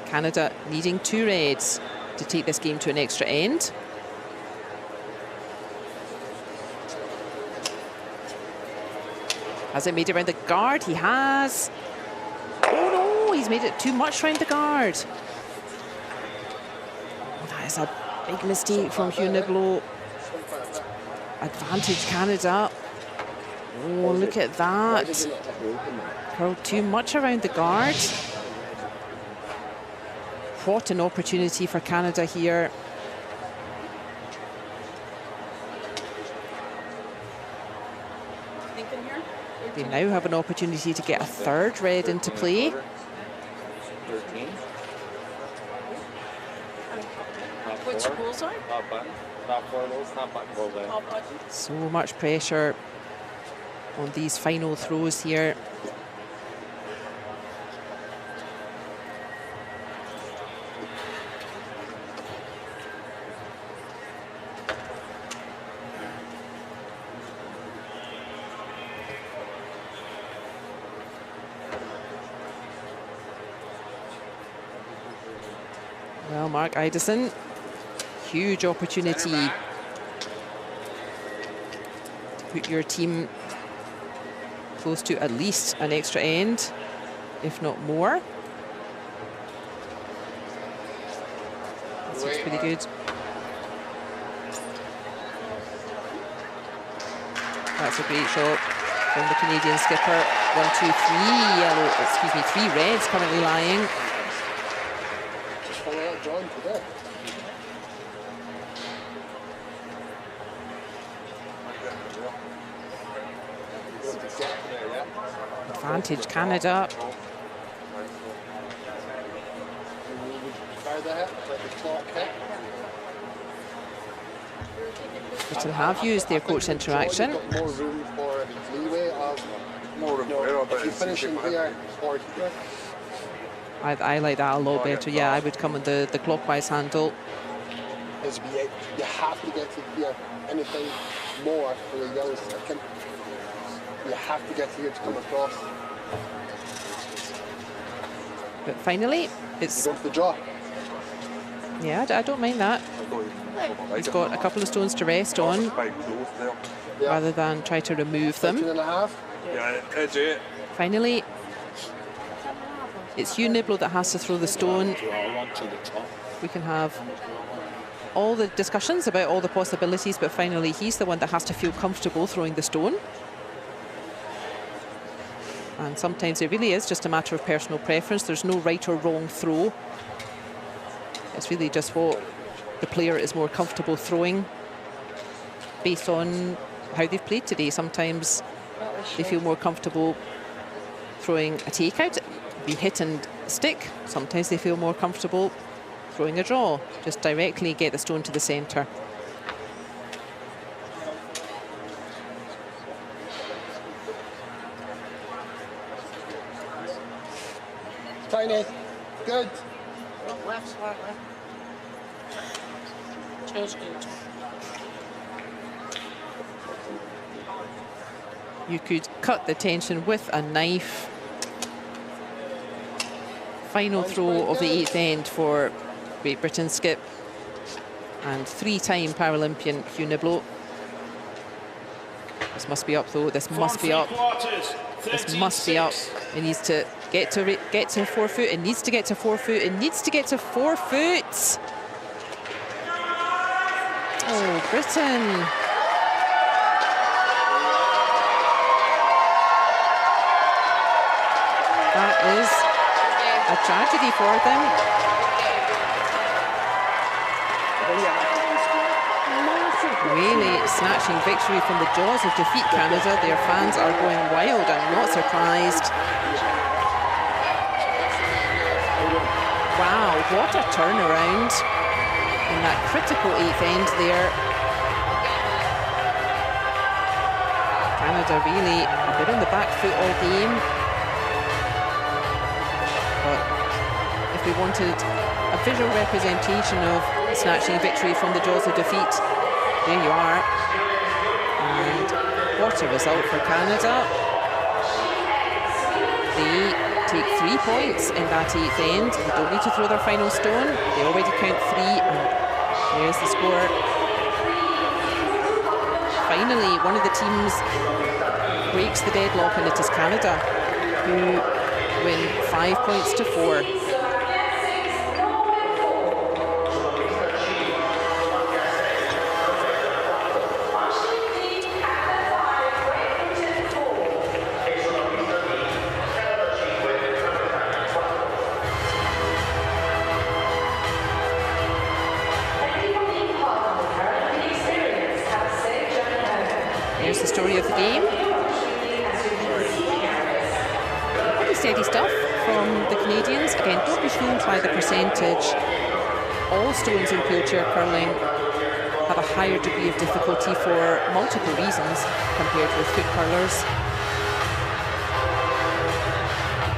Canada needing 2 reds to take this game to an extra end. Has it made it around the guard? He has. Oh no, he's made it too much around the guard. That is a big mistake from Hugh Niblo. Advantage Canada. Oh, look at that. Curled too much around the guard. What an opportunity for Canada here. Thinking here? They now have an opportunity to get a 3rd red into play. 13. Which schools are? Top button. Top 4 rolls, top button rolls out. Top button. So much pressure on these final throws here. Well, Mark Idison, huge opportunity to put your team close to at least an extra end, if not more. This looks pretty good. That's a great shot from the Canadian skipper. 1, 2, 3 yellow, excuse me, 3 reds currently lying. John today. Advantage Canada. Britain have used their coach interaction. More room for leeway of if you finish in here or here. I like that a lot better. Yeah, I would come on the clockwise handle. You have to get to here. Anything more for the yellow second. You have to get to here to come across. But finally, it's... You go for the draw. Yeah, I don't mind that. He's got a couple of stones to rest on, rather than try to remove them. 13.5. Yeah, edge 8. Finally, it's Hugh Niblo that has to throw the stone. We can have all the discussions about all the possibilities, but finally he's the one that has to feel comfortable throwing the stone. And sometimes it really is just a matter of personal preference. There's no right or wrong throw. It's really just what the player is more comfortable throwing based on how they've played today. Sometimes they feel more comfortable throwing a takeout, be hit and stick. Sometimes they feel more comfortable throwing a draw, just directly get the stone to the centre. Tiny. Good. Left, slightly. Just good. You could cut the tension with a knife. Final throw of the 8th end for Great Britain skip and 3-time Paralympian Hugh Niblo. This must be up though. This must be up. This must be up. It needs to get to 4 foot. It needs to get to 4 foot. It needs to get to 4 foot. Oh, Britain. That is a tragedy for them. Really snatching victory from the jaws of defeat, Canada. Their fans are going wild. I'm not surprised. what a turnaround in that critical 8th end there. Canada really a bit on the back foot all game. But if we wanted a visual representation of snatching victory from the jaws of defeat, there you are. And what a result for Canada. They take 3 points in that 8th end. They don't need to throw their final stone. They already count 3, and there's the score. Finally, one of the teams breaks the deadlock, and it is Canada, who win 5 points to 4. Here's the story of the game. Pretty steady stuff from the Canadians. Again, don't be fooled by the percentage. All stones in wheelchair curling have a higher degree of difficulty for multiple reasons compared with foot curlers.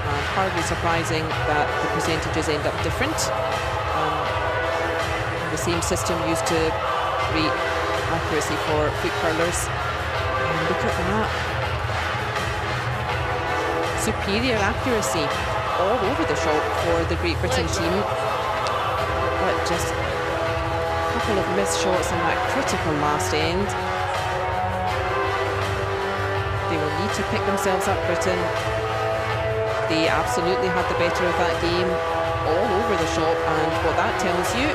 And hardly surprising that the percentages end up different. The same system used to rate accuracy for foot curlers. And look at that. Superior accuracy all over the shop for the Great Britain team. But just a couple of missed shots in that critical last end. They will need to pick themselves up, Britain. They absolutely had the better of that game all over the shop, and what that tells you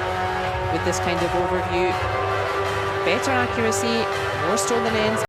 with this kind of overview, better accuracy, more stolen ends,